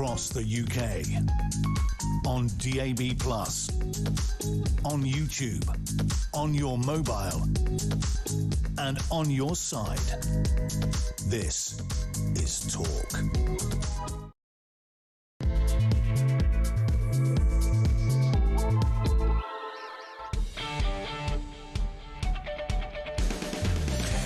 across the UK. On DAB+, on YouTube, on your mobile, and on your side. This is Talk.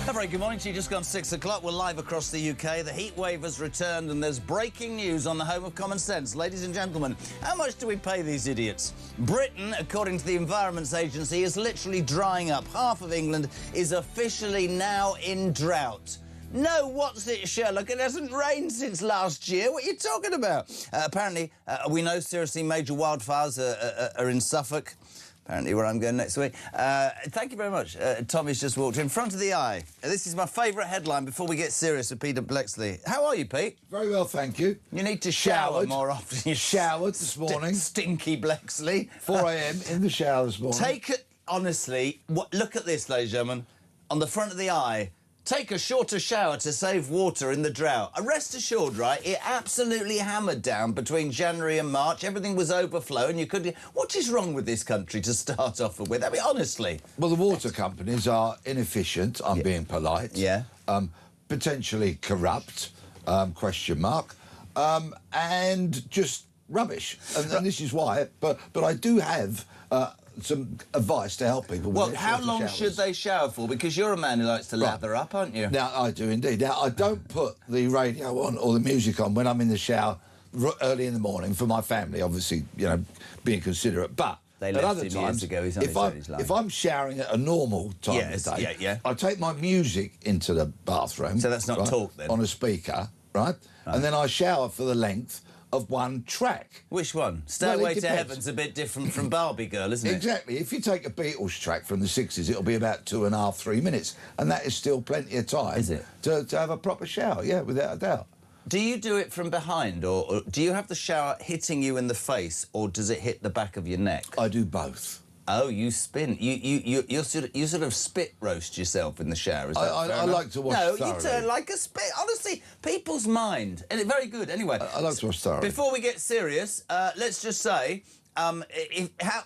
A very good morning to you. Just gone 6 o'clock. We're live across the UK. The heat wave has returned and there's breaking news on the home of common sense. Ladies and gentlemen, how much do we pay these idiots? Britain, according to the Environment Agency, is literally drying up. Half of England is officially now in drought. No, what's it, Sherlock? It hasn't rained since last year. What are you talking about? Apparently, we know seriously major wildfires are in Suffolk. Apparently where I'm going next week. Thank you very much. Tommy's just walked in front of the eye. This is my favourite headline before we get serious with Peter Blexley. How are you, Pete? Very well, thank you. You need to shower more often. You showered this morning. Stinky Blexley. 4 a.m. in the shower this morning. Take it, honestly, look at this, ladies and gentlemen. On the front of the eye, take a shorter shower to save water in the drought. Rest assured, right, it absolutely hammered down between January and March. Everything was overflowing. You could... What is wrong with this country to start off with? I mean, honestly. Well, the water companies are inefficient, I'm being polite. Yeah. Potentially corrupt, question mark, and just rubbish. And this is why. But I do have... some advice to help people with Well, how long should they shower for? Because you're a man who likes to lather up, aren't you? Now, I do indeed. Now, I don't put the radio on or the music on when I'm in the shower early in the morning for my family, obviously, you know, being considerate. But they at left other him times, years ago. He's on if I'm showering at a normal time of the day, I take my music into the bathroom. So that's not talk, then? On a speaker, right? And then I shower for the length of one track. Which one? Stairway to Heaven's a bit different from Barbie Girl, isn't it? Exactly. If you take a Beatles track from the 60s, it'll be about 2.5, 3 minutes. And that is still plenty of time. Is it? To have a proper shower, yeah, without a doubt. Do you do it from behind, or do you have the shower hitting you in the face, or does it hit the back of your neck? I do both. Oh, you spin. You sort of spit roast yourself in the shower. Is that I like to wash thoroughly. No, you turn like a spit. Honestly, people's mind. And it's very good. Anyway, I like to wash thoroughly. Before we get serious, let's just say,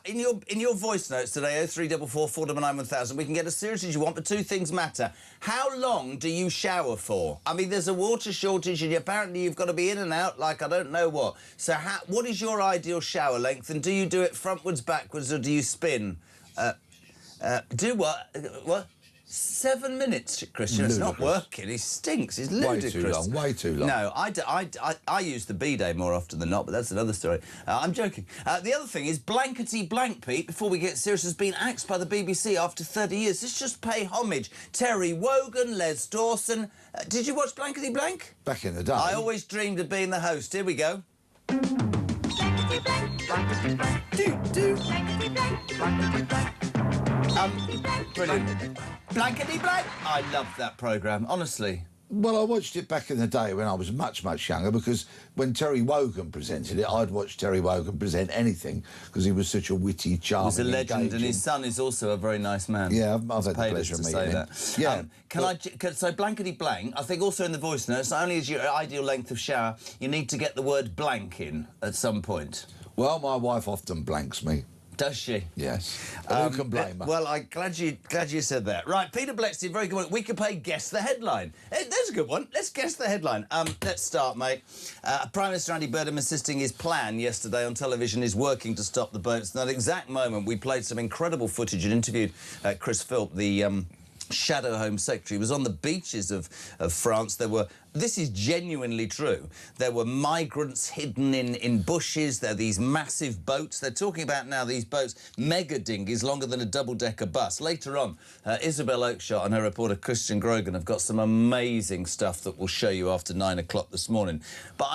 in your voice notes today, 0344 499 1000, we can get as serious as you want, but two things matter. How long do you shower for? I mean, there's a water shortage, and apparently you've got to be in and out like I don't know what. So what is your ideal shower length, and do you do it frontwards, backwards, or do you spin? Do what? What? 7 minutes, Christian. Ludicrous. It's not working. He stinks. He's ludicrous. Way too long. Way too long. No, I use the bidet more often than not, but that's another story. I'm joking. The other thing is Blankety Blank, Pete, before we get serious, has been axed by the BBC after 30 years. Let's just pay homage. Terry Wogan, Les Dawson. Did you watch Blankety Blank? Back in the day. I always dreamed of being the host. Here we go. Blankety Blank, Blankety Blank. Do. Blankety Blank, Blankety Blank. Brilliant. Blankety Blank. I loved that programme, honestly. Well, I watched it back in the day when I was much, much younger, because when Terry Wogan presented it, I'd watch Terry Wogan present anything because he was such a witty, charming, He's a legend, engaging. And his son is also a very nice man. Yeah, I've had the pleasure of meeting him. That. Yeah. So Blankety Blank, I think also in the voice notes, not only is your ideal length of shower, you need to get the word blank in at some point. Well, my wife often blanks me. Does she? Yes. Who can blame her? Well, I'm glad you said that. Right, Peter Blexley, very good one. We could play Guess the Headline. There's a good one. Let's guess the headline. Let's start, mate. Prime Minister Andy Burnham insisting his plan yesterday on television is working to stop the boats. At that exact moment, we played some incredible footage and interviewed Chris Philp, the Shadow Home Secretary. He was on the beaches of France. This is genuinely true. There were migrants hidden in bushes. There are these massive boats. They're talking about now these boats, mega dinghies, longer than a double-decker bus. Later on, Isabel Oakeshott and her reporter Christian Grogan have got some amazing stuff that we'll show you after 9 o'clock this morning. But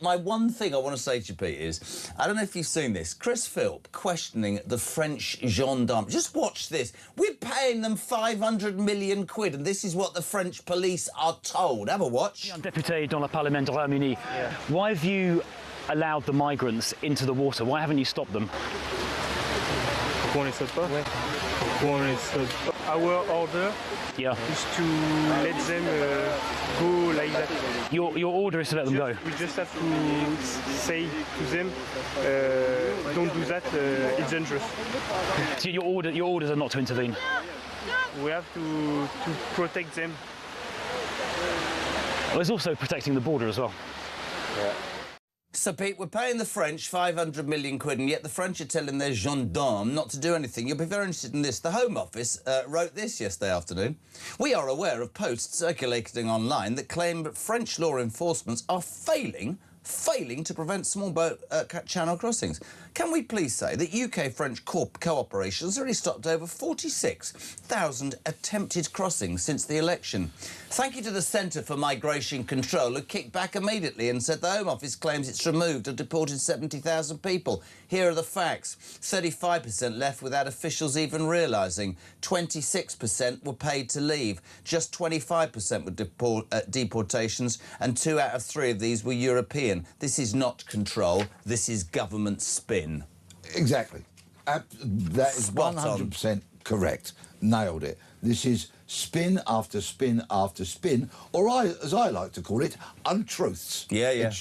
my one thing I want to say to you, Pete, is, I don't know if you've seen this, Chris Philp questioning the French gendarmes. Just watch this. We're paying them 500 million quid, and this is what the French police are told. Have a watch. I'm député dans le Parlement du Royaume-Uni. Why have you allowed the migrants into the water? Why haven't you stopped them? Pourquoi on les saute pas? Pourquoi on les saute pas? Our order Yeah. is to let them go like that. Your order is to let them go. We just have to say to them, don't do that, it's dangerous. So your orders are not to intervene. We have to protect them. Well, there's also protecting the border as well. So, Pete, we're paying the French 500 million quid, and yet the French are telling their gendarmes not to do anything. You'll be very interested in this. The Home Office wrote this yesterday afternoon. We are aware of posts circulating online that claim that French law enforcement are failing to prevent small boat channel crossings. Can we please say that UK-French cooperation has already stopped over 46,000 attempted crossings since the election? Thank you to the Centre for Migration Control, who kicked back immediately and said the Home Office claims it's removed or deported 70,000 people. Here are the facts. 35% left without officials even realising. 26% were paid to leave. Just 25% were deportations, and 2 out of 3 of these were European. This is not control. This is government spin. Exactly. That is Spot on. 100% correct. Nailed it. This is spin after spin after spin, or as I like to call it, untruths. Yeah.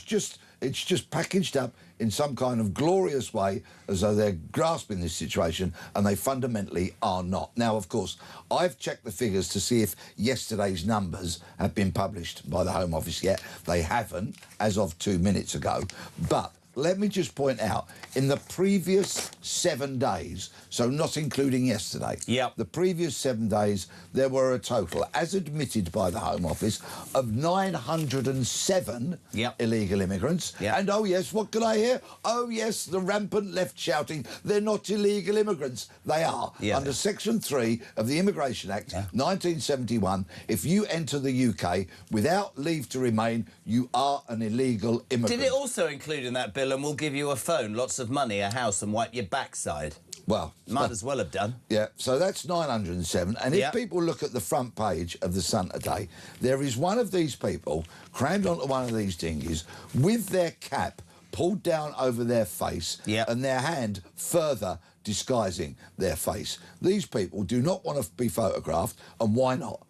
It's just packaged up in some kind of glorious way as though they're grasping this situation, and they fundamentally are not. Now, of course, I've checked the figures to see if yesterday's numbers have been published by the Home Office yet. They haven't, as of 2 minutes ago. But let me just point out, in the previous 7 days, so not including yesterday, the previous 7 days, there were a total, as admitted by the Home Office, of 907 illegal immigrants. And, oh, yes, what can I hear? Oh, yes, the rampant left shouting, they're not illegal immigrants. They are. Under Section 3 of the Immigration Act, 1971, if you enter the UK without leave to remain, you are an illegal immigrant. Did it also include in that bill, and we'll give you a phone, lots of money, a house, and wipe your backside? Well, might as well have done. Yeah, so that's 907. And if people look at the front page of the Sun today, there is one of these people crammed onto one of these dinghies with their cap pulled down over their face and their hand further disguising their face. These people do not want to be photographed, and why not?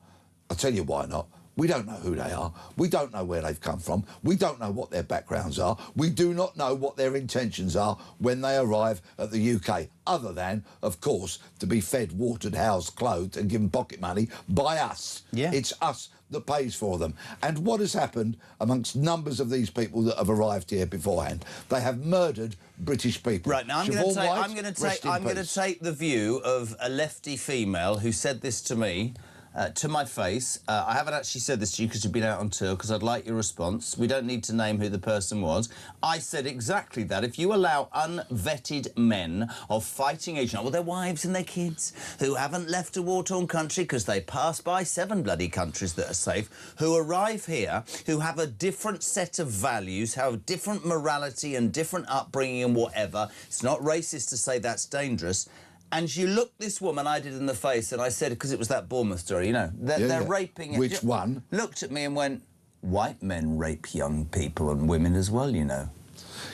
I'll tell you why not. We don't know who they are. We don't know where they've come from. We don't know what their backgrounds are. We do not know what their intentions are when they arrive at the UK, other than, of course, to be fed, watered, housed, clothed and given pocket money by us. It's us that pays for them. And what has happened amongst numbers of these people that have arrived here beforehand? They have murdered British people. Right, now I'm going to take the view of a lefty female who said this to me. To my face. I haven't actually said this to you because you've been out on tour, because I'd like your response. We don't need to name who the person was. I said exactly that. If you allow unvetted men of fighting age, well, their wives and their kids, who haven't left a war-torn country because they passed by 7 bloody countries that are safe, who arrive here, who have a different set of values, have a different morality and different upbringing and whatever, it's not racist to say that's dangerous. And you looked this woman I did in the face, and I said, because it was that Bournemouth story, you know, they're raping... Which one? Looked at me and went, white men rape young people and women as well, you know.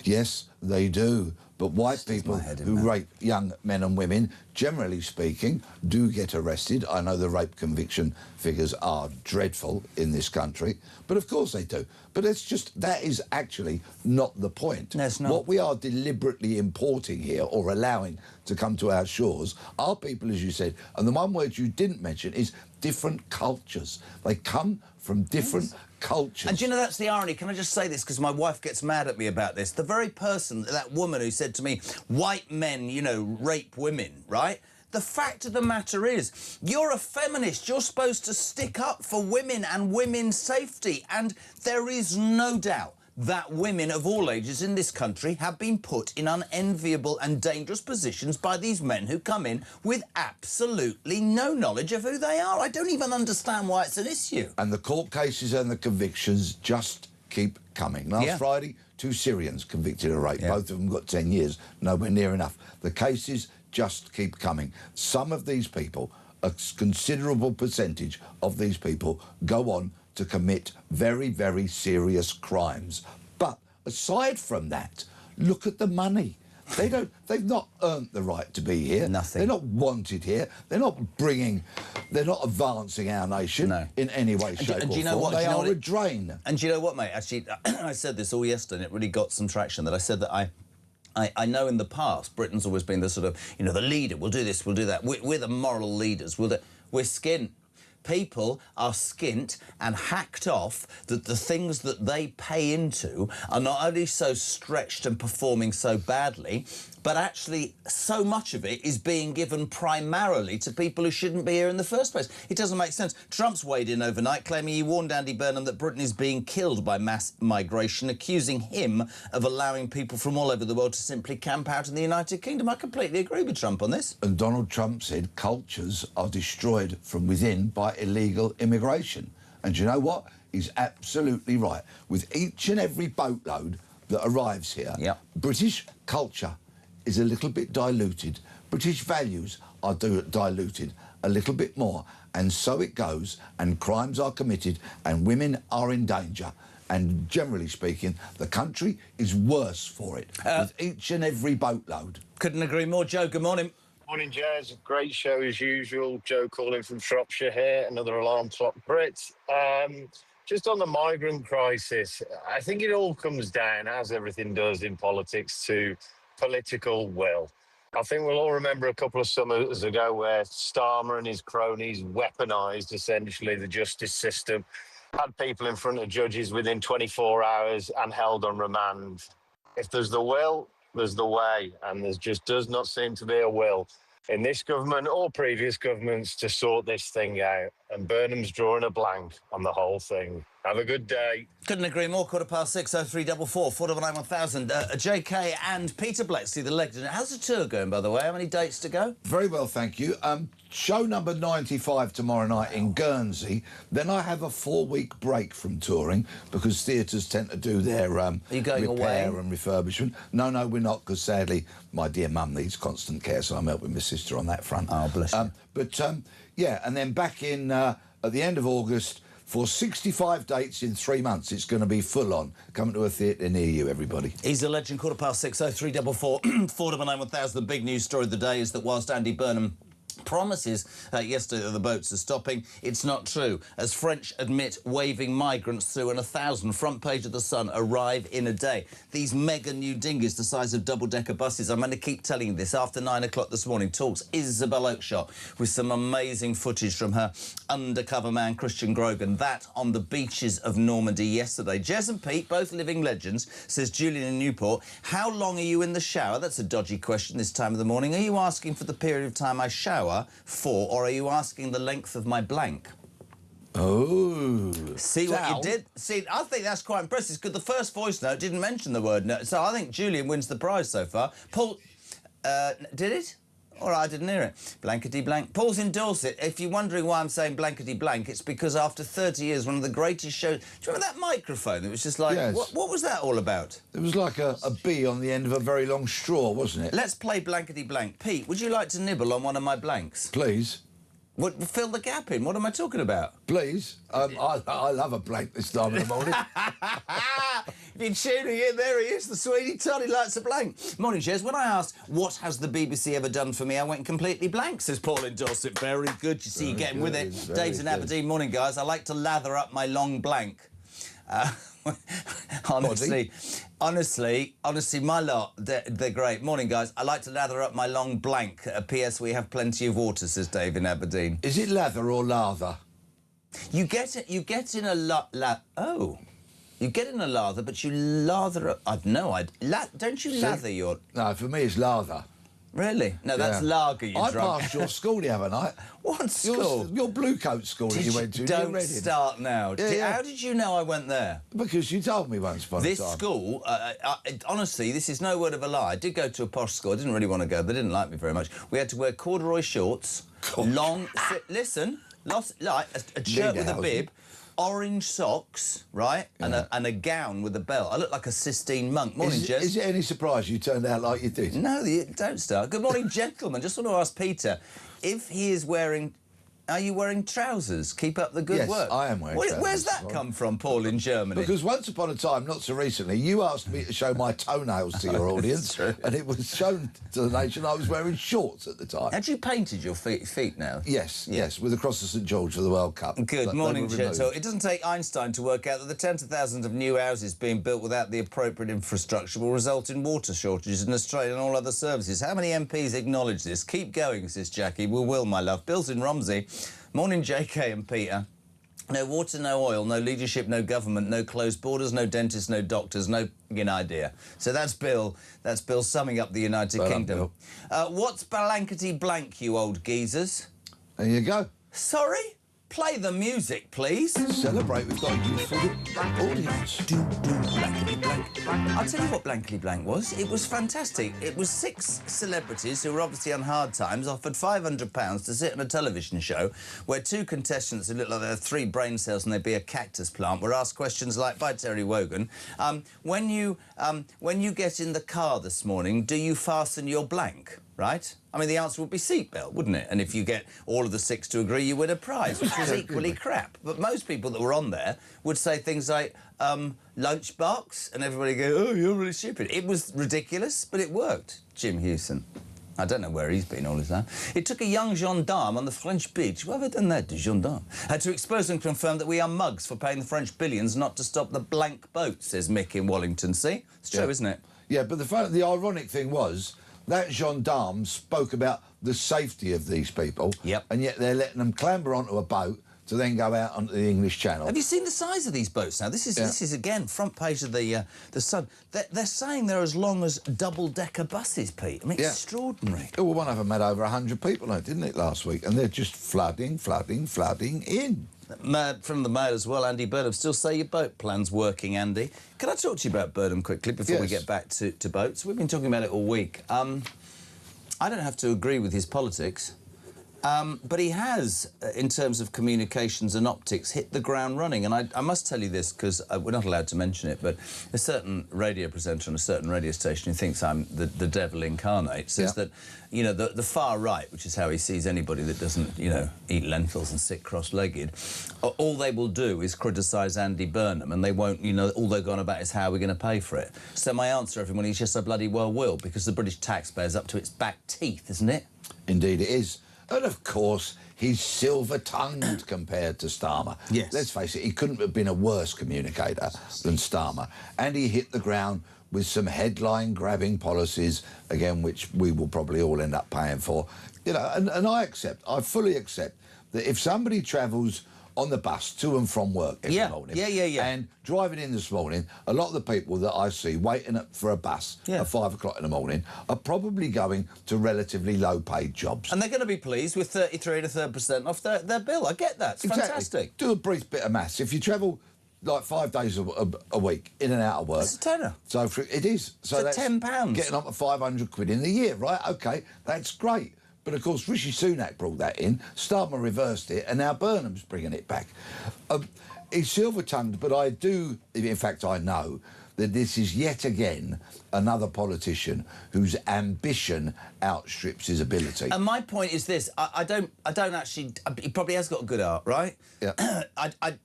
Yes, they do. But white people who rape young men and women, generally speaking, do get arrested. I know the rape conviction figures are dreadful in this country, but of course they do. But it's just, that is actually not the point. No, it's not. What we are deliberately importing here, or allowing to come to our shores, are people, as you said, and the one word you didn't mention is different cultures. They come from different cultures. And do you know, that's the irony. Can I just say this, because my wife gets mad at me about this? The very person, that woman who said to me, white men, you know, rape women, right? The fact of the matter is, you're a feminist. You're supposed to stick up for women and women's safety. And there is no doubt that women of all ages in this country have been put in unenviable and dangerous positions by these men who come in with absolutely no knowledge of who they are. I don't even understand why it's an issue. And the court cases and the convictions just keep coming. Last Friday, 2 Syrians convicted of rape. Both of them got 10 years, nowhere near enough. The cases just keep coming. Some of these people, a considerable percentage of these people, go on to commit very, very serious crimes. But aside from that, look at the money. They've not earned the right to be here. Nothing. They're not wanted here. They're not advancing our nation in any way, shape, or form. They are a drain. And do you know what, mate? Actually, I said this all yesterday, and it really got some traction. That I said that I know in the past Britain's always been the sort of, you know, the leader. We'll do this. We'll do that. We're the moral leaders. We're skint. People are skint and hacked off that the things that they pay into are not only so stretched and performing so badly, but actually so much of it is being given primarily to people who shouldn't be here in the first place. It doesn't make sense. Trump's weighed in overnight, claiming he warned Andy Burnham that Britain is being killed by mass migration, accusing him of allowing people from all over the world to simply camp out in the United Kingdom. I completely agree with Trump on this. And Donald Trump said cultures are destroyed from within by illegal immigration. And you know what? He's absolutely right. With each and every boatload that arrives here, British culture is a little bit diluted. British values are diluted a little bit more. And so it goes, and crimes are committed, and women are in danger. And generally speaking, the country is worse for it, with each and every boatload. Couldn't agree more. Joe, good morning. Morning, Jazz. Great show as usual. Joe calling from Shropshire here, another alarm clock Brit. Just on the migrant crisis, I think it all comes down, as everything does in politics, to political will. I think we'll all remember a couple of summers ago where Starmer and his cronies weaponised essentially the justice system, had people in front of judges within 24 hours and held on remand. If there's the will, there's the way, and there just does not seem to be a will in this government or previous governments to sort this thing out. And Burnham's drawing a blank on the whole thing. Have a good day. Couldn't agree more. 6:06 0344 499 1000. JK and Peter Blexley, the legend. How's the tour going, by the way? How many dates to go? Very well, thank you. Show number 95 tomorrow night in Guernsey. Then I have a 4-week break from touring because theatres tend to do their Are you going repair away? and refurbishment. No, we're not, because sadly my dear mum needs constant care, so I'm helping my sister on that front. Oh, bless you. Yeah, and then back in at the end of August for 65 dates in 3 months. It's going to be full on. Coming to a theatre near you, everybody. He's a legend. 6:15 0344 499 1000. The big news story of the day is that whilst Andy Burnham promises yesterday that the boats are stopping, it's not true, as French admit waving migrants through, and 1,000, front page of The Sun, arrive in a day. These mega new dinghies the size of double-decker buses. I'm going to keep telling you this. After 9 o'clock this morning, talks Isabel Oakeshott with some amazing footage from her undercover man Christian Grogan. That on the beaches of Normandy yesterday. Jez and Pete, both living legends, says Julian in Newport. How long are you in the shower? That's a dodgy question this time of the morning. Are you asking for the period of time I shower for, or are you asking the length of my blank? Oh. See what you did? See, I think that's quite impressive, because the first voice note didn't mention the word no. So I think Julian wins the prize so far. Paul, did it? All right, I didn't hear it. Blankety blank. Paul's in Dorset. If you're wondering why I'm saying blankety blank, it's because after 30 years, one of the greatest shows... Do you remember that microphone? It was just like... Yes. What was that all about? It was like a bee on the end of a very long straw, wasn't it? Let's play blankety blank. Pete, would you like to nibble on one of my blanks? Please. What, fill the gap in. What am I talking about? Please. I love a blank this time of the morning. If you're tuning in, there he is, the sweetie Toddy likes a blank. Morning, Jez. When I asked, what has the BBC ever done for me, I went completely blank, says Paul in Dorset. Very good. You see, you're getting with it. Dave's in Aberdeen. Morning, guys. I like to lather up my long blank. Honestly, my lot, they're great. Morning, guys. I like to lather up my long blank. P.S. We have plenty of water, says Dave in Aberdeen. Is it lather or lather? You get in a you get in a lather, but you lather up. I've no idea. Don't you lather your... No, for me it's lather. Really? No, that's lager, you drunk. I passed your school the other night. What school? Your Blue Coat school that you went to. Don't start now. How did you know I went there? Because you told me once upon a time. This school, honestly, this is no word of a lie. I did go to a posh school. I didn't really want to go. They didn't like me very much. We had to wear corduroy shorts, long... listen, like a shirt with a bib, orange socks, right, and a gown with a belt. I look like a Sistine monk. Morning, Jez. Is it any surprise you turned out like you did? No, don't start. Good morning, gentlemen. Just want to ask Peter if he is wearing... Are you wearing trousers? Keep up the good Yes, work. I am wearing trousers. Where's that come from, Paul, in Germany? Because once upon a time, not so recently, you asked me to show my toenails to your audience, true. and it was shown to the nation I was wearing shorts at the time. Had you painted your feet now? Yes, yes, with the cross of St George for the World Cup. Good morning, Chetto. It doesn't take Einstein to work out that the tens of thousands of new houses being built without the appropriate infrastructure will result in water shortages in Australia and all other services. How many MPs acknowledge this? Keep going, says Jackie. We will, my love. Bill's in Romsey. Morning, JK and Peter. No water, no oil, no leadership, no government, no closed borders, no dentists, no doctors, no idea. So that's Bill. That's Bill summing up the United Kingdom. What's blankety blank, you old geezers? There you go. Sorry? Play the music, please. Celebrate, we've got a youthful audience. Do blankety blank. I'll tell you what blankety blank was. It was fantastic. It was 6 celebrities who were obviously on hard times offered £500 to sit on a television show where 2 contestants who looked like they had 3 brain cells and they'd be a cactus plant were asked questions like, by Terry Wogan, when you get in the car this morning, do you fasten your blank? Right? I mean, the answer would be seatbelt, wouldn't it? And if you get all of the 6 to agree, you win a prize, which was equally crap. But most people that were on there would say things like, lunchbox, and everybody go, oh, you're really stupid. It was ridiculous, but it worked. Jim Hewson. I don't know where he's been all his life. It took a young gendarme on the French beach, who ever done that, the gendarme, had to expose and confirm that we are mugs for paying the French billions not to stop the blank boat, says Mick in Wallington. See? It's true, isn't it? Yeah, but the ironic thing was, that gendarme spoke about the safety of these people, and yet they're letting them clamber onto a boat to then go out onto the English Channel. Have you seen the size of these boats now? This is again front page of the Sun. They're saying they're as long as double-decker buses, Pete. I mean, extraordinary. Oh, well, one of them had over 100 people on it, didn't it, last week? And they're just flooding in. From the Mail as well, Andy Burnham. Still say your boat plan's working, Andy. Can I talk to you about Burnham quickly before we get back to boats? We've been talking about it all week. I don't have to agree with his politics, but he has, in terms of communications and optics, hit the ground running. And I must tell you this, because we're not allowed to mention it, but a certain radio presenter on a certain radio station who thinks I'm the devil incarnate says that, you know, the far right, which is how he sees anybody that doesn't, you know, eat lentils and sit cross-legged, all they will do is criticise Andy Burnham, and they won't, you know, all they're going about is how we're going to pay for it. So my answer, everyone, is yes, I bloody well will, because the British taxpayer's up to its back teeth, isn't it? Indeed it is. And, of course, he's silver-tongued compared to Starmer. Yes. Let's face it, he couldn't have been a worse communicator than Starmer. And he hit the ground with some headline-grabbing policies, again, which we will probably all end up paying for. You know, and I fully accept that if somebody travels on the bus to and from work every morning. And driving in this morning, a lot of the people that I see waiting for a bus at 5 o'clock in the morning are probably going to relatively low-paid jobs. And they're going to be pleased with 33 to 30% off their bill. I get that. It's fantastic. Do a brief bit of maths. If you travel like 5 days a week in and out of work... It's a tenner. So it is. So it's that's £10. Getting up to 500 quid in a year, right? OK, that's great. But, of course, Rishi Sunak brought that in, Starmer reversed it, and now Burnham's bringing it back. He's silver-tongued, but I do, in fact, I know that this is yet again another politician whose ambition outstrips his ability. And my point is this: I don't actually. He probably has got a good art, right? Yeah.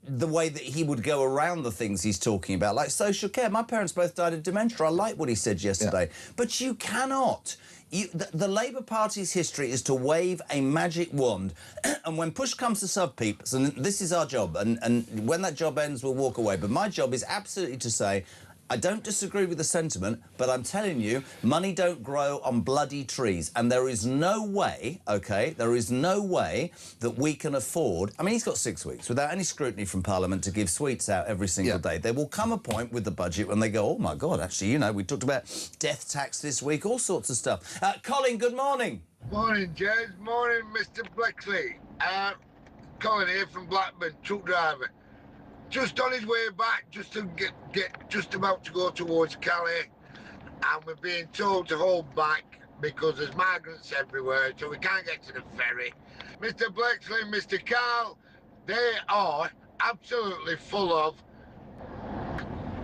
The way that he would go around the things he's talking about, like social care. My parents both died of dementia. I like what he said yesterday, but you cannot. The Labour Party's history is to wave a magic wand, and when push comes to shove, peeps, and this is our job, and when that job ends, we'll walk away. But my job is absolutely to say, I don't disagree with the sentiment, but I'm telling you, money don't grow on bloody trees. And there is no way, OK, there is no way that we can afford... I mean, he's got 6 weeks without any scrutiny from Parliament to give sweets out every single day. There will come a point with the budget when they go, oh, my God, actually, you know, we talked about death tax this week, all sorts of stuff. Colin, good morning. Morning, Jez. Morning, Mr. Blexley. Colin here from Blackburn, truck driver. Just on his way back, just to get just about to go towards Calais, and we're being told to hold back because there's migrants everywhere, so we can't get to the ferry. Mr. Blexley and Mr. Carl, they are absolutely full of.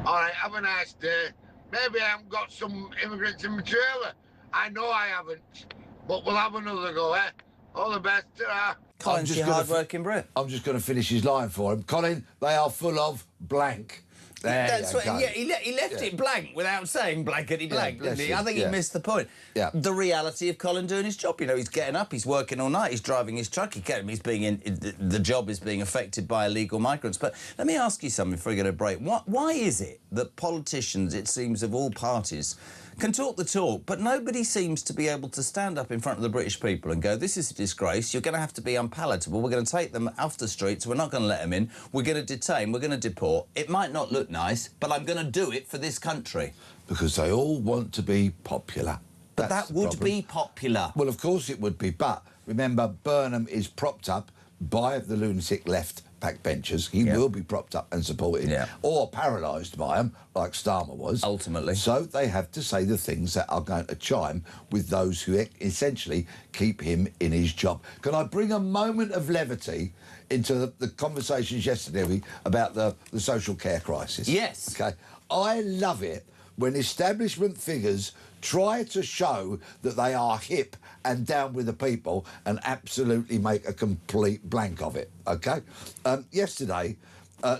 All right, have a nice day. Maybe I haven't got some immigrants in my trailer. I know I haven't, but we'll have another go, eh? All the best. Ta-ra. Colin's your hard-working Brit. I'm just going to finish his line for him. Colin, they are full of blank. That's what, yeah, he left it blank without saying blankety blank, didn't he? I think he missed the point. Yeah. The reality of Colin doing his job. You know, he's getting up, he's working all night, he's driving his truck, the job is being affected by illegal migrants. But let me ask you something before we go to break. Why is it that politicians, it seems, of all parties, can talk the talk, but nobody seems to be able to stand up in front of the British people and go, this is a disgrace, you're going to have to be unpalatable, we're going to take them off the streets, we're not going to let them in, we're going to detain, we're going to deport. It might not look nice, but I'm going to do it for this country. Because they all want to be popular. But that would be popular. Well, of course it would be, but remember, Burnham is propped up by the lunatic left backbenchers. He will be propped up and supported, or paralysed by them, like Starmer was. Ultimately. So they have to say the things that are going to chime with those who essentially keep him in his job. Can I bring a moment of levity into the conversations yesterday about the social care crisis? Yes. OK. I love it when establishment figures try to show that they are hip and down with the people and absolutely make a complete blank of it, OK? Yesterday,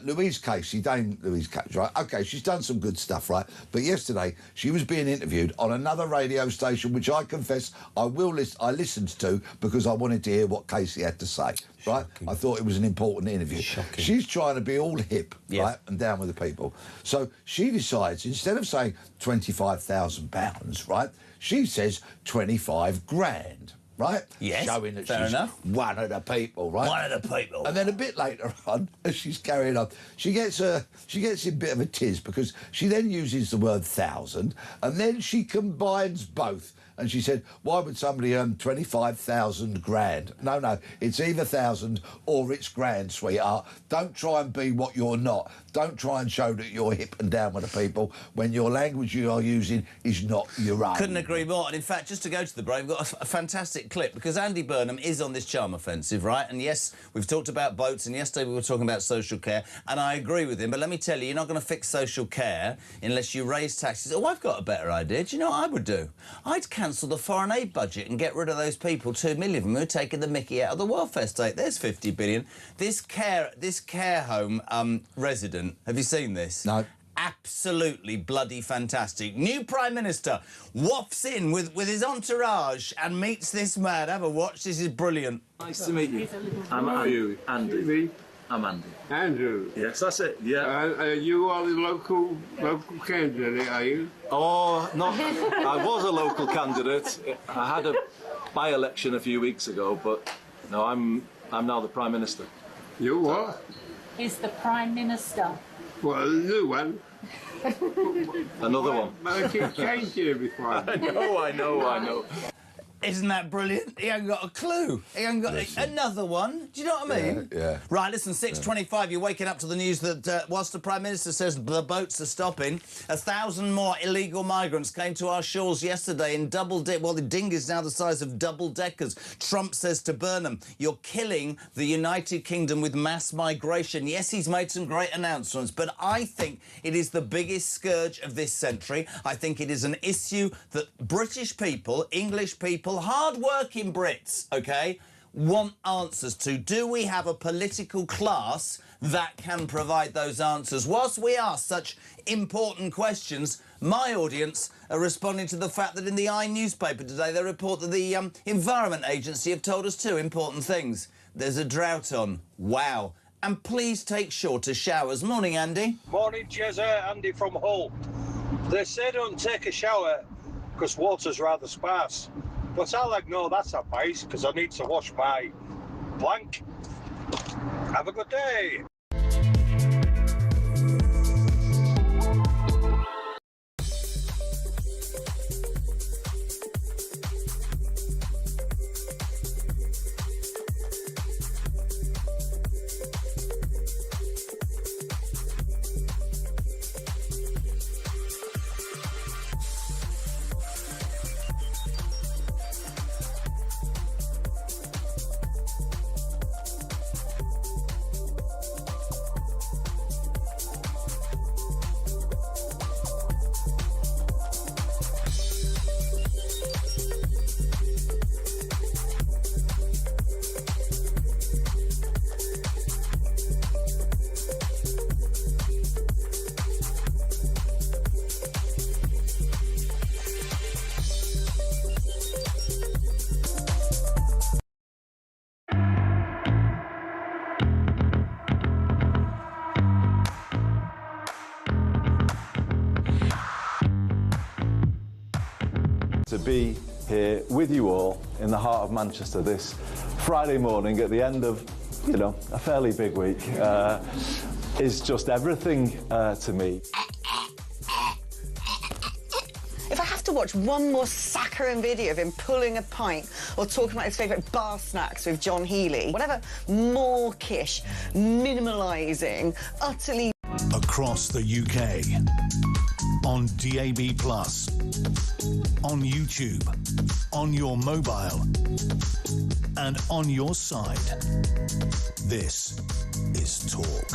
Louise Casey, Dame Louise Casey, right? OK, she's done some good stuff, right? But yesterday, she was being interviewed on another radio station, which I confess I listened to because I wanted to hear what Casey had to say, right? Shocking. I thought it was an important interview. Shocking. She's trying to be all hip, right, and down with the people. So she decides, instead of saying £25,000, right, she says 25 grand. Right? Yes, showing that fair she's enough. one of the people, right? One of the people. And then a bit later on, as she's carrying on, she gets a bit of a tiz because she then uses the word thousand and then she combines both. And she said, why would somebody earn 25,000 grand? No, it's either 1,000 or it's grand, sweetheart. Don't try and be what you're not. Don't try and show that you're hip and down with the people when your language you are using is not your own. Couldn't agree more. And in fact, just to go to the break, we've got a fantastic clip because Andy Burnham is on this charm offensive, right? And yes, we've talked about boats and yesterday we were talking about social care and I agree with him. But let me tell you, you're not going to fix social care unless you raise taxes. Oh, I've got a better idea. Do you know what I would do? I'd cancel the foreign aid budget and get rid of those people, 2 million of them, who are taking the mickey out of the welfare state. There's 50 billion. This care home resident, have you seen this? No. Absolutely bloody fantastic. New Prime Minister wafts in with his entourage and meets this man. Have a watch. This is brilliant. Nice to meet you. I'm you, Andy. I'm Andy. Andrew. Yes, that's it. Yeah. You are the local candidate, are you? Oh, not. I was a local candidate. I had a by-election a few weeks ago, but no, I'm now the Prime Minister. You what? He's the Prime Minister. Well, a new one. Another one. But I keep changing every time. I know. Isn't that brilliant? He hasn't got a clue. He hasn't got another one. Do you know what I mean? Yeah. Right, listen, 6:25, you're waking up to the news that whilst the Prime Minister says the boats are stopping, 1,000 more illegal migrants came to our shores yesterday in well, the dinghy's now the size of double-deckers. Trump says to Burnham, you're killing the United Kingdom with mass migration. Yes, he's made some great announcements, but I think it is the biggest scourge of this century. I think it is an issue that British people, English people, hard-working Brits, OK, want answers to. Do we have a political class that can provide those answers? Whilst we ask such important questions, my audience are responding to the fact that in the newspaper today they report that the Environment Agency have told us 2 important things. There's a drought on. Wow. And please take shorter showers. Morning, Andy. Morning, Jezza. Andy from Hull. They say don't take a shower because water's rather sparse. But I'll ignore that advice because I need to wash my blank. Have a good day. to be here with you all in the heart of Manchester this Friday morning at the end of, you know, a fairly big week. Is just everything to me. If I have to watch one more saccharine video of him pulling a pint or talking about his favourite bar snacks with John Healey, whatever mawkish, minimalising, utterly... Across the UK, on DAB+, on YouTube, on your mobile, and on your side, this is Talk.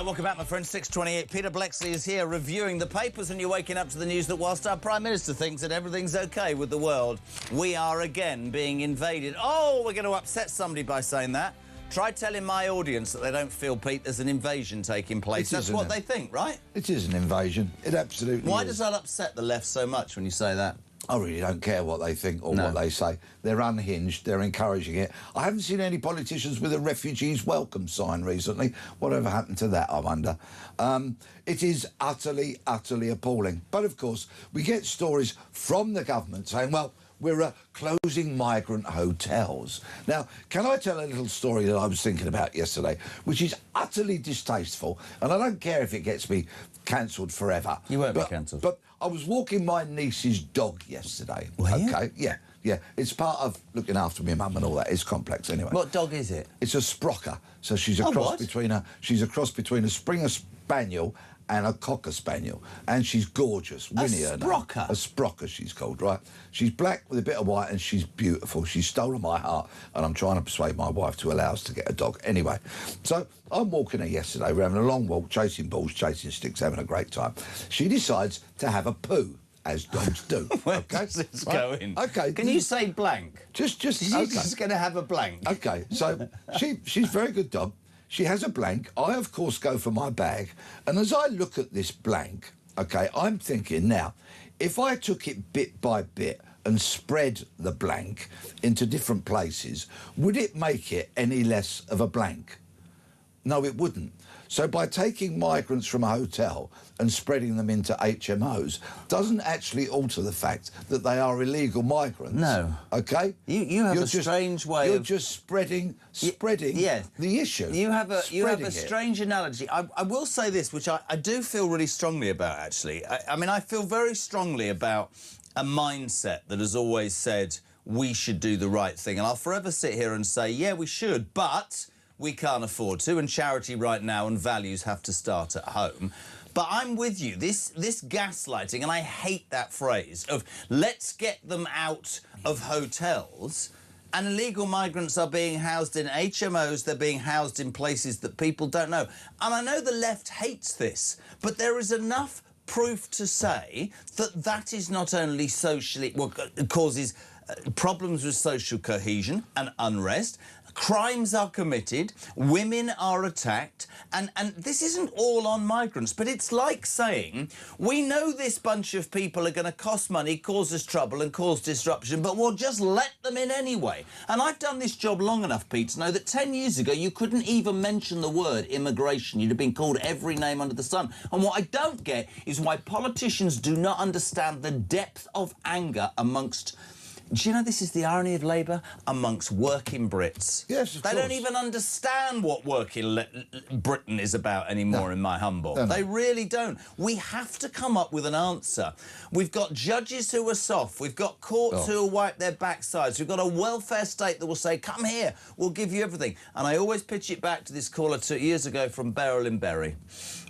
Welcome back, my friends. 6:28. Peter Bleksley is here reviewing the papers, and you're waking up to the news that whilst our Prime Minister thinks that everything's OK with the world, we are again being invaded. Oh, we're going to upset somebody by saying that. Try telling my audience that they don't feel, Pete, there's an invasion taking place. That's what they think, right? It is an invasion. It absolutely is. Why does that upset the left so much when you say that? I really don't care what they think or what they say. They're unhinged. They're encouraging it. I haven't seen any politicians with a refugees welcome sign recently. Whatever happened to that, I wonder. It is utterly, utterly appalling. But, of course, we get stories from the government saying, well, we're closing migrant hotels. Now, can I tell a little story that I was thinking about yesterday, which is utterly distasteful, and I don't care if it gets me cancelled forever. You won't be cancelled. But I was walking my niece's dog yesterday. Were you? Okay, yeah. It's part of looking after my mum and all that. It's complex anyway. What dog is it? It's a Sprocker. So she's a cross between a Springer Spaniel and a Cocker Spaniel, and she's gorgeous. Winnie, her name. Sprocker? A Sprocker, she's called, right? She's black with a bit of white, and she's beautiful. She's stolen my heart, and I'm trying to persuade my wife to allow us to get a dog. Anyway, so I'm walking her yesterday. We're having a long walk, chasing balls, chasing sticks, having a great time. She decides to have a poo, as dogs do. Where does this go in? Okay. Can you say blank? Just She's just going to have a blank. Okay, so she's a very good dog. She has a blank. I, of course, go for my bag. And as I look at this blank, OK, I'm thinking, now, if I took it bit by bit and spread the blank into different places, would it make it any less of a blank? No, it wouldn't. So by taking migrants from a hotel and spreading them into HMOs doesn't actually alter the fact that they are illegal migrants. No. OK? You have a strange way You're just spreading the issue. You have a strange analogy. I will say this, which I do feel really strongly about, actually. I mean, I feel very strongly about a mindset that has always said we should do the right thing. And I'll forever sit here and say, yeah, we should, but we can't afford to, and charity right now and values have to start at home. But I'm with you. This gaslighting, and I hate that phrase, of let's get them out of hotels, and illegal migrants are being housed in HMOs, they're being housed in places that people don't know. And I know the left hates this, but there is enough proof to say that that is not only socially... well, causes problems with social cohesion and unrest. Crimes are committed, women are attacked, and this isn't all on migrants, but it's like saying, we know this bunch of people are going to cost money, cause us trouble and cause disruption, but we'll just let them in anyway. And I've done this job long enough, Pete, to know that 10 years ago you couldn't even mention the word immigration. You'd have been called every name under the sun. And what I don't get is why politicians do not understand the depth of anger amongst... Do you know this is the irony of Labour? Amongst working Brits. Yes, of course. They don't even understand what working Britain is about anymore, in my humble. No. They really don't. We have to come up with an answer. We've got judges who are soft. We've got courts who will wipe their backsides. We've got a welfare state that will say, come here, we'll give you everything. And I always pitch it back to this caller 2 years ago from Beryl in Bury.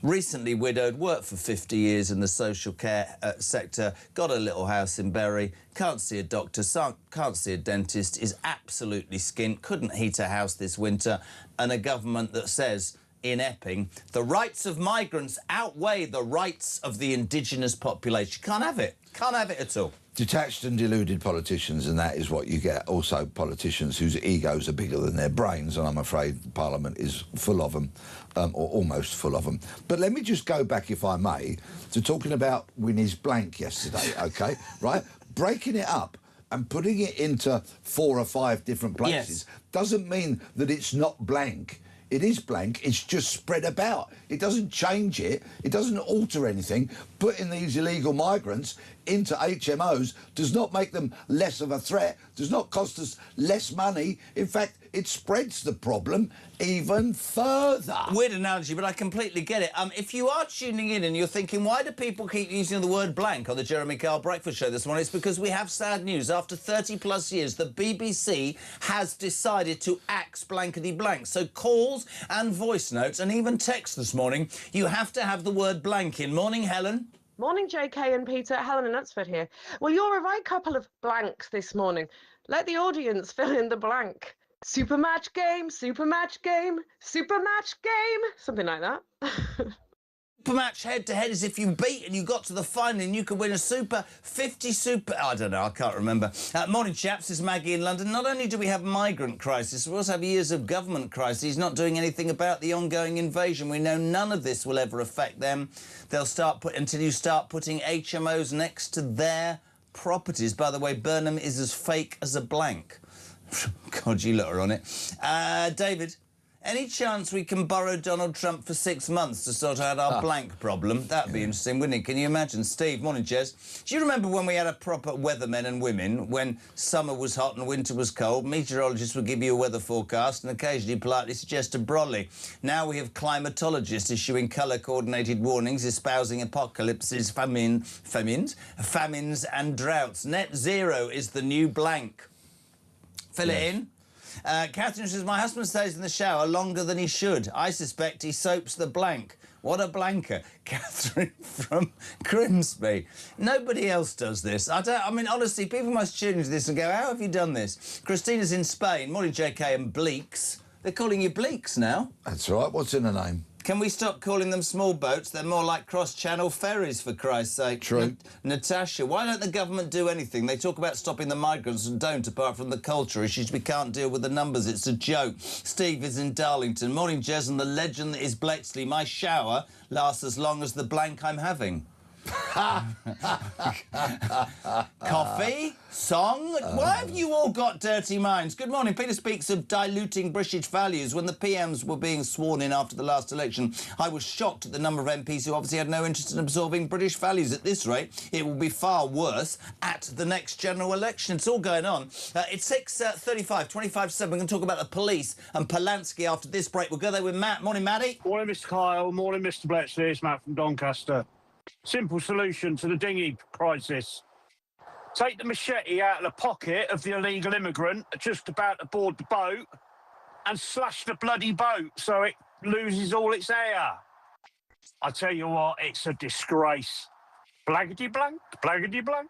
Recently widowed, worked for 50 years in the social care sector, got a little house in Bury, can't see a doctor, can't see a dentist, is absolutely skint, couldn't heat a house this winter, and a government that says, in Epping, the rights of migrants outweigh the rights of the indigenous population. Can't have it. Can't have it at all. Detached and deluded politicians, and that is what you get. Also politicians whose egos are bigger than their brains, and I'm afraid Parliament is full of them, or almost full of them. But let me just go back, if I may, to talking about Winnie's blank yesterday, OK? Right? Breaking it up and putting it into 4 or 5 different places doesn't mean that it's not blank It is blank. It's just spread about. It doesn't change it. It doesn't alter anything. Putting these illegal migrants into HMOs does not make them less of a threat, does not cost us less money. In fact, it spreads the problem even further. Weird analogy, but I completely get it. If you are tuning in and you're thinking, why do people keep using the word blank on the Jeremy Kyle Breakfast Show this morning? It's because we have sad news. After 30+ years, the BBC has decided to axe blankety blank. So calls and voice notes and even text this morning, you have to have the word blank in. Morning, Helen. Morning, JK and Peter. Helen and Knutsford here. Well, you're a right couple of blanks this morning. Let the audience fill in the blank. Super match game, super match game, super match game. Something like that. Super match head-to-head is if you beat and you got to the final and you could win a super 50 super... I don't know, I can't remember. Morning, chaps. This is Maggie in London. Not only do we have migrant crisis, we also have years of government crises not doing anything about the ongoing invasion. We know none of this will ever affect them. They'll start until you start putting HMOs next to their properties. By the way, Burnham is as fake as a blank. God, you lot are on it. David, any chance we can borrow Donald Trump for 6 months to sort out our blank problem? That'd be interesting, wouldn't it? Can you imagine? Steve, morning, Jez. Do you remember when we had a proper weathermen and women, when summer was hot and winter was cold? Meteorologists would give you a weather forecast and occasionally politely suggest a brolly. Now we have climatologists issuing colour-coordinated warnings, espousing apocalypses, famines and droughts. Net zero is the new blank. Fill it in. Catherine says, my husband stays in the shower longer than he should. I suspect he soaps the blank. What a blanker. Catherine from Grimsby. Nobody else does this. I mean, honestly, people must tune into this and go, how have you done this? Christina's in Spain. Morning, JK and Bleaks. They're calling you Bleaks now. That's right. What's in the name? Can we stop calling them small boats? They're more like cross-channel ferries, for Christ's sake. True. Natasha, why don't the government do anything? They talk about stopping the migrants and don't, apart from the culture issues. We can't deal with the numbers. It's a joke. Steve is in Darlington. Morning, Jez, and the legend that is Blexley. My shower lasts as long as the blank I'm having. Coffee? Song? Why have you all got dirty minds? Good morning. Peter speaks of diluting British values. When the PMs were being sworn in after the last election, I was shocked at the number of MPs who obviously had no interest in absorbing British values. At this rate, it will be far worse at the next general election. It's all going on. It's 6:35, 25-7. We're going to talk about the police and Polanski after this break. We'll go there with Matt. Morning, Matty. Morning, Mr. Kyle. Morning, Mr. Bletchley. It's Matt from Doncaster. Simple solution to the dinghy crisis. Take the machete out of the pocket of the illegal immigrant just about to board the boat and slash the bloody boat so it loses all its air. I tell you what, it's a disgrace. Blaggedy blank, blaggedy blank.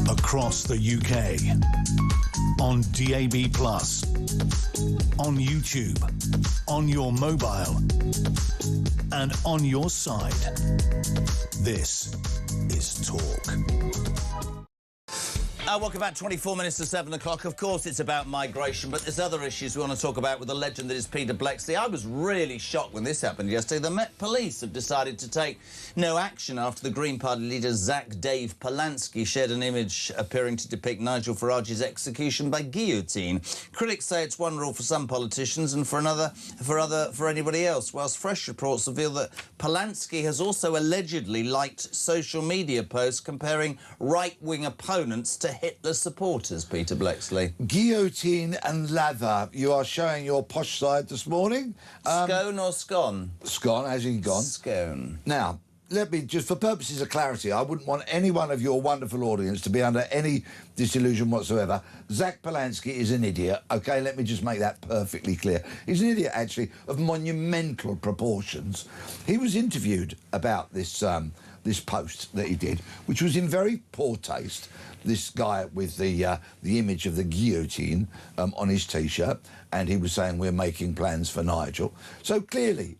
Across the UK, on DAB+, on YouTube, on your mobile, and on your side. This is Talk. Welcome back, 24 minutes to 7 o'clock. Of course, it's about migration, but there's other issues we want to talk about with the legend that is Peter Blexley. I was really shocked when this happened yesterday. The Met Police have decided to take no action after the Green Party leader Zack Dave Polanski shared an image appearing to depict Nigel Farage's execution by guillotine. Critics say it's one rule for some politicians and for anybody else, whilst fresh reports reveal that Polanski has also allegedly liked social media posts comparing right-wing opponents to Hitler supporters, Peter Blexley. Guillotine and lather. You are showing your posh side this morning. Scone or scone? Scone, as in gone. Scone. Now, let me, just for purposes of clarity, I wouldn't want any one of your wonderful audience to be under any disillusion whatsoever. Zack Polanski is an idiot, OK? Let me just make that perfectly clear. He's an idiot, actually, of monumental proportions. He was interviewed about this, this post that he did, which was in very poor taste. This guy with the image of the guillotine on his T-shirt, and he was saying, we're making plans for Nigel. So clearly,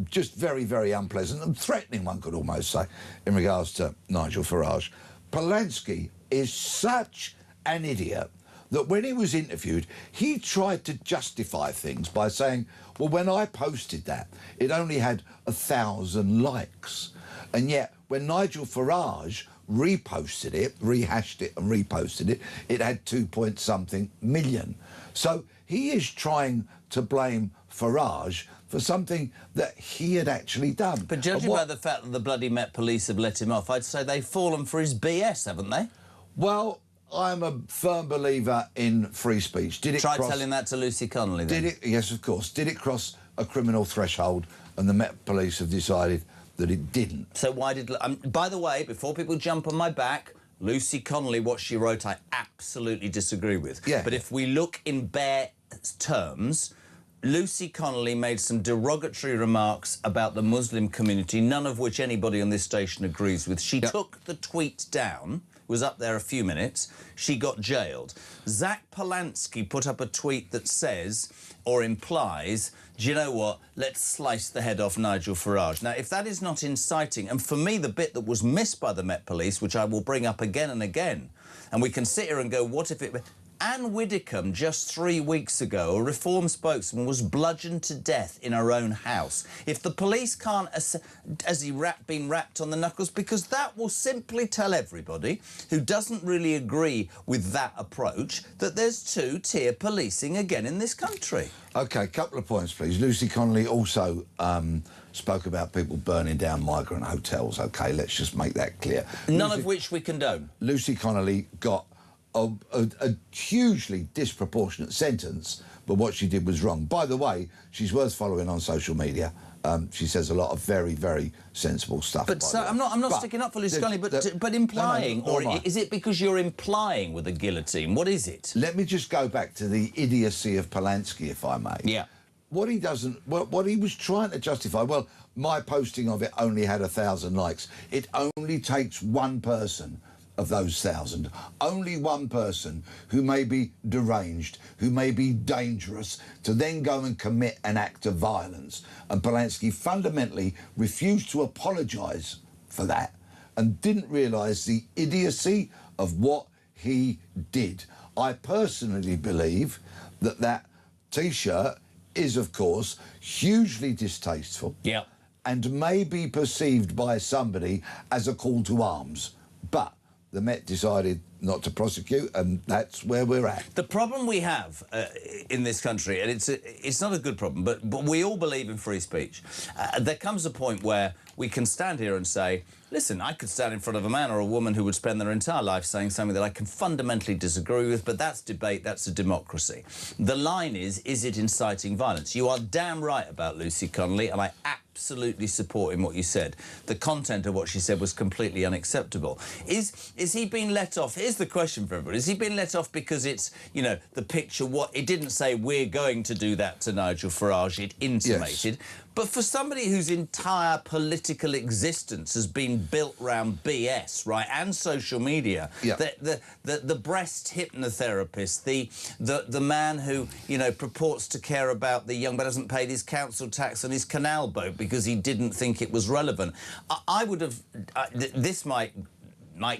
just very, very unpleasant and threatening, one could almost say, in regards to Nigel Farage. Polanski is such an idiot that when he was interviewed, he tried to justify things by saying, well, when I posted that, it only had 1,000 likes. And yet, when Nigel Farage reposted it, rehashed it and reposted it, it had 2-point-something million. So he is trying to blame Farage for something that he had actually done. But judging by the fact that the bloody Met Police have let him off, I'd say they've fallen for his BS, haven't they? Well, I'm a firm believer in free speech. Did it Try telling that to Lucy Connolly, then. Did it? Yes, of course. Did it cross a criminal threshold? And the Met Police have decided that it didn't. So why did... by the way, before people jump on my back, Lucy Connolly, what she wrote, I absolutely disagree with. Yeah. But if we look in bare terms, Lucy Connolly made some derogatory remarks about the Muslim community, none of which anybody on this station agrees with. She took the tweet down, was up there a few minutes, she got jailed. Zack Polanski put up a tweet that says, or implies, do you know what, let's slice the head off Nigel Farage. Now, if that is not inciting, and for me, the bit that was missed by the Met Police, which I will bring up again and again, and we can sit here and go, what if it... Anne Widdecombe, just 3 weeks ago, a Reform spokesman, was bludgeoned to death in her own house. If the police can't, has he been rapped on the knuckles? Because that will simply tell everybody who doesn't really agree with that approach that there's two-tier policing again in this country. OK, couple of points, please. Lucy Connolly also spoke about people burning down migrant hotels. OK, let's just make that clear. None of which we condone. Lucy Connolly got a hugely disproportionate sentence, but what she did was wrong. By the way, she's worth following on social media. She says a lot of very, very sensible stuff. But so, I'm not sticking up for Lucy Connolly, but implying, or is it because you're implying with a guillotine? What is it? Let me just go back to the idiocy of Polanski, if I may. Yeah. What he doesn't, what he was trying to justify, well, my posting of it only had 1,000 likes. It only takes one person of those 1,000, only one person who may be deranged, who may be dangerous, to then go and commit an act of violence. And Polanski fundamentally refused to apologise for that and didn't realise the idiocy of what he did. I personally believe that that T-shirt is, of course, hugely distasteful. Yeah. And may be perceived by somebody as a call to arms. But the Met decided not to prosecute, and that's where we're at. The problem we have in this country, and it's not a good problem, but we all believe in free speech. There comes a point where we can stand here and say, listen, I could stand in front of a man or a woman who would spend their entire life saying something that I can fundamentally disagree with, but that's debate, that's a democracy. The line is it inciting violence? You are damn right about Lucy Connolly, and I absolutely support in what you said. The content of what she said was completely unacceptable. Is he being let off? Here's the question for everybody. Is he being let off because it's, you know, the picture, what it didn't say we're going to do that to Nigel Farage, it intimated. Yes. But for somebody whose entire political existence has been built around BS, right, and social media, the breast hypnotherapist, the man who, you know, purports to care about the young but hasn't paid his council tax on his canal boat because he didn't think it was relevant. I would have... this might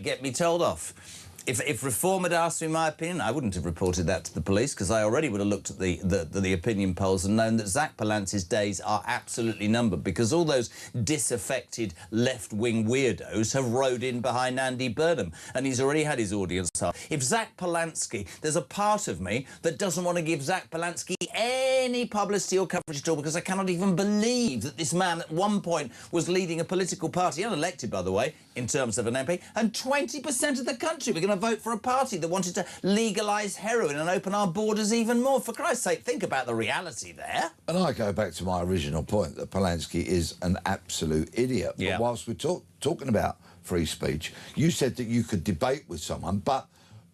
get me told off. If Reform had asked me my opinion, I wouldn't have reported that to the police, because I already would have looked at the opinion polls and known that Zack Polanski's days are absolutely numbered, because all those disaffected left-wing weirdos have rode in behind Andy Burnham, and he's already had his audience up. If Zack Polanski... There's a part of me that doesn't want to give Zack Polanski any publicity or coverage at all, because I cannot even believe that this man at one point was leading a political party, unelected, by the way, in terms of an MP, and 20% of the country were going to vote for a party that wanted to legalise heroin and open our borders even more. For Christ's sake, think about the reality there. And I go back to my original point that Polanski is an absolute idiot. Yeah. But whilst we're talking about free speech, you said that you could debate with someone, but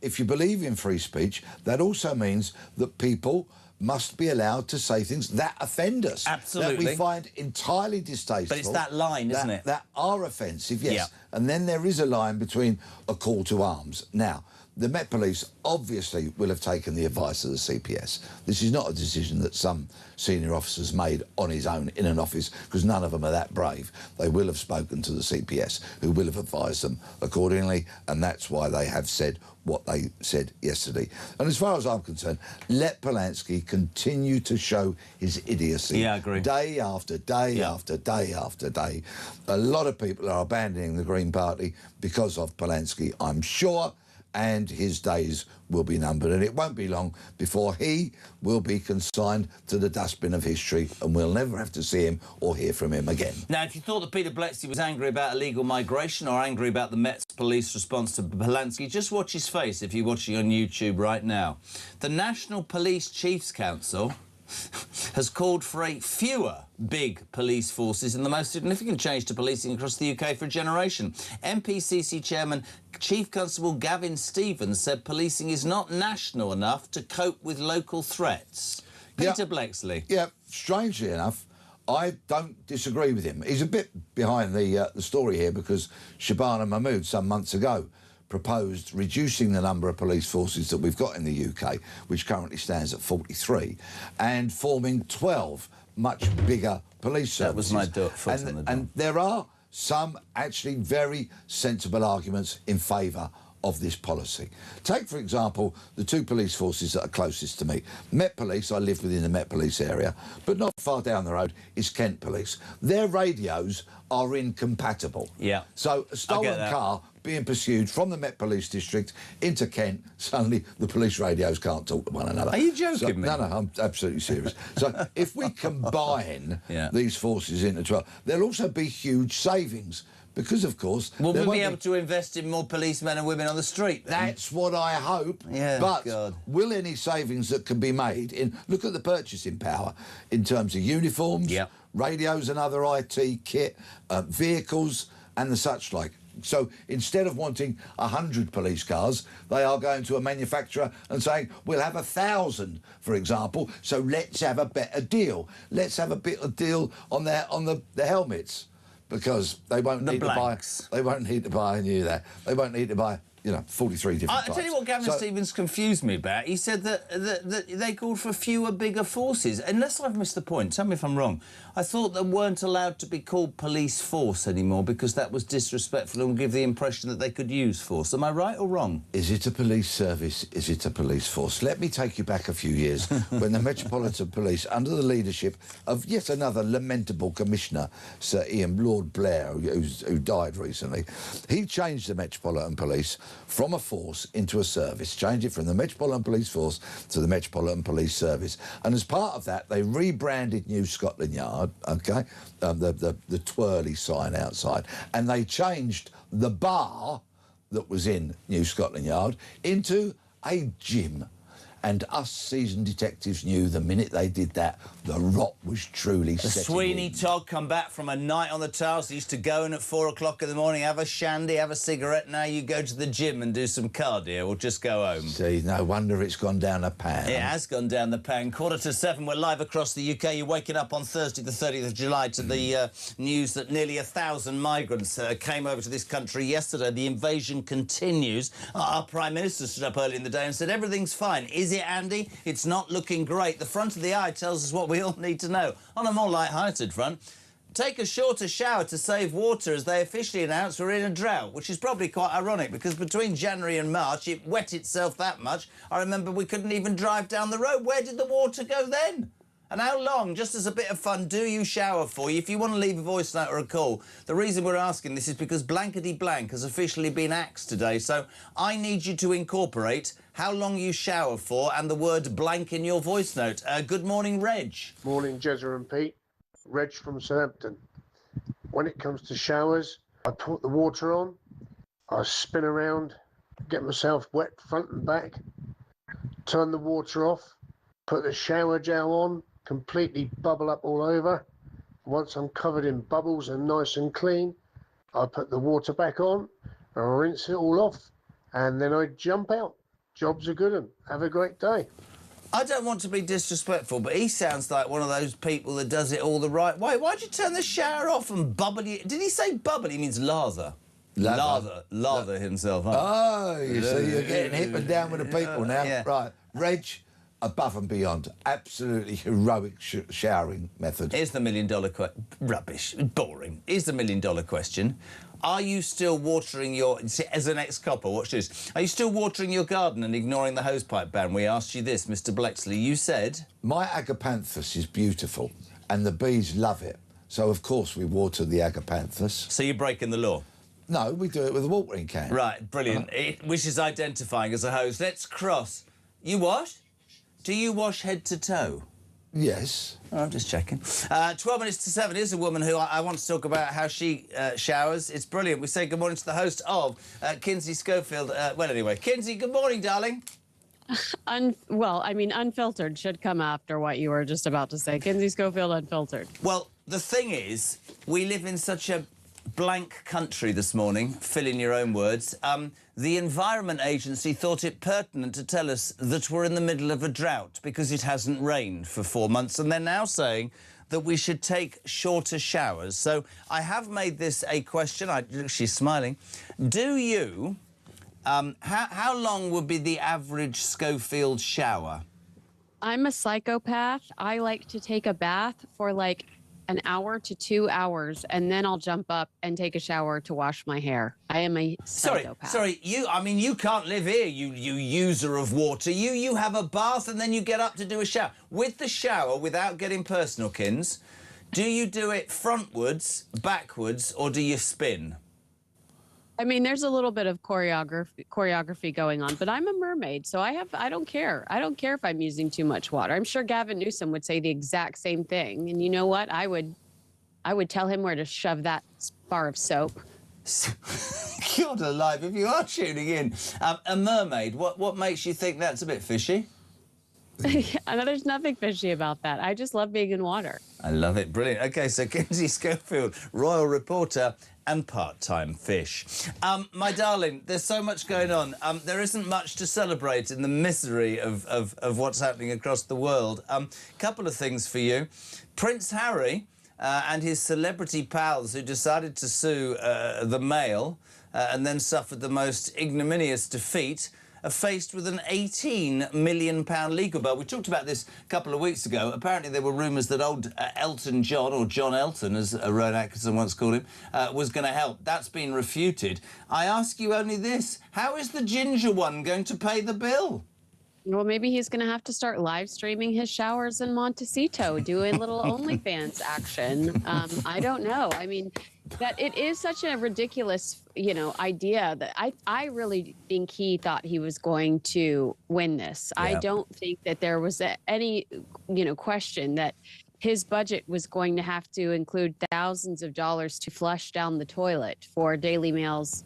if you believe in free speech, that also means that people must be allowed to say things that offend us. Absolutely. That we find entirely distasteful. But it's that line, isn't it? That are offensive, yes. Yeah. And then there is a line between a call to arms. Now, the Met Police obviously will have taken the advice of the CPS. This is not a decision that some senior officers made on his own in an office, because none of them are that brave. They will have spoken to the CPS, who will have advised them accordingly, and that's why they have said what they said yesterday. And as far as I'm concerned, let Polanski continue to show his idiocy. Yeah, I agree. Day after day after day after day. A lot of people are abandoning the Green Party because of Polanski, I'm sure, and his days will be numbered. And it won't be long before he will be consigned to the dustbin of history, and we'll never have to see him or hear from him again. Now, if you thought that Peter Blexley was angry about illegal migration or angry about the Met's police response to Polanski, just watch his face if you're watching on YouTube right now. The National Police Chiefs Council has called for a fewer big police forces and the most significant change to policing across the UK for a generation. MPCC Chairman Chief Constable Gavin Stevens said policing is not national enough to cope with local threats. Peter Blexley. Yeah, strangely enough, I don't disagree with him. He's a bit behind the story here, because Shabana Mahmood some months ago proposed reducing the number of police forces that we've got in the UK, which currently stands at 43, and forming 12 much bigger police services. That was my foot on the door. And there are some actually very sensible arguments in favour of this policy. Take, for example, the two police forces that are closest to me. Met Police, I live within the Met Police area, but not far down the road is Kent Police. Their radios are incompatible. Yeah. So a stolen car being pursued from the Met Police district into Kent, suddenly the police radios can't talk to one another. Are you joking me? No, I'm absolutely serious. So if we combine these forces into 12, there'll also be huge savings. Because, of course... Will we be able to invest in more policemen and women on the street, then? That's what I hope. Yeah, but God. Will any savings that can be made in... Look at the purchasing power in terms of uniforms, radios and other IT kit, vehicles and the such like. So instead of wanting 100 police cars, they are going to a manufacturer and saying, we'll have 1,000, for example, so let's have a better deal. Let's have a better deal on the helmets. Because they won't need to buy. They won't need to buy. I knew that. They won't need to buy. 43 different types. I'll tell you what Gavin Stevens confused me about. He said that they called for fewer, bigger forces. Unless I've missed the point, tell me if I'm wrong. I thought they weren't allowed to be called police force anymore because that was disrespectful and would give the impression that they could use force. Am I right or wrong? Is it a police service? Is it a police force? Let me take you back a few years when the Metropolitan Police, under the leadership of yet another lamentable commissioner, Sir Lord Blair, who died recently, he changed the Metropolitan Police from a force into a service, changed it from the Metropolitan Police Force to the Metropolitan Police Service. And as part of that, they rebranded New Scotland Yard, the twirly sign outside, and they changed the bar that was in New Scotland Yard into a gym. And us seasoned detectives knew the minute they did that, the rot was truly setting Sweeney in. Todd come back from a night on the tiles. He used to go in at 4 o'clock in the morning, have a shandy, have a cigarette. Now you go to the gym and do some cardio or just go home. See, no wonder it's gone down a pan. It has gone down the pan. 6:45, we're live across the UK. You're waking up on Thursday, the 30th of July, to the news that nearly 1,000 migrants came over to this country yesterday. The invasion continues. Our Prime Minister stood up early in the day and said everything's fine. Is it, Andy? It's not looking great. The front of the eye tells us what we all need to know. On a more light-hearted front, take a shorter shower to save water, as they officially announced we're in a drought, which is probably quite ironic because between January and March it wet itself that much. I remember we couldn't even drive down the road. Where did the water go then? And how long, just as a bit of fun, do you shower for? If you want to leave a voice note or a call, the reason we're asking this is because Blankety Blank has officially been axed today. So I need you to incorporate how long you shower for and the word blank in your voice note. Good morning, Reg. Morning, Jezza and Pete. Reg from Southampton. When it comes to showers, I put the water on, I spin around, get myself wet front and back, turn the water off, put the shower gel on, completely bubble up all over. Once I'm covered in bubbles and nice and clean, I put the water back on, I rinse it all off, and then I jump out. Job's a good one. Have a great day. I don't want to be disrespectful, but he sounds like one of those people that does it all the right way. Why'd you turn the shower off and bubble it? Did he say bubble? He means lather. Lather himself, huh? Oh, you see, you're getting hip and down with the people now. Yeah. Right, Reg, above and beyond. Absolutely heroic showering method. Here's the million-dollar question. Rubbish. Boring. Here's the million-dollar question. Are you still watering your... As an ex-copper, watch this. Are you still watering your garden and ignoring the hosepipe ban? We asked you this, Mr Blexley. You said... My agapanthus is beautiful, and the bees love it. So, of course, we water the agapanthus. So you're breaking the law? No, we do it with a watering can. Right, brilliant. Which is identifying as a hose. Let's cross. You wash? Do you wash head to toe? Yes. Oh, I'm just checking. 12 minutes to 7. Here's a woman who I want to talk about how she showers. It's brilliant. We say good morning to the host of Kinsey Schofield. Well, anyway, Kinsey, good morning, darling. Well, I mean, unfiltered should come after what you were just about to say. Kinsey Schofield, unfiltered. Well, the thing is, we live in such a blank country this morning, fill in your own words. The Environment Agency thought it pertinent to tell us that we're in the middle of a drought because it hasn't rained for 4 months, and they're now saying that we should take shorter showers. So I have made this a question. She's smiling. Do you... how long would be the average Schofield shower? I'm a psychopath. I like to take a bath for like an hour to 2 hours, and then I'll jump up and take a shower to wash my hair. I am a psychopath. Sorry, you can't live here, you user of water. You have a bath and then you get up to do a shower. With the shower, without getting personal, Kins, do you do it frontwards, backwards, or do you spin? I mean, there's a little bit of choreography going on, but I'm a mermaid, so I don't care. I don't care if I'm using too much water. I'm sure Gavin Newsom would say the exact same thing. And you know what? I would tell him where to shove that bar of soap. God alive, if you are tuning in. A mermaid, what makes you think that's a bit fishy? There's nothing fishy about that. I just love being in water. I love it. Brilliant. OK, so Kinsey Schofield, royal reporter and part-time fish. My darling, there's so much going on. There isn't much to celebrate in the misery of what's happening across the world. Couple of things for you. Prince Harry and his celebrity pals who decided to sue the Mail and then suffered the most ignominious defeat are faced with an £18 million legal bill. We talked about this a couple of weeks ago. Apparently there were rumours that old Elton John, or John Elton, as Rowan Atkinson once called him, was going to help. That's been refuted. I ask you only this. How is the ginger one going to pay the bill? Well, maybe he's going to have to start live streaming his showers in Montecito, do a little OnlyFans action. I don't know. I mean, that it is such a ridiculous, idea that I really think he thought he was going to win this. Yeah. I don't think that there was any, question that his budget was going to have to include thousands of dollars to flush down the toilet for Daily Mail's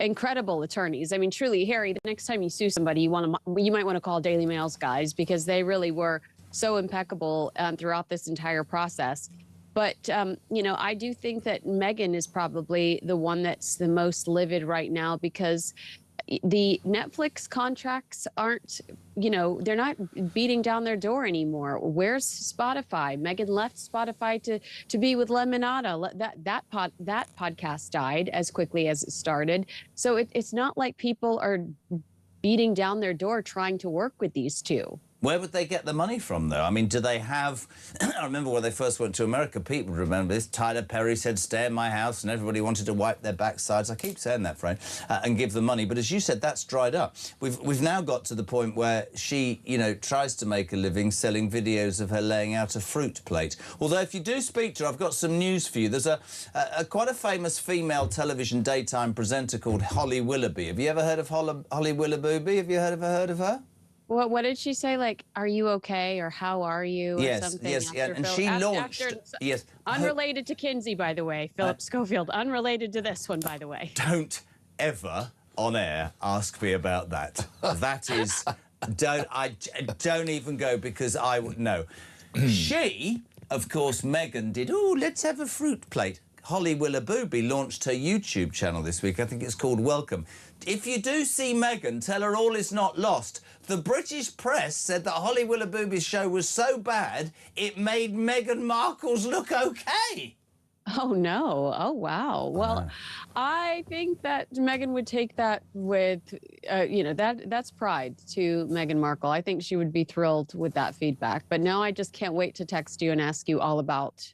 incredible attorneys. I mean, truly, Harry, the next time you sue somebody, you might want to call Daily Mail's guys, because they really were so impeccable throughout this entire process. But, I do think that Meghan is probably the one that's the most livid right now, because the Netflix contracts aren't, they're not beating down their door anymore. Where's Spotify? Meghan left Spotify to be with Lemonada. That podcast died as quickly as it started. So it's not like people are beating down their door trying to work with these two. Where would they get the money from, though? I mean, do they have... I remember when they first went to America, people remember this. Tyler Perry said, stay in my house, and everybody wanted to wipe their backsides. I keep saying that, Frank, and give them money. But as you said, that's dried up. We've now got to the point where she, tries to make a living selling videos of her laying out a fruit plate. Although, if you do speak to her, I've got some news for you. There's quite a famous female television daytime presenter called Holly Willoughby. Have you ever heard of Holly Willoughby? Have you heard of her? What did she say? Like, are you okay? Or how are you? Or Yes, something yes, yeah. after And Phil- she after- launched. after- Yes. Unrelated to Kinsey, by the way. Philip Schofield. Unrelated to this one, by the way. Don't ever on air ask me about that. That is, don't even go, because I would know. She, of course, Meghan did. Oh, let's have a fruit plate. Holly Willoughby launched her YouTube channel this week. I think it's called Welcome. If you do see Meghan, tell her all is not lost. The British press said that Holly Willoughby's show was so bad it made Meghan Markle's look okay. Oh, no. Oh, wow. Well, I think that Meghan would take that with, you know, that's pride to Meghan Markle. I think she would be thrilled with that feedback. But now I just can't wait to text you and ask you all about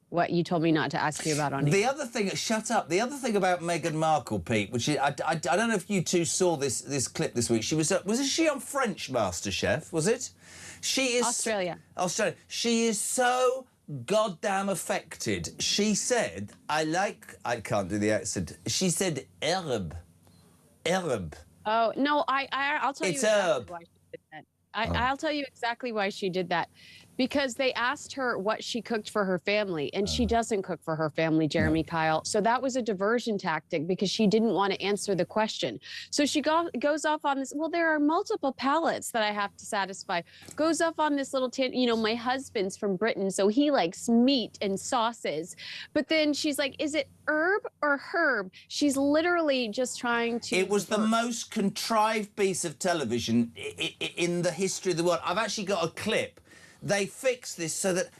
what you told me not to ask you about on The air. other thing, shut up. The other thing about Meghan Markle, Pete, which is, I don't know if you two saw this clip this week. She was she on French MasterChef? Was it? She is Australia. She is so goddamn affected. She said, I can't do the accent. She said herb. Oh, no, I'll tell you It's exactly herb. why she did that. I'll tell you exactly why she did that. Because they asked her what she cooked for her family, and she doesn't cook for her family, Jeremy Kyle. So that was a diversion tactic because she didn't want to answer the question. So she goes off on this, well, there are multiple palates that I have to satisfy. Goes off on this little, you know, my husband's from Britain, so he likes meat and sauces. But then she's like, is it herb or herb? She's literally just trying to... It was the most contrived piece of television in the history of the world. I've actually got a clip. They fixed this so that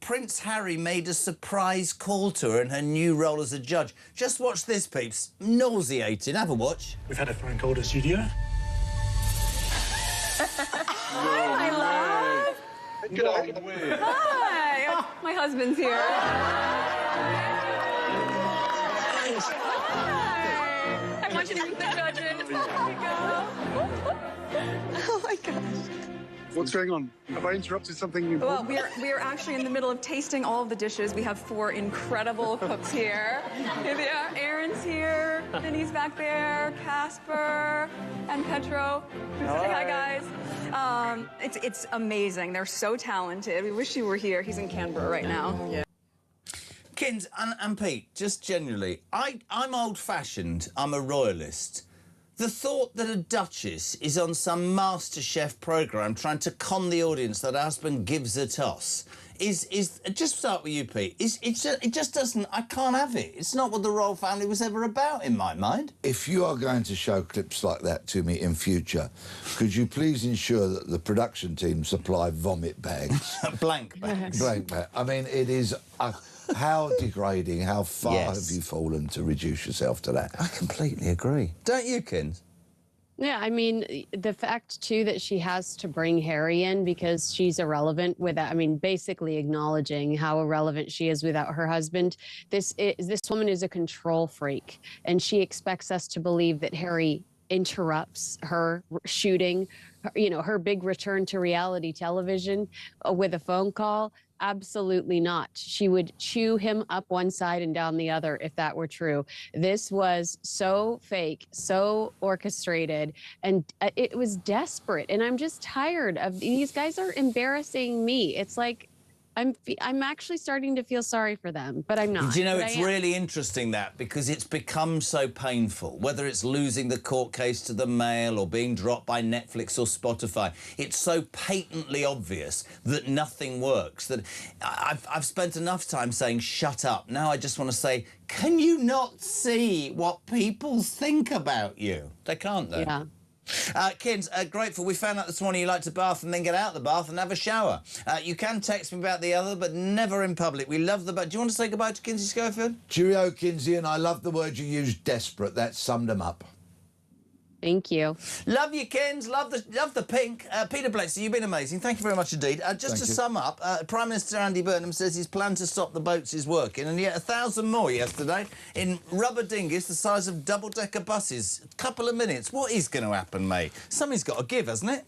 Prince Harry made a surprise call to her in her new role as a judge. Just watch this, peeps. Nauseating. Have a watch. We've had a phone call to studio. Hi, my love. Good Hi. My husband's here. I want you to meet the judges. There we go. Oh my gosh. What's going on? Have I interrupted something important? Well, we are actually in the middle of tasting all of the dishes. We have 4 incredible cooks here. Here they are. Aaron's here. Vinny's back there. Casper and Petro. Say hi, guys. It's amazing. They're so talented. We wish you were here. He's in Canberra right now. Yeah. Kins and Pete, just generally, I'm old-fashioned. I'm a royalist. The thought that a duchess is on some MasterChef programme trying to con the audience that her husband gives a toss is just start with you, Pete. It just doesn't. I can't have it. It's not what the royal family was ever about in my mind. If you are going to show clips like that to me in future, could you please ensure that the production team supply vomit bags? Blank bags. Blank bag. I mean, it is. How degrading, how far Yes. have you fallen to reduce yourself to that? I completely agree. Don't you, Kins? Yeah, I mean, the fact, too, that she has to bring Harry in because she's irrelevant without, I mean, basically acknowledging how irrelevant she is without her husband. This woman is a control freak, and she expects us to believe that Harry interrupts her shooting, you know, her big return to reality television with a phone call. Absolutely not. She would chew him up one side and down the other if that were true. This was so fake, so orchestrated, and it was desperate. And I'm just tired of these guys are embarrassing me. It's like I'm actually starting to feel sorry for them, but I'm not. Do you know, it's really interesting that because it's become so painful, whether it's losing the court case to the Mail or being dropped by Netflix or Spotify, it's so patently obvious that nothing works, that I've spent enough time saying, shut up. Now I just want to say, can you not see what people think about you? They can't, though. Yeah. Kins, grateful. We found out this morning you like to bath and then get out of the bath and have a shower. You can text me about the other, but never in public. We love the... Do you want to say goodbye to Kinsey Schofield? Cheerio, Kinsey, and I love the word you used, desperate. That summed them up. Thank you. Love you, Kins. Love the pink. Peter Blexley, you've been amazing. Thank you very much indeed. Just to sum up, Prime Minister Andy Burnham says his plan to stop the boats is working, and yet 1,000 more yesterday in rubber dinghies the size of double-decker buses. A couple of minutes. What is going to happen, mate? Something's got to give, hasn't it?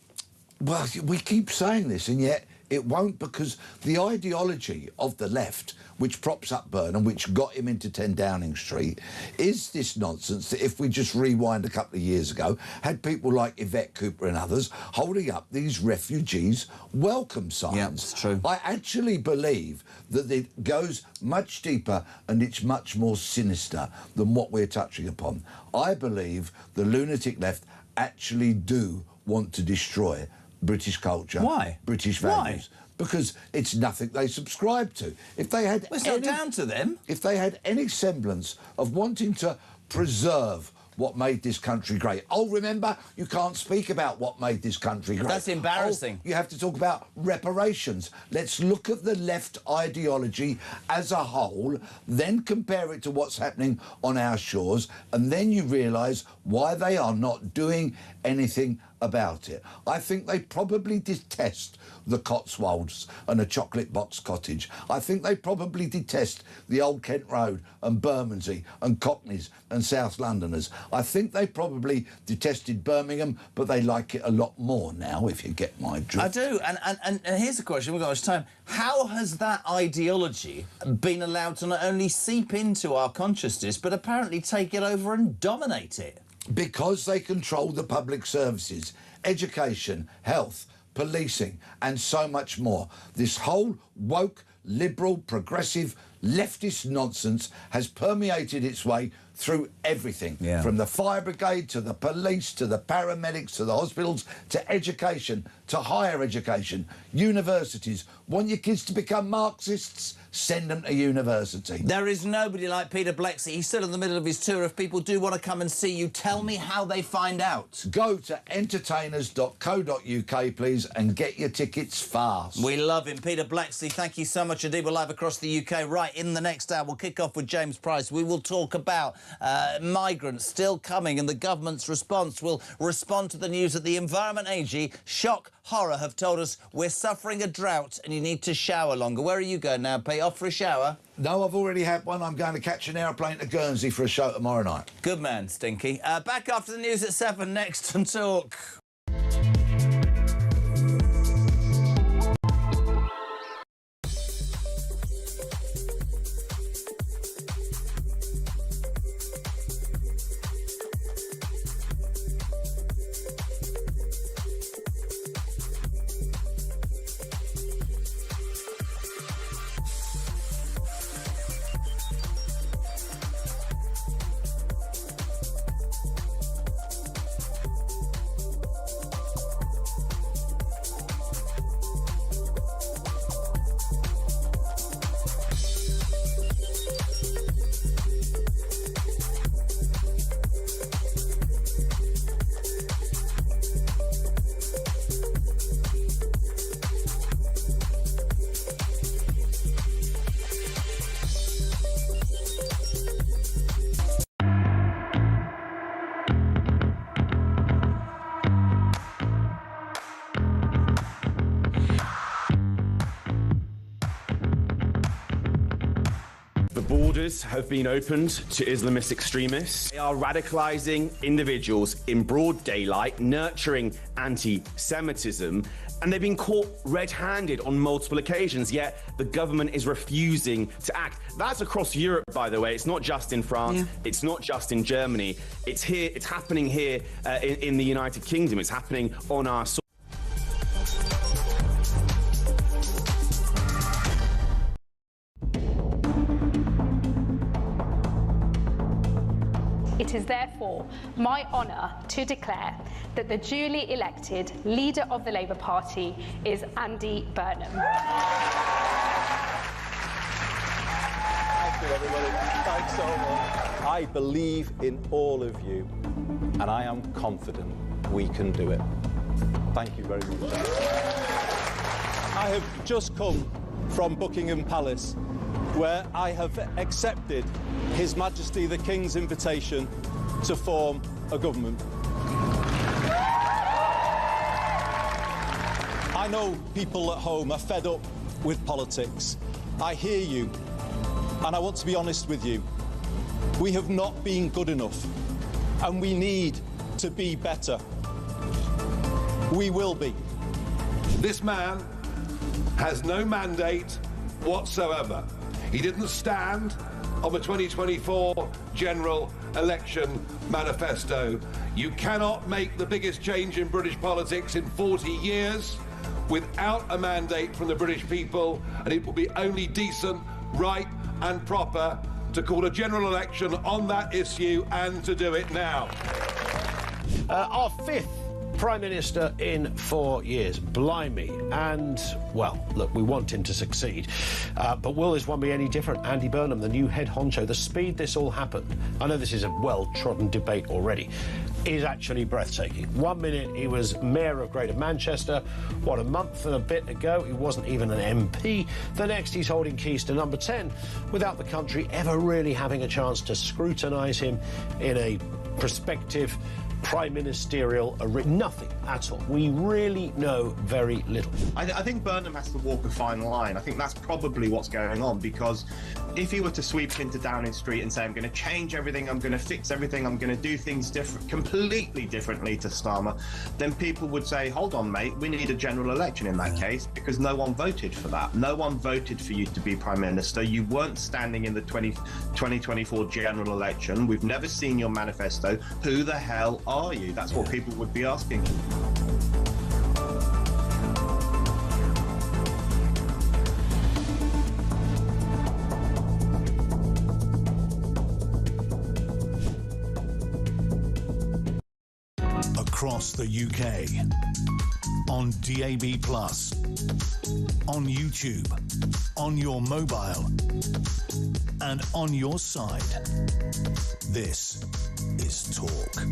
Well, we keep saying this, and yet It won't, because the ideology of the left, which props up Burnham, which got him into 10 Downing Street, is this nonsense that, if we just rewind a couple of years ago, had people like Yvette Cooper and others holding up these refugees welcome signs. Yeah, it's true. I actually believe that it goes much deeper and it's much more sinister than what we're touching upon. I believe the lunatic left actually do want to destroy British culture. Why? British values. Why? Because it's nothing they subscribe to. If they had, well, it's not down to them. If they had any semblance of wanting to preserve what made this country great. Oh, remember, you can't speak about what made this country great. That's embarrassing. Oh, you have to talk about reparations. Let's look at the left ideology as a whole, then compare it to what's happening on our shores, and then you realise why they are not doing anything about it. I think they probably detest the Cotswolds and a chocolate box cottage. I think they probably detest the Old Kent Road and Bermondsey and Cockneys and South Londoners. I think they probably detested Birmingham, but they like it a lot more now, if you get my drift. I do, and here's the question, we've got much time. How has that ideology been allowed to not only seep into our consciousness, but apparently take it over and dominate it? Because they control the public services, education, health, policing, and so much more. This whole woke, liberal, progressive, leftist nonsense has permeated its way through everything, from the fire brigade to the police to the paramedics to the hospitals to education to higher education, universities. Want your kids to become Marxists? Send them to university. There is nobody like Peter Blexley. He's still in the middle of his tour. If people do want to come and see you, tell me how they find out. Go to entertainers.co.uk, please, and get your tickets fast. We love him. Peter Blexley, thank you so much indeed. We're live across the UK. Right, in the next hour, we'll kick off with James Price. We will talk about migrants still coming and the government's response. We'll respond to the news that the Environment AG, shock, horror, have told us we're suffering a drought and you need to shower longer. Where are you going now, Pete? Off for a shower? No, I've already had one. I'm going to catch an aeroplane to Guernsey for a show tomorrow night. Good man, Stinky. Back after the news at 7 next on Talk. Borders have been opened to Islamist extremists. They are radicalising individuals in broad daylight, nurturing anti-Semitism, and they've been caught red-handed on multiple occasions, yet the government is refusing to act. That's across Europe, by the way. It's not just in France. It's not just in Germany. It's here. It's happening here in the United Kingdom. It's happening on our soil. It is therefore my honour to declare that the duly elected leader of the Labour Party is Andy Burnham. Thank you, everybody. Thanks so much. I believe in all of you, and I am confident we can do it. Thank you very much. I have just come from Buckingham Palace, where I have accepted His Majesty the King's invitation to form a government. I know people at home are fed up with politics. I hear you, and I want to be honest with you. We have not been good enough, and we need to be better. We will be. This man has no mandate whatsoever. He didn't stand on the 2024 general election manifesto. You cannot make the biggest change in British politics in 40 years without a mandate from the British people, and it will be only decent, right and proper to call a general election on that issue and to do it now. Our fifth Prime Minister in 4 years. Blimey. And, well, look, we want him to succeed. But will this one be any different? Andy Burnham, the new head honcho, the speed this all happened, I know this is a well-trodden debate already, is actually breathtaking. 1 minute he was Mayor of Greater Manchester. What, a month and a bit ago he wasn't even an MP. The next he's holding keys to number 10 without the country ever really having a chance to scrutinise him in a prospective prime ministerial nothing at all. We really know very little. I think Burnham has to walk a fine line. I think that's probably what's going on, because if he were to sweep into Downing Street and say, I'm going to change everything, I'm going to fix everything, I'm going to do things completely differently to Starmer, then people would say, hold on, mate, we need a general election in that case, because no one voted for that. No one voted for you to be Prime Minister. You weren't standing in the 2024 general election. We've never seen your manifesto. Who the hell are you? That's what people would be asking. Across the UK, on DAB+, on YouTube, on your mobile, and on your side. This is Talk.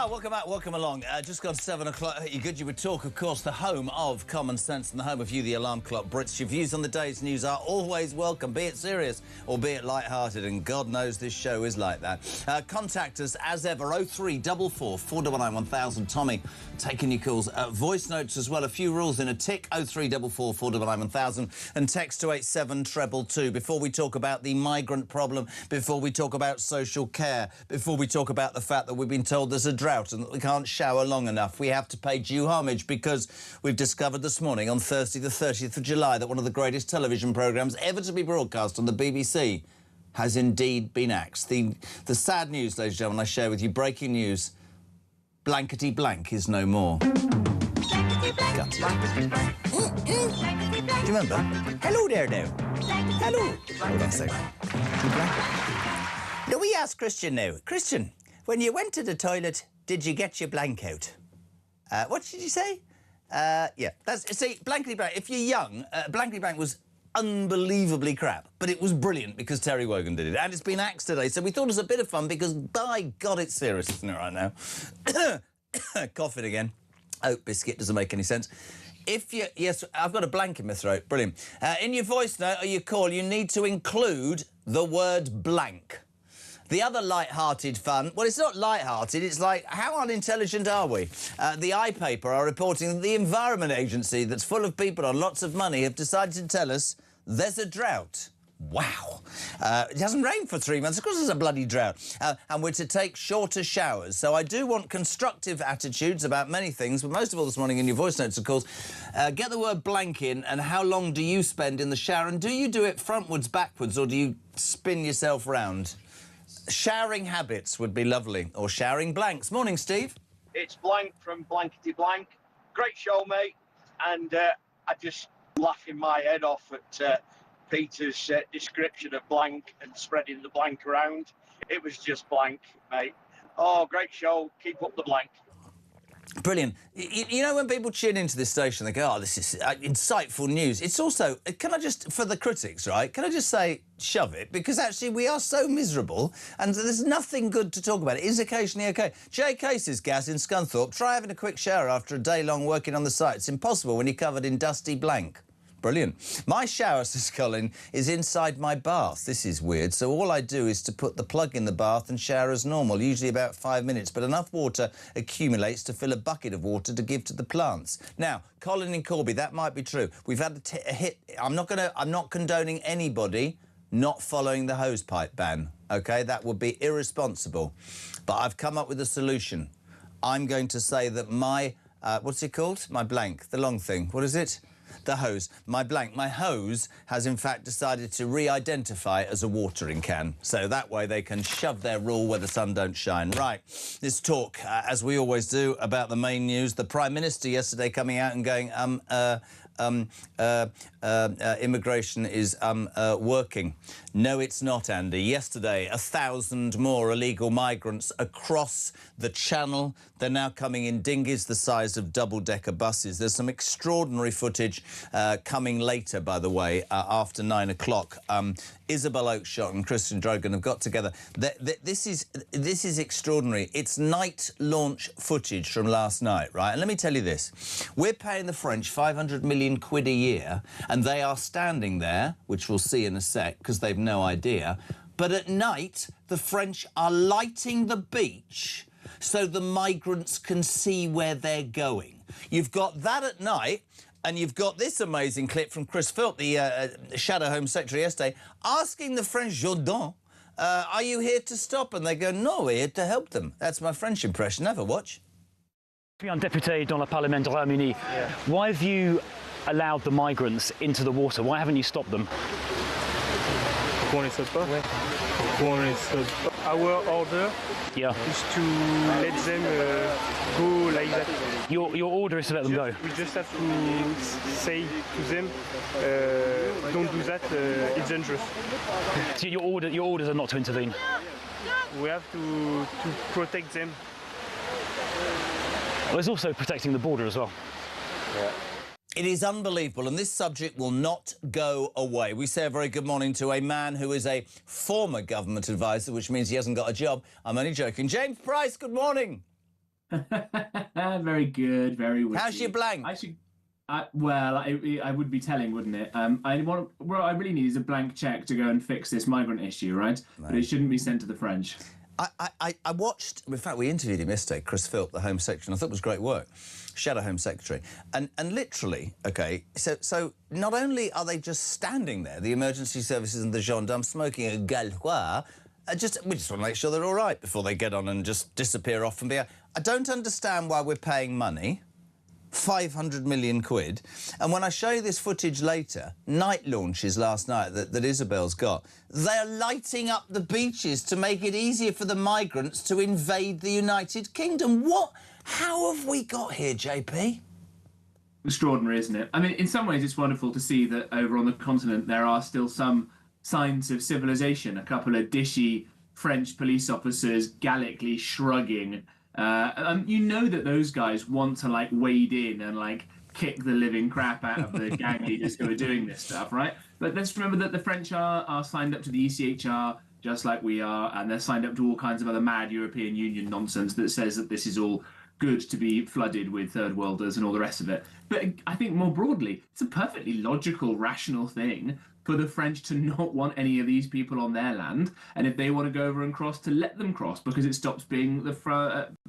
Welcome back, welcome along. Just gone 7 o'clock. You good? You would Talk, of course, the home of common sense and the home of you, the Alarm Clock Brits. Your views on the day's news are always welcome, be it serious or be it light-hearted, and God knows this show is like that. Contact us as ever, 0344 499 1000. Tommy taking your calls. Voice notes as well, a few rules in a tick, 0344 499 1000, and text to 87222. Before we talk about the migrant problem, before we talk about social care, before we talk about the fact that we've been told there's a drought and that we can't shower long enough, we have to pay due homage, because we've discovered this morning on Thursday the 30th of July that one of the greatest television programmes ever to be broadcast on the BBC has indeed been axed. The sad news, ladies and gentlemen, I share with you, breaking news, blankety blank is no more. Do you remember? Hello there now. Hello. Hold on a second. Now we ask Christian now. Christian, when you went to the toilet, did you get your blank out? What did you say? Yeah, see, blankety blank, if you're young, blankety blank was unbelievably crap, but it was brilliant because Terry Wogan did it, and it's been axed today, so we thought it was a bit of fun because, by God, it's serious, isn't it, right now? Coughing again. Oh, biscuit doesn't make any sense. If you... Yes, I've got a blank in my throat. Brilliant. In your voice note or your call, you need to include the word blank. The other light-hearted fun... Well, it's not light-hearted, it's like, how unintelligent are we? The iPaper are reporting that the Environment Agency, that's full of people on lots of money, have decided to tell us there's a drought. Wow. It hasn't rained for 3 months. Of course there's a bloody drought. And we're to take shorter showers. So I do want constructive attitudes about many things, but most of all this morning in your voice notes, of course, get the word blank in, and how long do you spend in the shower? And do you do it frontwards, backwards, or do you spin yourself round? Showering habits would be lovely. Or showering blanks. Morning, Steve. It's Blank from Blankety Blank. Great show, mate. And I just laughing my head off at Peter's description of blank and spreading the blank around. It was just blank, mate. Oh, great show. Keep up the blank. Brilliant. You know, when people tune into this station, they go, oh, this is insightful news. It's also, can I just, for the critics, right, can I just say, shove it? Because actually we are so miserable and there's nothing good to talk about. It is occasionally OK. Jay Case's gas in Scunthorpe. Try having a quick shower after a day long working on the site. It's impossible when you're covered in dusty blank. Brilliant. My shower, says Colin, is inside my bath. This is weird. So all I do is to put the plug in the bath and shower as normal, usually about 5 minutes, but enough water accumulates to fill a bucket of water to give to the plants. Now, Colin in Corby, that might be true. We've had a hit. I'm not condoning anybody not following the hosepipe ban, OK? That would be irresponsible. But I've come up with a solution. I'm going to say that my, what's it called? My blank, the long thing. What is it? The hose. My blank. My hose has, in fact, decided to re-identify as a watering can. So that way they can shove their rule where the sun don't shine. Right. Let's talk, as we always do, about the main news. The Prime Minister yesterday coming out and going, immigration is working. No, it's not, Andy. Yesterday, 1,000 more illegal migrants across the Channel. They're now coming in dinghies the size of double-decker buses. There's some extraordinary footage coming later, by the way, after 9 o'clock. Isabel Oakeshott and Christian Drogan have got together. This is extraordinary. It's night launch footage from last night, right? And let me tell you this. We're paying the French 500 million quid a year, and they are standing there, which we'll see in a sec, because they've no idea. But at night, the French are lighting the beach so the migrants can see where they're going. You've got that at night, and you've got this amazing clip from Chris Philp, the Shadow Home Secretary yesterday, asking the French gendarmes, are you here to stop? And they go, no, we're here to help them. That's my French impression. Have a watch. Je suis un député dans le Parlement du Royaume-Uni. Why have you allowed the migrants into the water? Why haven't you stopped them? Pourquoi on les saute pas? Pourquoi on les saute pas? Our order is to let them go like that. Your order is to let them go? We just have to say to them, don't do that, it's dangerous. So your orders are not to intervene? We have to protect them. Well, there's also protecting the border as well. Yeah. It is unbelievable, and this subject will not go away. We say a very good morning to a man who is a former government advisor, which means he hasn't got a job. I'm only joking. James Price, good morning. Very good, very witty. How's your blank? Well, I would be telling, wouldn't it? What I really need is a blank cheque to go and fix this migrant issue, right? But it shouldn't be sent to the French. I watched, in fact, we interviewed him yesterday, Chris Philp, the Home Secretary, and I thought it was great work. Shadow Home Secretary. And literally, OK, so not only are they just standing there, the emergency services and the gendarmes smoking a gallois, we just want to make sure they're all right before they get on and just disappear off from the air. I don't understand why we're paying money. 500 million quid. And when I show you this footage later, night launches last night that Isabel's got, they're lighting up the beaches to make it easier for the migrants to invade the United Kingdom. How have we got here, JP? Extraordinary, isn't it? I mean, in some ways it's wonderful to see that over on the continent there are still some signs of civilization. A couple of dishy French police officers gallically shrugging. You know that those guys want to, like, wade in and, like, kick the living crap out of the gang leaders who are doing this stuff, right? But let's remember that the French are signed up to the ECHR just like we are, and they're signed up to all kinds of other mad European Union nonsense that says that this is all good to be flooded with third worlders and all the rest of it. But I think more broadly, it's a perfectly logical, rational thing for the French to not want any of these people on their land, and if they want to go over and cross, to let them cross, because it stops being the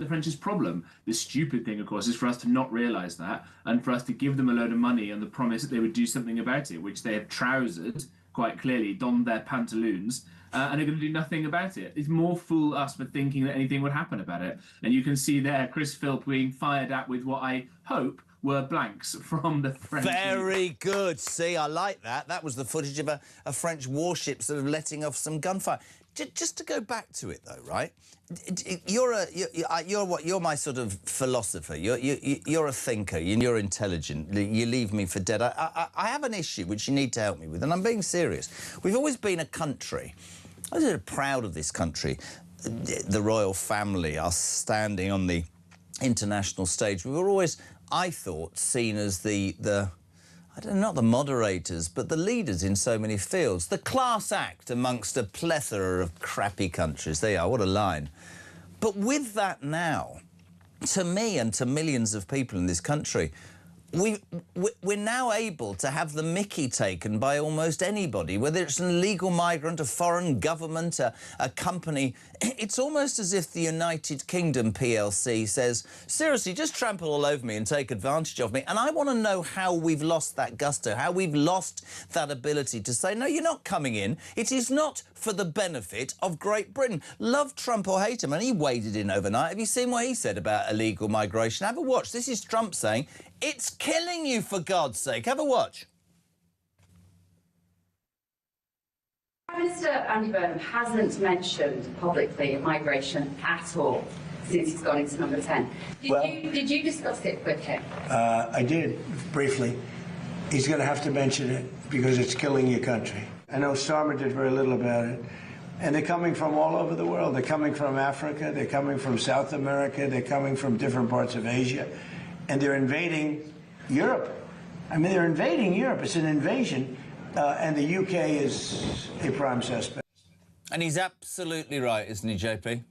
French's problem. The stupid thing, of course, is for us to not realise that, and for us to give them a load of money and the promise that they would do something about it, which they have trousered, quite clearly, donned their pantaloons, and are going to do nothing about it. It's more fool us for thinking that anything would happen about it. And you can see there Chris Philp being fired at with what I hope were blanks from the French. Very good. See, I like that. That was the footage of a French warship sort of letting off some gunfire. Just to go back to it, though, right? You're my sort of philosopher. You're a thinker. You're intelligent. You leave me for dead. I have an issue which you need to help me with, and I'm being serious. We've always been a country. I'm sort of proud of this country. The royal family are standing on the international stage. We were always, I thought, seen as the I don't know, not the moderators, but the leaders in so many fields. The class act amongst a plethora of crappy countries. There you are, what a line. But with that now, to me and to millions of people in this country, we're now able to have the mickey taken by almost anybody, whether it's an illegal migrant, a foreign government, a company. It's almost as if the United Kingdom PLC says, seriously, just trample all over me and take advantage of me. And I want to know how we've lost that gusto, how we've lost that ability to say, no, you're not coming in. It is not for the benefit of Great Britain. Love Trump or hate him, and he waded in overnight. Have you seen what he said about illegal migration? Have a watch. This is Trump saying, it's killing you, for God's sake. Have a watch. Prime Minister Andy Burnham hasn't mentioned publicly migration at all since he's gone into number 10. Did you discuss it with him? I did, briefly. He's going to have to mention it because it's killing your country. I know Starmer did very little about it. And they're coming from all over the world. They're coming from Africa. They're coming from South America. They're coming from different parts of Asia. And they're invading Europe. I mean, they're invading Europe. It's an invasion. And the UK is a prime suspect. And he's absolutely right, isn't he, JP?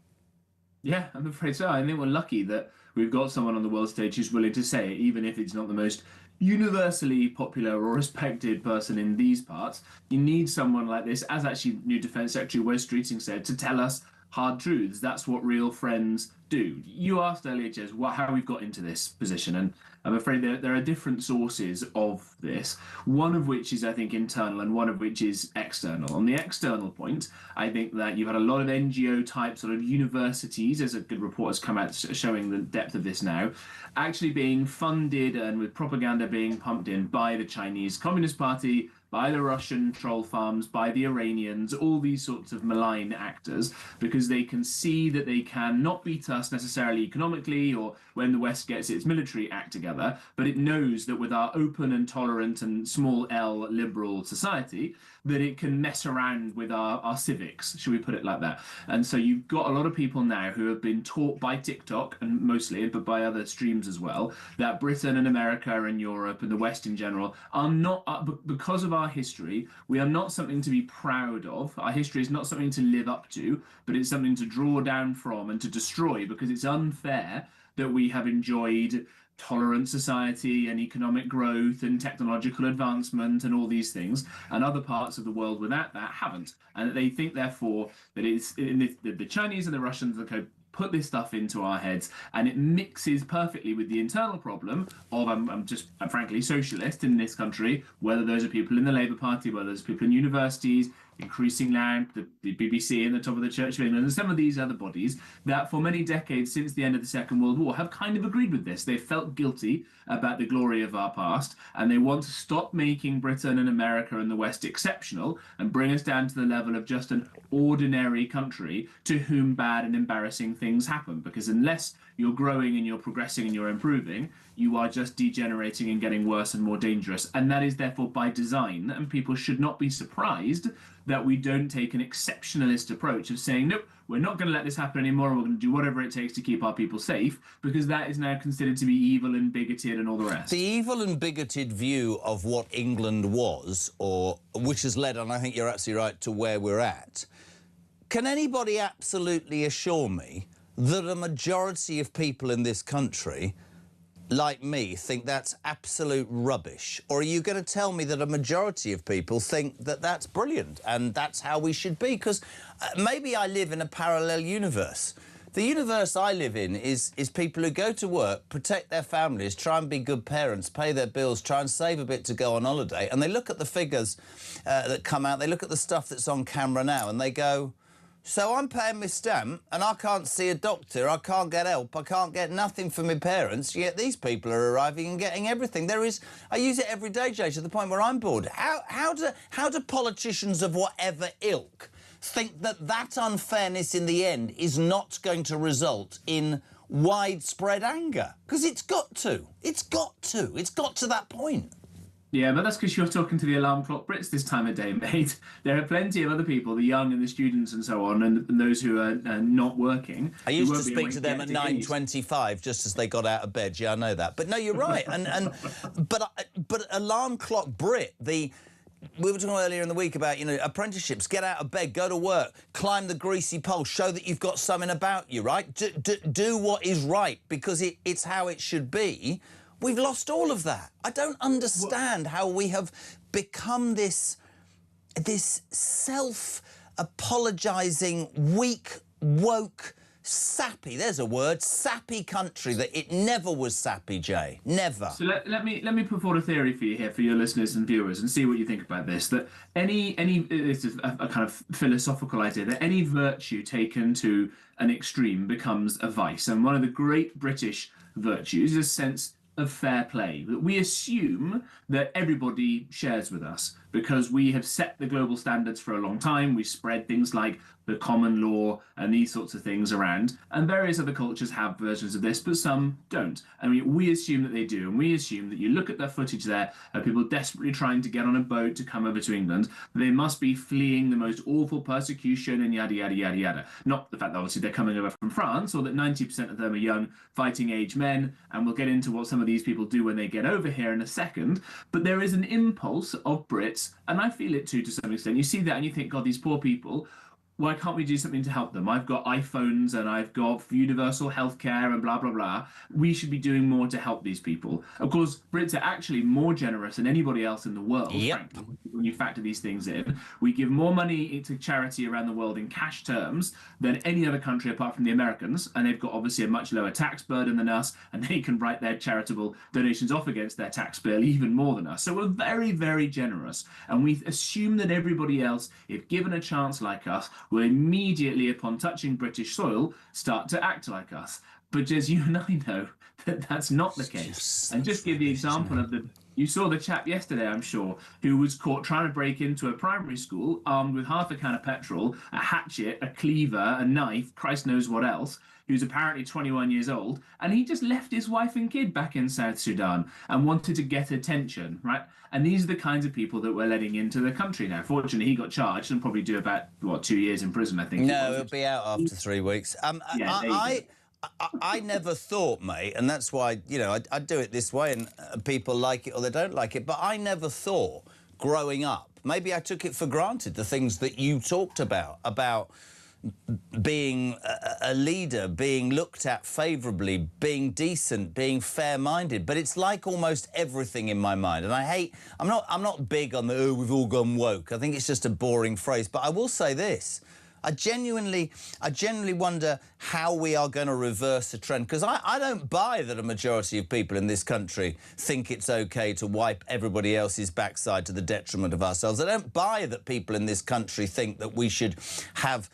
Yeah, I'm afraid so. I think we're lucky that we've got someone on the world stage who's willing to say it, even if it's not the most universally popular or respected person in these parts. You need someone like this, as actually new Defence Secretary Wes Streeting said, to tell us hard truths. That's what real friends do. You asked earlier, Jez, how we've got into this position, and I'm afraid there are different sources of this, one of which is, I think, internal and one of which is external. On the external point, I think that you've had a lot of NGO-type sort of universities, as a good report has come out showing the depth of this now, actually being funded and with propaganda being pumped in by the Chinese Communist Party, by the Russian troll farms, by the Iranians, all these sorts of malign actors, because they can see that they can not beat us necessarily economically or when the West gets its military act together, but it knows that with our open and tolerant and small L liberal society, that it can mess around with our civics, should we put it like that. And so you've got a lot of people now who have been taught by TikTok, and mostly, but by other streams as well, that Britain and America and Europe and the West in general are not, because of our history, we are not something to be proud of. Our history is not something to live up to, but it's something to draw down from and to destroy, because it's unfair that we have enjoyed tolerant society and economic growth and technological advancement and all these things, and other parts of the world without that haven't. And they think, therefore, that it's the Chinese and the Russians that put this stuff into our heads, and it mixes perfectly with the internal problem of I'm frankly socialist in this country, whether those are people in the Labour Party, whether those people in universities, increasing now the BBC and the top of the Church of England, and some of these other bodies that for many decades since the end of the Second World War have kind of agreed with this. They've felt guilty about the glory of our past, and they want to stop making Britain and America and the West exceptional and bring us down to the level of just an ordinary country to whom bad and embarrassing things happen. Because unless you're growing and you're progressing and you're improving, you are just degenerating and getting worse and more dangerous. And that is therefore by design, and people should not be surprised that we don't take an exceptionalist approach of saying, nope, we're not going to let this happen anymore, we're going to do whatever it takes to keep our people safe, because that is now considered to be evil and bigoted and all the rest. The evil and bigoted view of what England was, or which has led, and I think you're absolutely right, to where we're at. Can anybody absolutely assure me that a majority of people in this country, like me, think that's absolute rubbish? Or are you going to tell me that a majority of people think that that's brilliant and that's how we should be? Because maybe I live in a parallel universe. The universe I live in is people who go to work, protect their families, try and be good parents, pay their bills, try and save a bit to go on holiday, and they look at the figures that come out, they look at the stuff that's on camera now, and they go, so I'm paying my stamp and I can't see a doctor, I can't get help, I can't get nothing for my parents, yet these people are arriving and getting everything. I use it every day, Jay, to the point where I'm bored. How do politicians of whatever ilk think that unfairness in the end is not going to result in widespread anger? Because it's got to. It's got to that point. Yeah, but that's because you're talking to the alarm clock Brits this time of day, mate. There are plenty of other people, the young and the students and so on, and those who are not working. I used to speak to them at 9:25 just as they got out of bed. Yeah, I know that. But no, you're right. But alarm clock Brit, we were talking earlier in the week about, apprenticeships. Get out of bed, go to work, climb the greasy pole, show that you've got something about you, right? Do what is right, because it's how it should be. We've lost all of that. I don't understand how we have become this self-apologising, weak, woke, sappy, there's a word, sappy country that it never was sappy, Jay. Never. So let me put forward a theory for you here, for your listeners and viewers, and see what you think about this. That any this is a kind of philosophical idea, that any virtue taken to an extreme becomes a vice. And one of the great British virtues is a sense of fair play, that we assume that everybody shares with us because we have set the global standards for a long time. We spread things like the common law and these sorts of things around, and various other cultures have versions of this, but some don't. I mean, we assume that they do, and we assume that you look at the footage there of people desperately trying to get on a boat to come over to England, they must be fleeing the most awful persecution and yada, yada, yada, yada. Not the fact that obviously they're coming over from France, or that 90% of them are young fighting age men, and we'll get into what some of these people do when they get over here in a second, but there is an impulse of Brits, and I feel it too to some extent. You see that and you think, God, these poor people, why can't we do something to help them? I've got iPhones and I've got universal healthcare and blah, blah, blah. We should be doing more to help these people. Of course, Brits are actually more generous than anybody else in the world, frankly, when you factor these things in. We give more money to charity around the world in cash terms than any other country apart from the Americans, and they've got obviously a much lower tax burden than us, and they can write their charitable donations off against their tax bill even more than us. So we're very, very generous, and we assume that everybody else, if given a chance like us, will immediately, upon touching British soil, start to act like us. But as you and I know, that's not the case. And just give the example of you saw the chap yesterday, I'm sure, who was caught trying to break into a primary school armed with half a can of petrol, a hatchet, a cleaver, a knife, Christ knows what else, who's apparently 21 years old, and he just left his wife and kid back in South Sudan and wanted to get attention, right? And these are the kinds of people that we're letting into the country now. Fortunately, he got charged and probably do about, 2 years in prison, I think. No, he'll be out after 3 weeks. I never thought, mate, and that's why, I do it this way, and people like it or they don't like it, but I never thought growing up, maybe I took it for granted, the things that you talked about being a leader, being looked at favourably, being decent, being fair-minded. But it's like almost everything in my mind. And I'm not big on the, we've all gone woke. I think it's just a boring phrase. But I will say this. I genuinely wonder how we are going to reverse the trend, because I don't buy that a majority of people in this country think it's OK to wipe everybody else's backside to the detriment of ourselves. I don't buy that people in this country think that we should have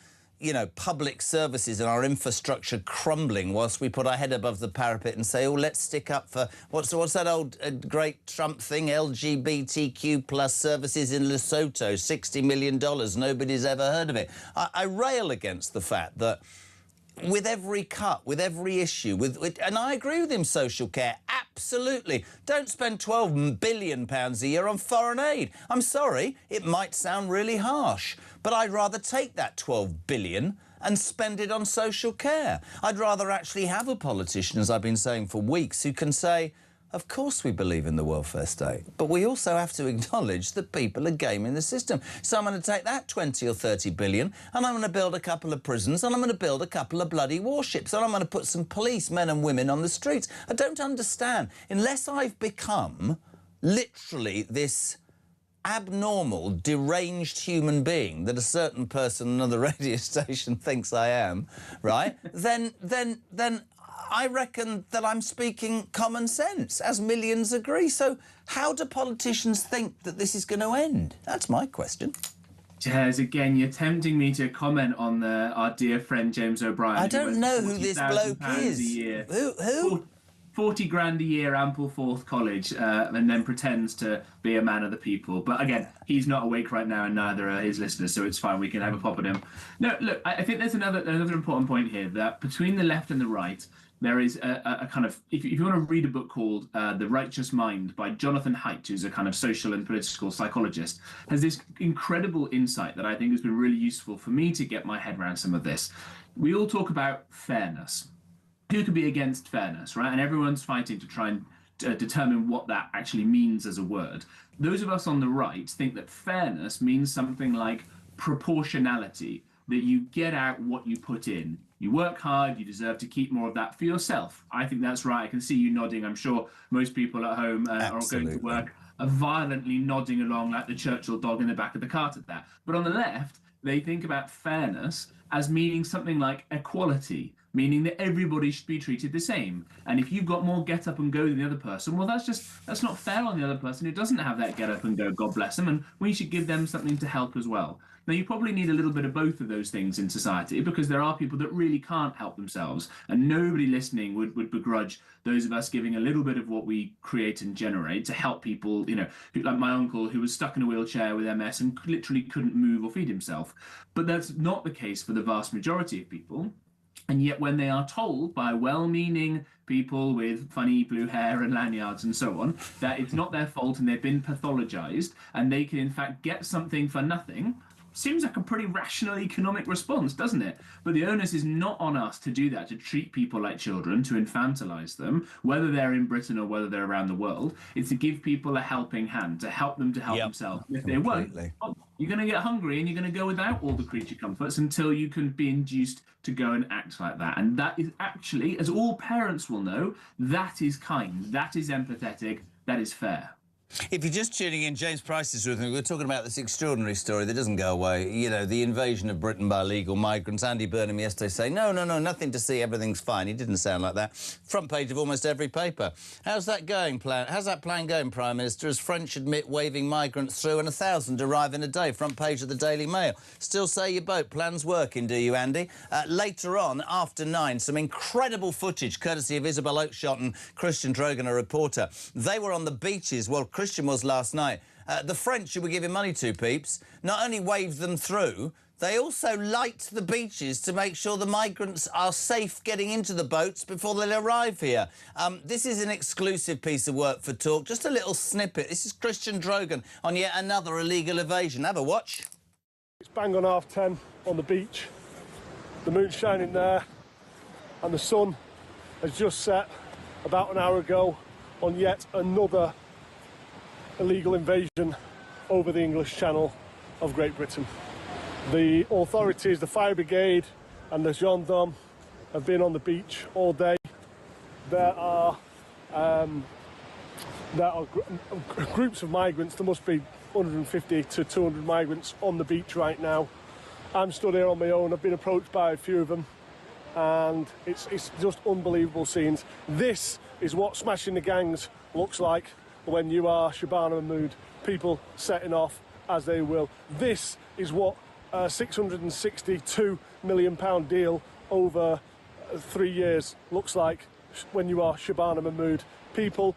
public services and our infrastructure crumbling whilst we put our head above the parapet and say, let's stick up for, what's that old great Trump thing, LGBTQ plus services in Lesotho, $60 million, nobody's ever heard of it. I rail against the fact that with every cut, with every issue, and I agree with him, social care, absolutely. Don't spend £12 billion a year on foreign aid. I'm sorry, it might sound really harsh, but I'd rather take that £12 billion and spend it on social care. I'd rather actually have a politician, as I've been saying for weeks, who can say, of course we believe in the welfare state, but we also have to acknowledge that people are gaming the system. So I'm going to take that 20 or 30 billion and I'm going to build a couple of prisons and I'm going to build a couple of bloody warships and I'm going to put some police men and women on the streets. I don't understand. Unless I've become literally this abnormal, deranged human being that a certain person on another radio station thinks I am, right, then I reckon that I'm speaking common sense, as millions agree. So how do politicians think that this is going to end? That's my question. Jez, again, you're tempting me to comment on our dear friend James O'Brien. I don't know who this bloke is. Who? 40 grand a year, Ampleforth College, and then pretends to be a man of the people. But again, he's not awake right now, and neither are his listeners, so it's fine. We can have a pop at him. No, look, I think there's another important point here, that between the left and the right, there is a kind of, if you want to read a book called The Righteous Mind by Jonathan Haidt, who's a kind of social and political psychologist, has this incredible insight that I think has been really useful for me to get my head around some of this. We all talk about fairness. Who could be against fairness, right? And everyone's fighting to try and determine what that actually means as a word. Those of us on the right think that fairness means something like proportionality, that you get out what you put in. You work hard, you deserve to keep more of that for yourself. I think that's right. I can see you nodding. I'm sure most people at home are going to work are violently nodding along like the Churchill dog in the back of the cart at that. But on the left, they think about fairness as meaning something like equality, meaning that everybody should be treated the same. And if you've got more get up and go than the other person, well, that's not fair on the other person who doesn't have that get up and go, God bless them, and we should give them something to help as well. Now, you probably need a little bit of both of those things in society, because there are people that really can't help themselves, and nobody listening would begrudge those of us giving a little bit of what we create and generate to help people, like my uncle, who was stuck in a wheelchair with MS and literally couldn't move or feed himself. But that's not the case for the vast majority of people. And yet when they are told by well-meaning people with funny blue hair and lanyards and so on that it's not their fault and they've been pathologized and they can in fact get something for nothing, seems like a pretty rational economic response, doesn't it? But the onus is not on us to do that, to treat people like children, to infantilize them, whether they're in Britain or whether they're around the world. It's to give people a helping hand, to help them to help themselves. And if they won't, you're going to get hungry and you're going to go without all the creature comforts until you can be induced to go and act like that. And that is actually, as all parents will know, that is kind, that is empathetic, that is fair. If you're just tuning in, James Price is with me. We're talking about this extraordinary story that doesn't go away. You know, the invasion of Britain by illegal migrants. Andy Burnham yesterday saying, no, nothing to see, everything's fine. He didn't sound like that. Front page of almost every paper. How's that going, How's that plan going, Prime Minister, as French admit waving migrants through and 1,000 arrive in a day? Front page of the Daily Mail. Still say your boat. Plan's working, do you, Andy? Later on, after 9, some incredible footage, courtesy of Isabel Oakeshott and Christian Drogan, a reporter. They were on the beaches. Well, Christian was last night. The French, who were giving money to, peeps, not only waved them through, they also light the beaches to make sure the migrants are safe getting into the boats before they arrive here. This is an exclusive piece of work for Talk. Just a little snippet. This is Christian Drogan on yet another illegal evasion. Have a watch. It's bang on 10:30 on the beach. The moon's shining there, and the sun has just set about an hour ago on yet another illegal invasion over the English Channel of Great Britain. The authorities, the fire brigade and the gendarmes have been on the beach all day. There are groups of migrants. There must be 150 to 200 migrants on the beach right now. I'm stood here on my own. I've been approached by a few of them, and it's just unbelievable scenes. This is what smashing the gangs looks like when you are Shabana Mahmood, people setting off as they will. This is what a £662 million deal over 3 years looks like when you are Shabana Mahmood. People,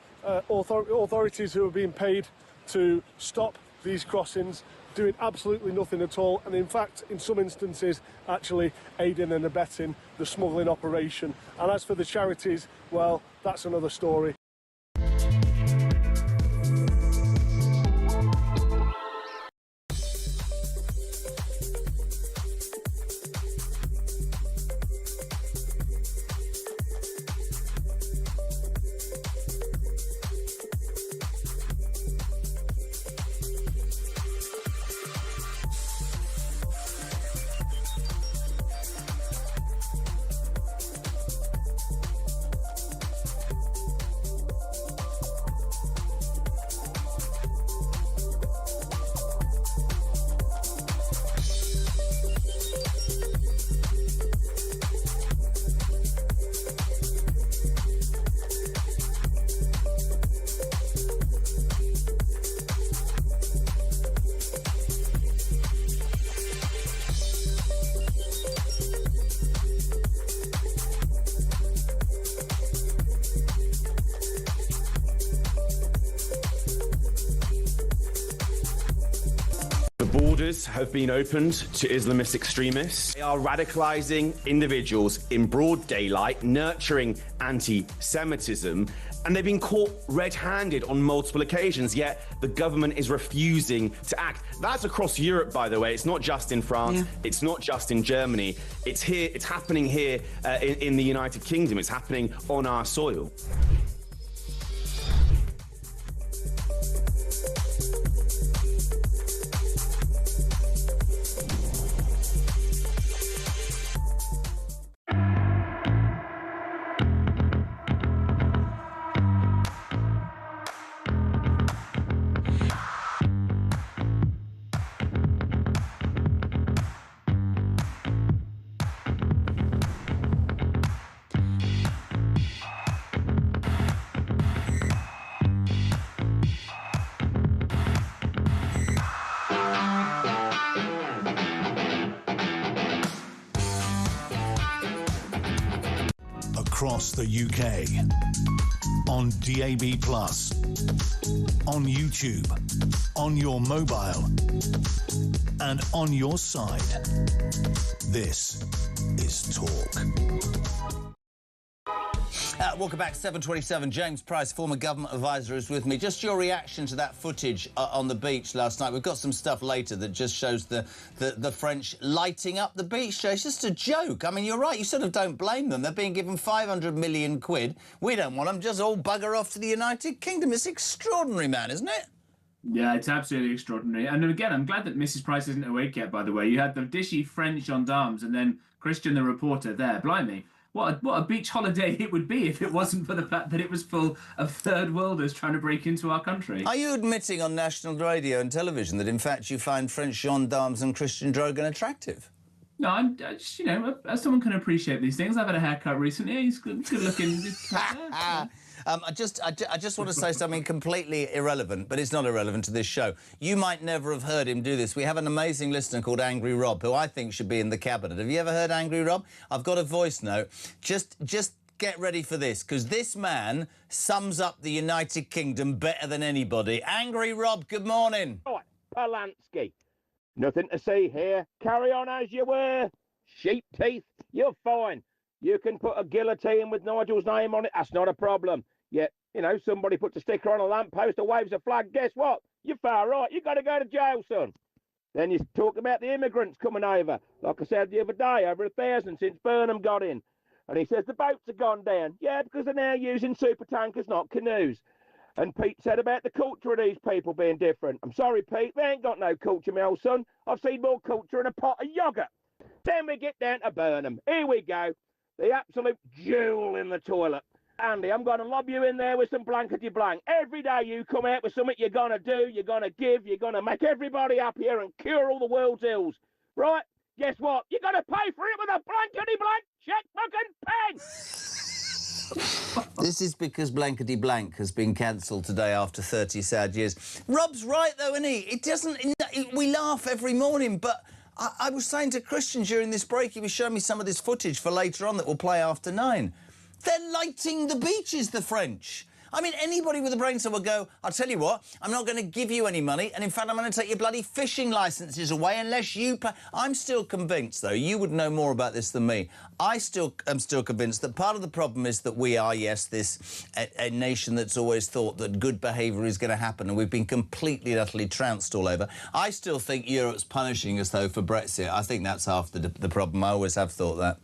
authorities who are being paid to stop these crossings, doing absolutely nothing at all, and in fact, in some instances, actually aiding and abetting the smuggling operation. And as for the charities, well, that's another story. Borders have been opened to Islamist extremists. They are radicalising individuals in broad daylight, nurturing anti-Semitism, and they've been caught red-handed on multiple occasions, yet the government is refusing to act. That's across Europe, by the way. It's not just in France. It's not just in Germany. It's here. It's happening here in the United Kingdom. It's happening on our soil. across the UK. On DAB+, on YouTube, on your mobile, and on your side. This is Talk. Welcome back, 7:27. James Price, former government advisor, is with me. Just your reaction to that footage on the beach last night. We've got some stuff later that just shows the French lighting up the beach. It's just a joke. I mean, you're right. You sort of don't blame them. They're being given 500 million quid. We don't want them. Just all bugger off to the United Kingdom. It's extraordinary, man, isn't it? Yeah, it's absolutely extraordinary. And again, I'm glad that Mrs. Price isn't awake yet, by the way. You had the dishy French gendarmes and then Christian, the reporter, there. Blimey. What a beach holiday it would be if it wasn't for the fact that it was full of third worlders trying to break into our country. Are you admitting on national radio and television that, in fact, you find French gendarmes and Christian Drogan attractive? No, I'm just, you know, as someone can appreciate these things. I've had a haircut recently. He's good looking. I just want to say something completely irrelevant, but it's not irrelevant to this show. You might never have heard him do this. We have an amazing listener called Angry Rob, who I think should be in the cabinet. Have you ever heard Angry Rob? I've got a voice note. Just get ready for this, because this man sums up the United Kingdom better than anybody. Angry Rob, good morning. Right, Polanski. Nothing to see here. Carry on as you were. Sheep teeth, you're fine. You can put a guillotine with Nigel's name on it. That's not a problem. Yet, you know, somebody puts a sticker on a lamppost or waves a flag. Guess what? You're far right. You've got to go to jail, son. Then you talk about the immigrants coming over. Like I said the other day, over 1,000 since Burnham got in. And he says the boats have gone down. Yeah, because they're now using super tankers, not canoes. And Pete said about the culture of these people being different. I'm sorry, Pete, they ain't got no culture, my old son. I've seen more culture in a pot of yoghurt. Then we get down to Burnham. Here we go. The absolute jewel in the toilet. Andy, I'm going to lob you in there with some blankety blank. Every day you come out with something you're going to do, you're going to give, you're going to make everybody happier and cure all the world's ills. Right? Guess what? You're going to pay for it with a blankety blank checkbook and pen. This is because Blankety Blank has been cancelled today after 30 sad years. Rob's right, though, isn't he? It doesn't... We laugh every morning, but I was saying to Christian during this break, he was showing me some of this footage for later on that will play after 9. They're lighting the beaches, the French. I mean, anybody with a brain cell would go, I'll tell you what, I'm not going to give you any money, and in fact, I'm going to take your bloody fishing licences away unless you pay. I'm still convinced, though, you would know more about this than me. I am still convinced that part of the problem is that we are, yes, a nation that's always thought that good behaviour is going to happen, and we've been completely and utterly trounced all over. I still think Europe's punishing us, though, for Brexit. I think that's half the problem. I always have thought that.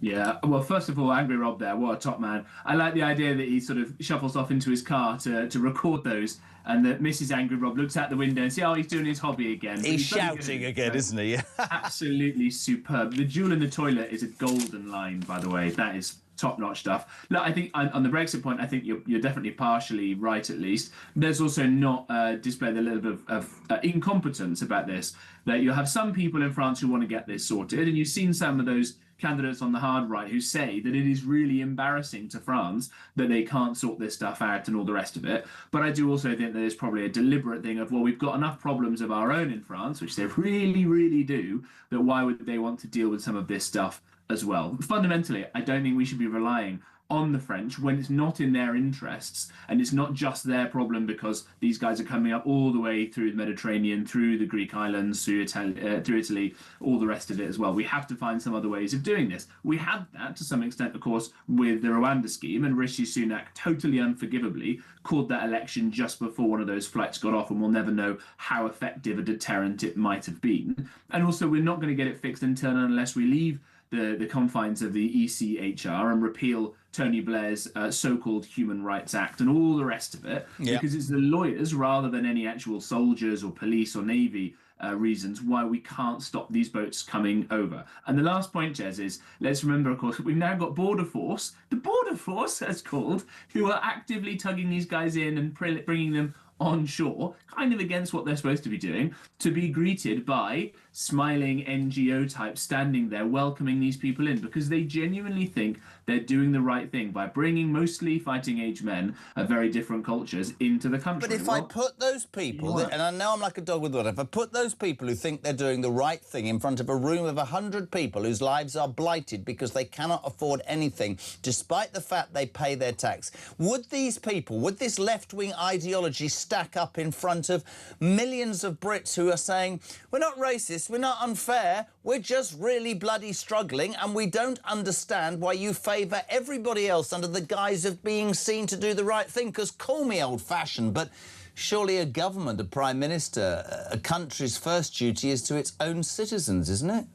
Yeah, well, first of all, Angry Rob there, what a top man. I like the idea that he sort of shuffles off into his car to record those, and that Mrs. Angry Rob looks out the window and says, oh, he's doing his hobby again. He's shouting again, isn't he? Absolutely superb. The jewel in the toilet is a golden line, by the way. That is top-notch stuff. Look, I think on the Brexit point, I think you're definitely partially right, at least. There's also not displayed a little bit of incompetence about this, that you have some people in France who want to get this sorted, and you've seen some of those candidates on the hard right who say that it is really embarrassing to France that they can't sort this stuff out and all the rest of it. But I do also think that there's probably a deliberate thing of, well, we've got enough problems of our own in France, which they really, really do, that why would they want to deal with some of this stuff as well? Fundamentally, I don't think we should be relying on the French when it's not in their interests, and it's not just their problem because these guys are coming up all the way through the Mediterranean, through the Greek islands, through Italy, all the rest of it as well. We have to find some other ways of doing this. We had that to some extent, of course, with the Rwanda scheme, and Rishi Sunak totally unforgivably called that election just before one of those flights got off, and we'll never know how effective a deterrent it might have been. And also, we're not going to get it fixed in turn unless we leave the confines of the ECHR and repeal Tony Blair's so-called Human Rights Act and all the rest of it, because it's the lawyers rather than any actual soldiers or police or navy reasons why we can't stop these boats coming over. And the last point, Jez, is let's remember, of course, we've now got Border Force, the Border Force, as called, who are actively tugging these guys in and bringing them on shore, kind of against what they're supposed to be doing, to be greeted by smiling NGO types standing there welcoming these people in, because they genuinely think they're doing the right thing by bringing mostly fighting age men of very different cultures into the country. But if I put those people, and I know I'm like a dog with water, if I put those people who think they're doing the right thing in front of a room of 100 people whose lives are blighted because they cannot afford anything, despite the fact they pay their tax, would these people, would this left-wing ideology stack up in front of millions of Brits who are saying, we're not racist, we're not unfair, we're just really bloody struggling and we don't understand why you favour everybody else under the guise of being seen to do the right thing? Because call me old-fashioned, but surely a government, a prime minister, a country's first duty is to its own citizens, isn't it?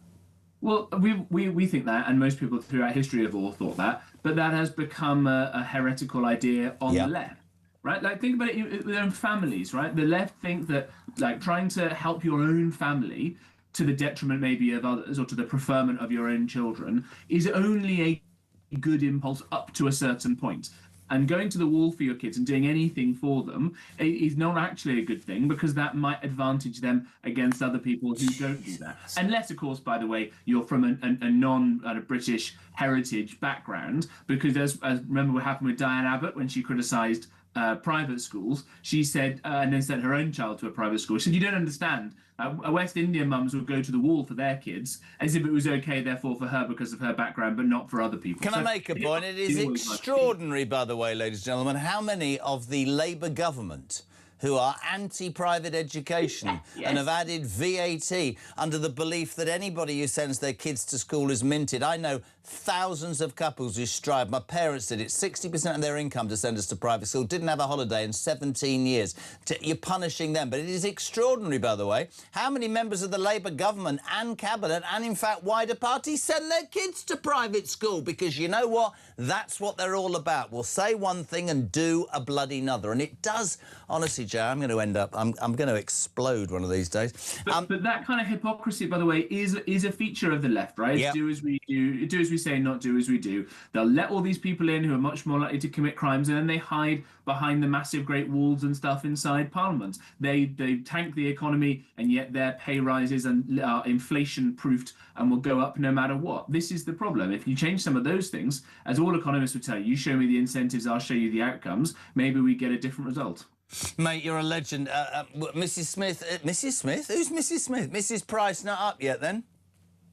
Well, we think that, and most people throughout history have all thought that, but that has become a heretical idea on the left, right? Like, think about it with their own families, right? The left think that, like, trying to help your own family to the detriment maybe of others or to the preferment of your own children is only a good impulse up to a certain point. And going to the wall for your kids and doing anything for them is not actually a good thing, because that might advantage them against other people who don't do that. Unless, of course, by the way, you're from a non-British heritage background, because as remember what happened with Diane Abbott when she criticised private schools, she said, and then sent her own child to a private school. She said, you don't understand. West Indian mums would go to the wall for their kids as if it was okay, therefore, for her because of her background, but not for other people. Can I make a point? It is extraordinary, by the way, ladies and gentlemen, how many of the Labour government who are anti-private education and have added VAT under the belief that anybody who sends their kids to school is minted. I know thousands of couples who strive. My parents did it. 60% of their income to send us to private school. Didn't have a holiday in 17 years. You're punishing them. But it is extraordinary, by the way, how many members of the Labour government and cabinet and, in fact, wider parties send their kids to private school, because you know what? That's what they're all about. We'll say one thing and do a bloody another. And it does, honestly, Joe, I'm going to end up, I'm going to explode one of these days. But that kind of hypocrisy, by the way, is a feature of the left, right? It's do as we do, do as we say, not do as we do. They'll let all these people in who are much more likely to commit crimes, and then they hide behind the massive great walls and stuff inside Parliament. They tank the economy, and yet their pay rises and are inflation-proofed and will go up no matter what. This is the problem. If you change some of those things, as all economists would tell you, show me the incentives, I'll show you the outcomes, maybe we get a different result. Mate, you're a legend. Mrs. Smith, Mrs. Smith? Who's Mrs. Smith? Mrs. Price not up yet, then?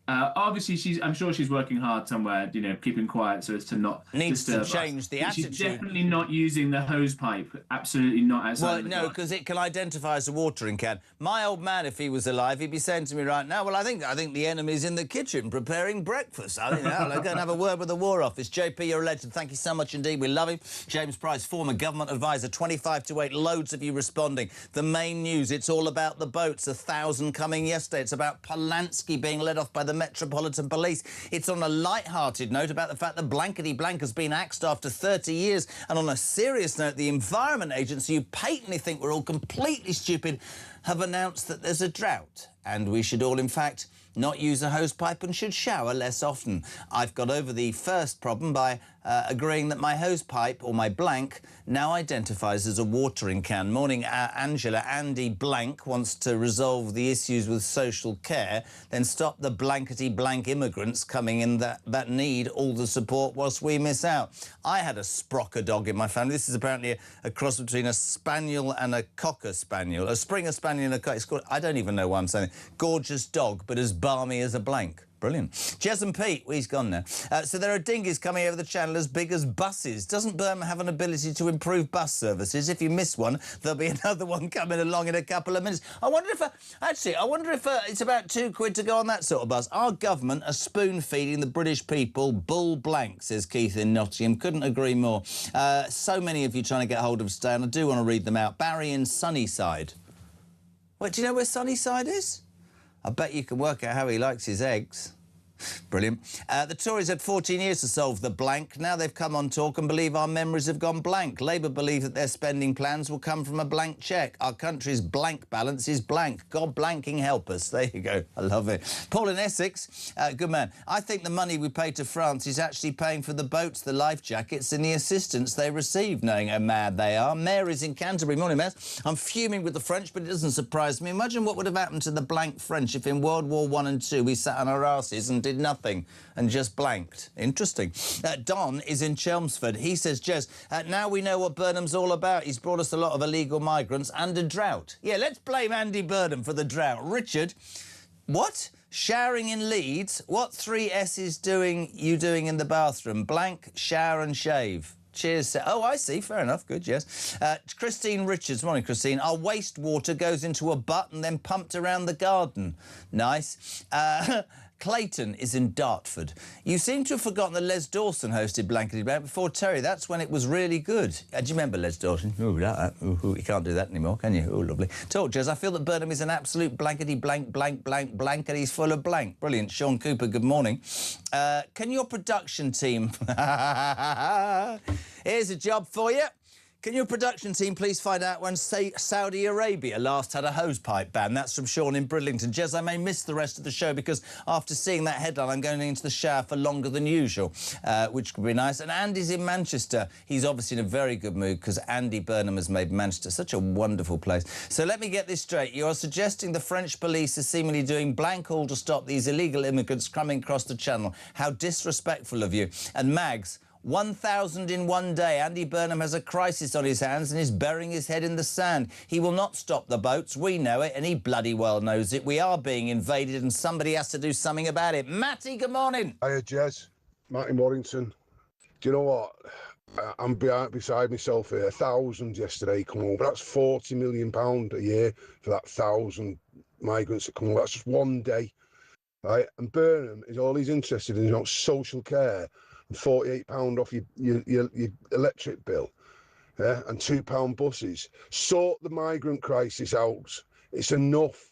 Obviously, I'm sure she's working hard somewhere, you know, keeping quiet so as to not disturb us. Needs to change the attitude. She's definitely not using the hose pipe. Absolutely not outside. Well, no, because it can identify as a watering can. My old man, if he was alive, he'd be saying to me right now, well, I think the enemy's in the kitchen preparing breakfast. I think I'll go and have a word with the War Office. JP, you're a legend. Thank you so much indeed. We love him. James Price, former government advisor, 25 to 8. Loads of you responding. The main news, it's all about the boats. 1,000 coming yesterday. It's about Polanski being let off by the Metropolitan Police. It's on a light-hearted note about the fact that Blankety Blank has been axed after 30 years. And on a serious note, the Environment Agency, who patently think we're all completely stupid, have announced that there's a drought and we should all, in fact, not use a hose pipe and should shower less often. I've got over the first problem by agreeing that my hose pipe, or my blank, now identifies as a watering can. Morning, Angela. Andy Blank wants to resolve the issues with social care, then stop the blankety blank immigrants coming in that need all the support whilst we miss out. I had a Sprocker dog in my family. This is apparently a cross between a Spaniel and a Cocker Spaniel. A Springer Spaniel and a Cocker. It's called, I don't even know why I'm saying it. Gorgeous dog, but as balmy as a blank. Brilliant. Jez and Pete, well, he's gone now. So there are dinghies coming over the channel as big as buses. Doesn't Birmingham have an ability to improve bus services? If you miss one, there'll be another one coming along in a couple of minutes. I wonder if, it's about £2 to go on that sort of bus. Our government are spoon-feeding the British people bull blank, says Keith in Nottingham. Couldn't agree more. So many of you trying to get hold of Stan. I do want to read them out. Barry in Sunnyside. Wait, do you know where Sunnyside is? I bet you can work out how he likes his eggs. Brilliant. The Tories had 14 years to solve the blank. Now they've come on talk and believe our memories have gone blank. Labour believe that their spending plans will come from a blank cheque. Our country's blank balance is blank. God blanking help us. There you go. I love it. Paul in Essex, good man. I think the money we pay to France is actually paying for the boats, the life jackets and the assistance they receive, knowing how mad they are. Mary's in Canterbury. Morning, Matt. I'm fuming with the French, but it doesn't surprise me. Imagine what would have happened to the blank French if in World War I and II we sat on our asses and did nothing and just blanked. Interesting. Don is in Chelmsford. He says, Jez, now we know what Burnham's all about. He's brought us a lot of illegal migrants and a drought. Yeah, let's blame Andy Burnham for the drought. Richard, what? Showering in Leeds? What 3 S's you doing in the bathroom? Blank, shower and shave. Cheers. Oh, I see. Fair enough. Good, yes. Christine Richards. Morning, Christine. Our wastewater goes into a butt and then pumped around the garden. Nice. Clayton is in Dartford. You seem to have forgotten that Les Dawson hosted Blankety Blank before Terry. That's when it was really good. Do you remember Les Dawson? Ooh, you can't do that anymore, can you? Oh, lovely. Talk, Jez. I feel that Burnham is an absolute blankety blank, blank, blank, blank, and he's full of blank. Brilliant. Sean Cooper, good morning. Can your production team... Here's a job for you. Can your production team please find out when Saudi Arabia last had a hosepipe ban? That's from Sean in Bridlington. Jez, I may miss the rest of the show because after seeing that headline, I'm going into the shower for longer than usual, which could be nice. And Andy's in Manchester. He's obviously in a very good mood because Andy Burnham has made Manchester such a wonderful place. So let me get this straight. You're suggesting the French police are seemingly doing blank all to stop these illegal immigrants coming across the channel. How disrespectful of you. And Mags, 1,000 in one day. Andy Burnham has a crisis on his hands and is burying his head in the sand. He will not stop the boats. We know it, and he bloody well knows it. We are being invaded, and somebody has to do something about it. Matty, good morning. Hiya, Jez. Matty Morrington. Do you know what? I'm beside myself here. 1,000 yesterday come over. That's £40 million a year for that 1,000 migrants that come over. That's just one day, right? And Burnham is all he's interested in, social care. And £48 off your electric bill, yeah, and £2 buses. Sort the migrant crisis out. It's enough.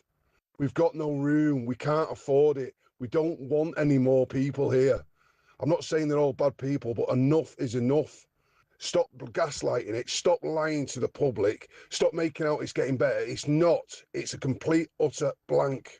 We've got no room. We can't afford it. We don't want any more people here. I'm not saying they're all bad people, but enough is enough. Stop gaslighting it. Stop lying to the public. Stop making out it's getting better. It's not. It's a complete, utter blank.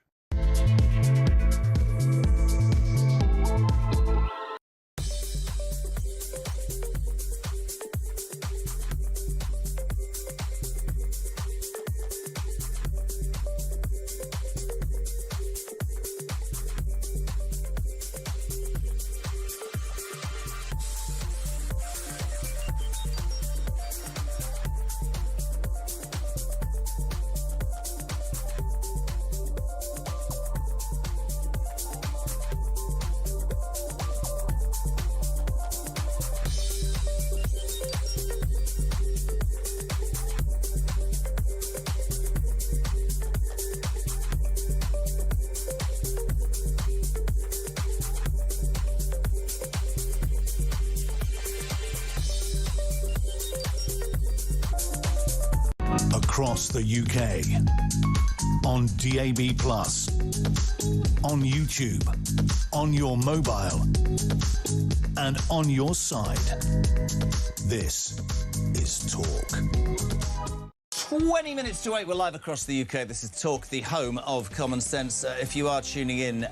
Across the UK, on DAB+, on YouTube, on your mobile, and on your side. This is Talk. 20 minutes to 8, we're live across the UK. This is Talk, the home of common sense. If you are tuning in,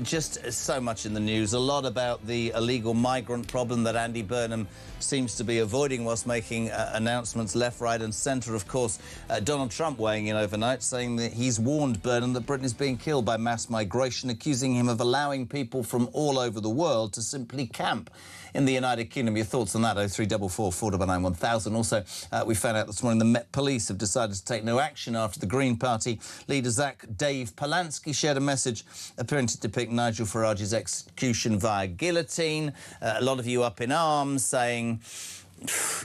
just so much in the news. A lot about the illegal migrant problem that Andy Burnham seems to be avoiding whilst making announcements left, right and centre. Of course, Donald Trump weighing in overnight, saying that he's warned Burnham that Britain is being killed by mass migration, accusing him of allowing people from all over the world to simply camp in the United Kingdom. Your thoughts on that? 0344 499 1000. Also, we found out this morning the Met Police have decided to take no action after the Green Party leader Zack Polanski shared a message appearing to depict Nigel Farage's execution via guillotine. A lot of you up in arms saying,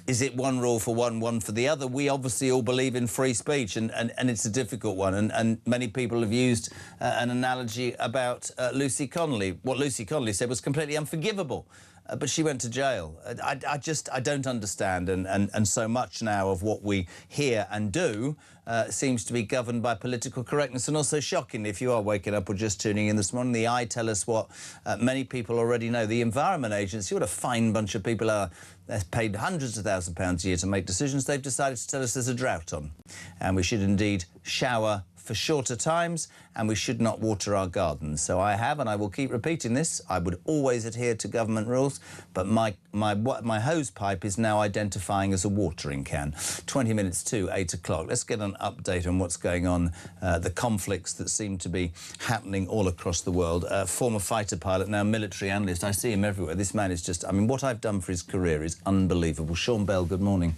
is it one rule for one, one for the other? We obviously all believe in free speech, and it's a difficult one. And many people have used an analogy about Lucy Connolly. What Lucy Connolly said was completely unforgivable. but she went to jail. I don't understand, and so much now of what we hear and do seems to be governed by political correctness. And also, shockingly, if you are waking up or just tuning in this morning, the Eye tell us what many people already know. The Environment Agency, what a fine bunch of people are. They're paid hundreds of thousands of pounds a year to make decisions. They've decided to tell us there's a drought on, and we should indeed shower for shorter times, and we should not water our gardens. So I have, and I will keep repeating this, I would always adhere to government rules, but my hose pipe is now identifying as a watering can. 20 minutes to 8 o'clock. Let's get an update on what's going on, the conflicts that seem to be happening all across the world. Former fighter pilot, now military analyst. I see him everywhere. This man is just, I mean, what I've done for his career is unbelievable. Sean Bell, good morning.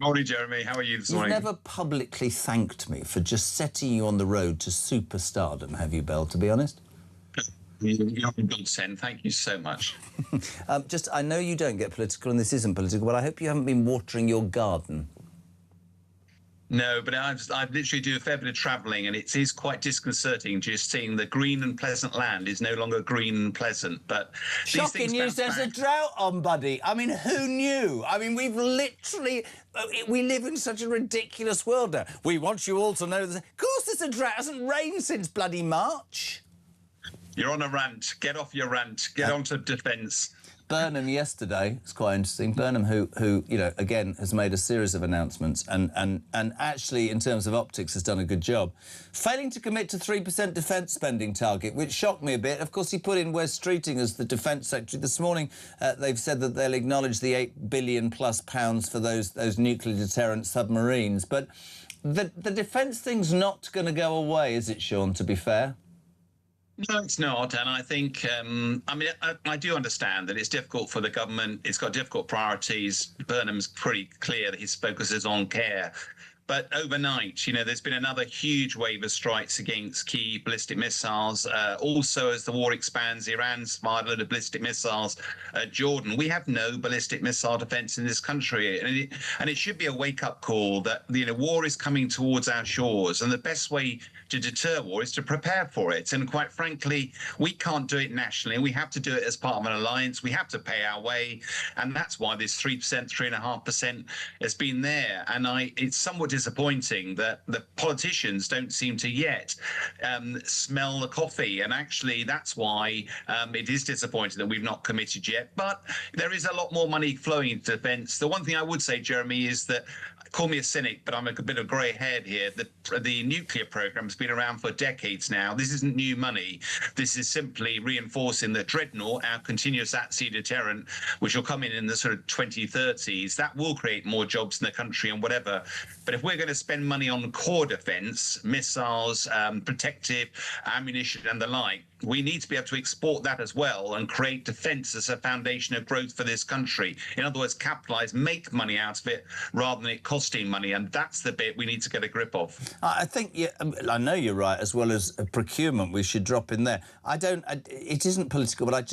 Morning, Jeremy. How are you this morning? You've never publicly thanked me for just setting you on the road to superstardom, have you, Bell, to be honest? You're a godsend. Thank you so much. I know you don't get political, and this isn't political, but I hope you haven't been watering your garden. No, but I literally do a fair bit of travelling, and it is quite disconcerting just seeing the green and pleasant land is no longer green and pleasant. But shocking news, there's a drought on, buddy. I mean, who knew? I mean, we've literally... we live in such a ridiculous world now. We want you all to know this. Of course there's a drought. It hasn't rained since bloody March. You're on a rant. Get off your rant. Get on to defence. Burnham yesterday, it's quite interesting. Burnham, who you know, again, has made a series of announcements and actually, in terms of optics, has done a good job. Failing to commit to 3% defence spending target, which shocked me a bit. Of course, he put in Wes Streeting as the Defence Secretary. This morning, they've said that they'll acknowledge the £8 billion+ for those nuclear deterrent submarines. But the defence thing's not going to go away, is it, Sean, to be fair? No, it's not, and I think, I mean, I do understand that it's difficult for the government. It's got difficult priorities. Burnham's pretty clear that his focus is on care. But overnight, you know, there's been another huge wave of strikes against key ballistic missiles. Also, as the war expands, Iran's fired a lot of ballistic missiles at Jordan. We have no ballistic missile defence in this country. And it should be a wake-up call that, you know, war is coming towards our shores. And the best way to deter war is to prepare for it. And quite frankly, we can't do it nationally. We have to do it as part of an alliance. We have to pay our way. And that's why this 3%, 3.5% has been there. And it's somewhat disappointing that the politicians don't seem to yet smell the coffee, and actually that's why it is disappointing that we've not committed yet. But there is a lot more money flowing into defence. The one thing I would say, Jeremy, is that, call me a cynic, but I'm a bit of grey haired here. The nuclear program's been around for decades now. This isn't new money. This is simply reinforcing the Dreadnought, our continuous at-sea deterrent, which will come in the sort of 2030s. That will create more jobs in the country and whatever. But if we're going to spend money on core defence, missiles, protective ammunition and the like, we need to be able to export that as well and create defence as a foundation of growth for this country. In other words, capitalise, make money out of it rather than it costing money, and that's the bit we need to get a grip of. I think, I know you're right, as well as procurement, we should drop in there. It isn't political, but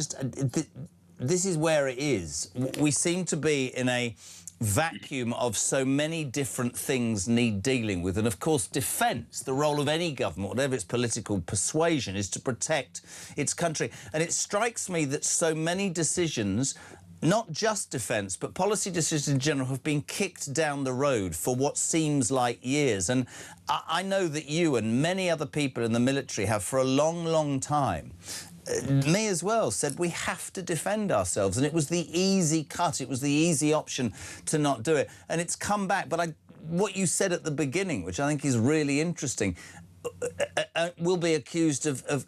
this is where it is. We seem to be in a vacuum of so many different things need dealing with, and of course defence, the role of any government, whatever its political persuasion, is to protect its country. And it strikes me that so many decisions, not just defence, but policy decisions in general, have been kicked down the road for what seems like years. And I know that you and many other people in the military have for a long, long time, me as well, said we have to defend ourselves, and it was the easy cut, it was the easy option to not do it. And it's come back, but what you said at the beginning, which I think is really interesting, will be accused of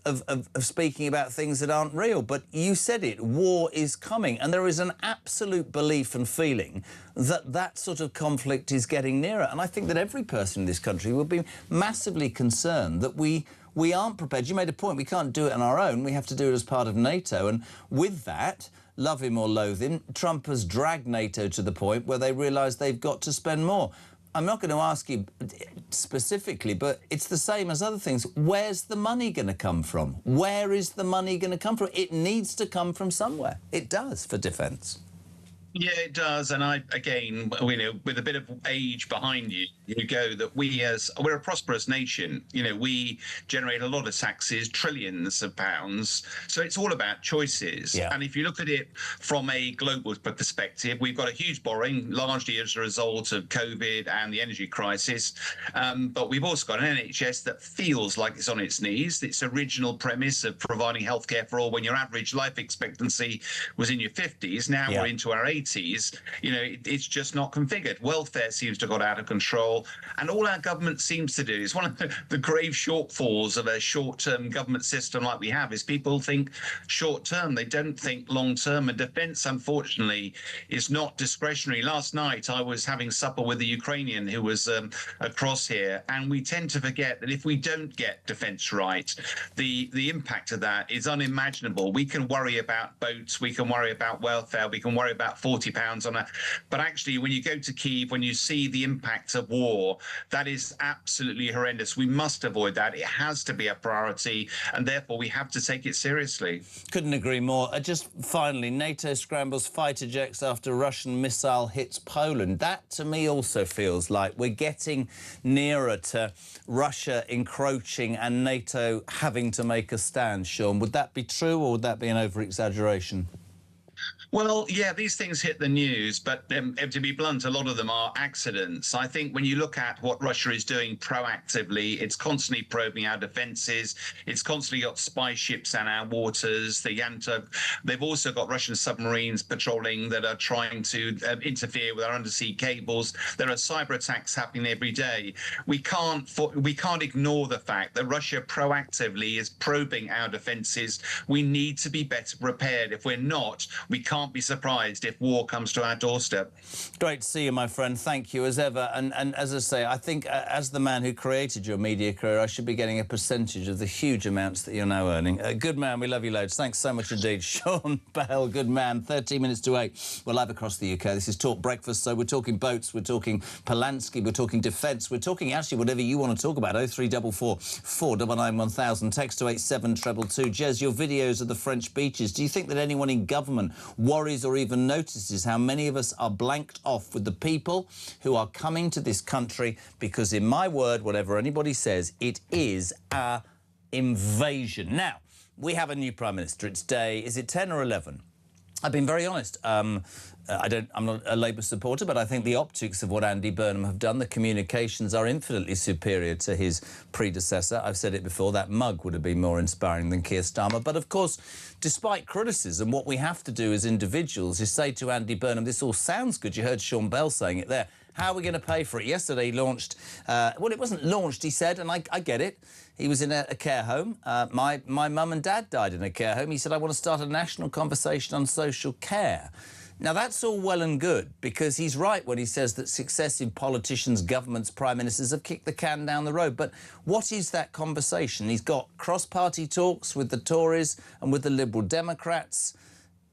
speaking about things that aren't real. But you said it, war is coming, and there is an absolute belief and feeling that that sort of conflict is getting nearer. And I think that every person in this country will be massively concerned that we aren't prepared. You made a point, we can't do it on our own, we have to do it as part of NATO. And with that, love him or loathe him, Trump has dragged NATO to the point where they realise they've got to spend more. I'm not going to ask you specifically, but it's the same as other things. Where's the money going to come from? Where is the money going to come from? It needs to come from somewhere. It does, for defence. Yeah, it does. And I, again, with a bit of age behind you, you go that we're a prosperous nation. We generate a lot of taxes, trillions of pounds. So it's all about choices. Yeah. And if you look at it from a global perspective, we've got a huge borrowing, largely as a result of COVID and the energy crisis. But we've also got an NHS that feels like it's on its knees. Its original premise of providing healthcare for all when your average life expectancy was in your 50s, now we're into our 80s. It's just not configured. Welfare seems to have got out of control, and all our government seems to do is one of the grave shortfalls of a short-term government system like we have is people think short-term, they don't think long-term, and defence, unfortunately, is not discretionary. Last night I was having supper with a Ukrainian who was across here, and we tend to forget that if we don't get defence right, the impact of that is unimaginable. We can worry about boats, we can worry about welfare, we can worry about £40 on a, but actually when you go to Kyiv, when you see the impact of war, that is absolutely horrendous. We must avoid that. It has to be a priority, and therefore we have to take it seriously. Couldn't agree more. Just finally, NATO scrambles fighter jets after Russian missile hits Poland. That to me also feels like we're getting nearer to Russia encroaching and NATO having to make a stand. Sean, would that be true, or would that be an over-exaggeration? Well, yeah, these things hit the news, but to be blunt, a lot of them are accidents. I think when you look at what Russia is doing proactively, it's constantly probing our defences. It's constantly got spy ships in our waters. They've also got Russian submarines patrolling that are trying to interfere with our undersea cables. There are cyber attacks happening every day. We can't ignore the fact that Russia proactively is probing our defences. We need to be better prepared. If we're not, we can't be surprised if war comes to our doorstep. Great to see you, my friend. Thank you, as ever. And as I say, I think as the man who created your media career, I should be getting a percentage of the huge amounts that you're now earning. Good man, we love you loads. Thanks so much indeed. Sean Bell, good man. 13 minutes to 8. We're live across the UK. This is Talk Breakfast, so we're talking boats, we're talking Polanski, we're talking defence, we're talking actually whatever you want to talk about. 0344 499 1000. Text to 87222. Jez, your videos of the French beaches. Do you think that anyone in government worries or even notices how many of us are blanked off with the people who are coming to this country? Because in my word, whatever anybody says, it is our invasion. Now, we have a new Prime Minister. It's day, is it 10 or 11? I've been very honest. I'm not a Labour supporter, but I think the optics of what Andy Burnham have done, the communications are infinitely superior to his predecessor. I've said it before, that mug would have been more inspiring than Keir Starmer. But of course, despite criticism, what we have to do as individuals is say to Andy Burnham, this all sounds good. You heard Sean Bell saying it there. How are we going to pay for it? Yesterday he launched, well, it wasn't launched, he said, and I get it. He was in a care home. My mum and dad died in a care home. He said, I want to start a national conversation on social care. Now, that's all well and good, because he's right when he says that successive politicians, governments, prime ministers have kicked the can down the road. But what is that conversation? He's got cross-party talks with the Tories and with the Liberal Democrats.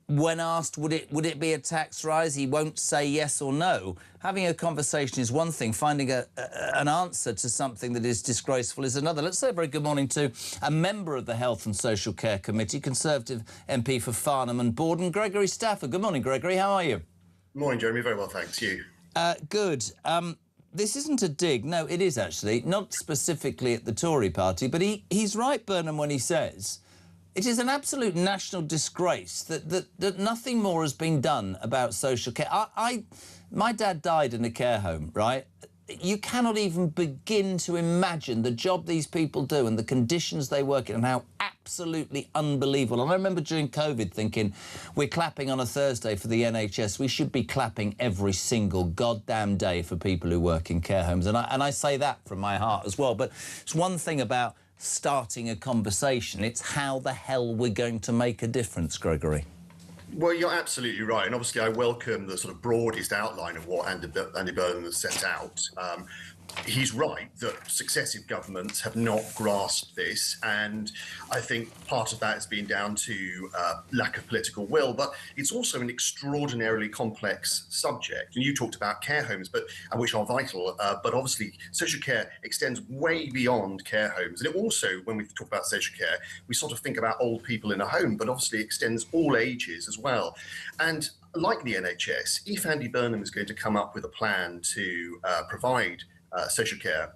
When asked, would it be a tax rise, he won't say yes or no. Having a conversation is one thing. Finding an answer to something that is disgraceful is another. Let's say a very good morning to a member of the Health and Social Care Committee, Conservative MP for Farnham and Borden, Gregory Stafford. Good morning, Gregory. How are you? Morning, Jeremy. Very well, thanks. You? Good. This isn't a dig. No, it is actually. Not specifically at the Tory party, but he's right, Burnham, when he says it is an absolute national disgrace that nothing more has been done about social care. My dad died in a care home, right? You cannot even begin to imagine the job these people do and the conditions they work in and how absolutely unbelievable. And I remember during COVID thinking, we're clapping on a Thursday for the NHS. We should be clapping every single goddamn day for people who work in care homes. And I say that from my heart as well. But it's one thing about starting a conversation. It's how the hell we're going to make a difference, Gregory. Well, you're absolutely right. And obviously, I welcome the sort of broadest outline of what Andy Burnham has set out. He's right that successive governments have not grasped this, and I think part of that has been down to lack of political will, but it's also an extraordinarily complex subject. And you talked about care homes, which are vital, but obviously social care extends way beyond care homes. And it also, when we talk about social care, we sort of think about old people in a home, but obviously extends all ages as well. And like the NHS, if Andy Burnham is going to come up with a plan to provide social care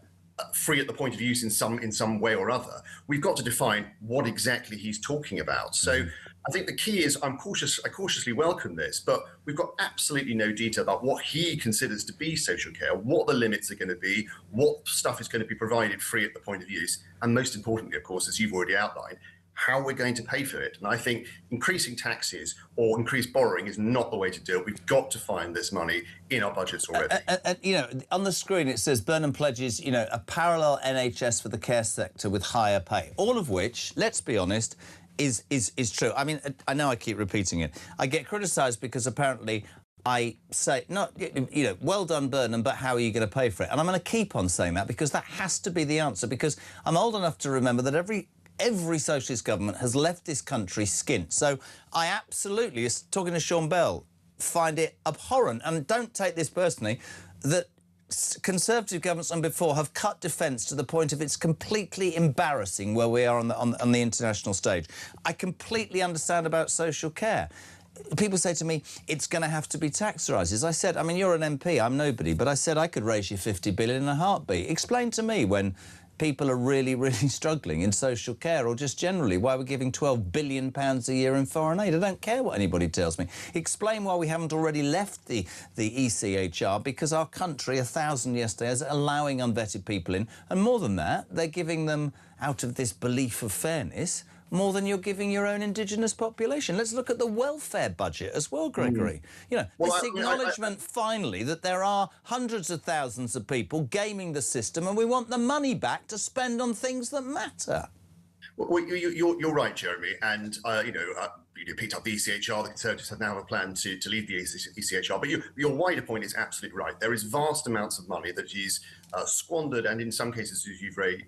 free at the point of use in some way or other, we've got to define what exactly he's talking about. So I think the key is I cautiously welcome this, but we've got absolutely no detail about what he considers to be social care, what the limits are going to be, what stuff is going to be provided free at the point of use, and most importantly, of course, as you've already outlined, how we're going to pay for it. And I think increasing taxes or increased borrowing is not the way to do it. We've got to find this money in our budgets already. You know, on the screen it says Burnham pledges, you know, a parallel NHS for the care sector with higher pay. All of which, let's be honest, is true. I mean, I know I keep repeating it. I get criticised because apparently I say, you know, well done, Burnham, but how are you going to pay for it? And I'm going to keep on saying that because that has to be the answer, because I'm old enough to remember that every socialist government has left this country skint. So I absolutely, talking to Sean Bell, find it abhorrent, and don't take this personally, that Conservative governments and before have cut defence to the point of it's completely embarrassing where we are on the international stage. I completely understand about social care. People say to me, it's going to have to be tax rises. I said, I mean, you're an MP, I'm nobody, but I said I could raise you 50 billion in a heartbeat. Explain to me when people are really, really struggling in social care, or just generally why we're giving £12 billion a year in foreign aid. I don't care what anybody tells me. Explain why we haven't already left the ECHR, because our country, 1,000 yesterday, is allowing unvetted people in. And more than that, they're giving them, out of this belief of fairness, more than you're giving your own indigenous population. Let's look at the welfare budget as well, Gregory. You know, this acknowledgement, finally, that there are hundreds of thousands of people gaming the system and we want the money back to spend on things that matter. Well, you're right, Jeremy, and you picked up the ECHR. The Conservatives have now a plan to leave the ECHR. But your wider point is absolutely right. There is vast amounts of money that is squandered, and in some cases,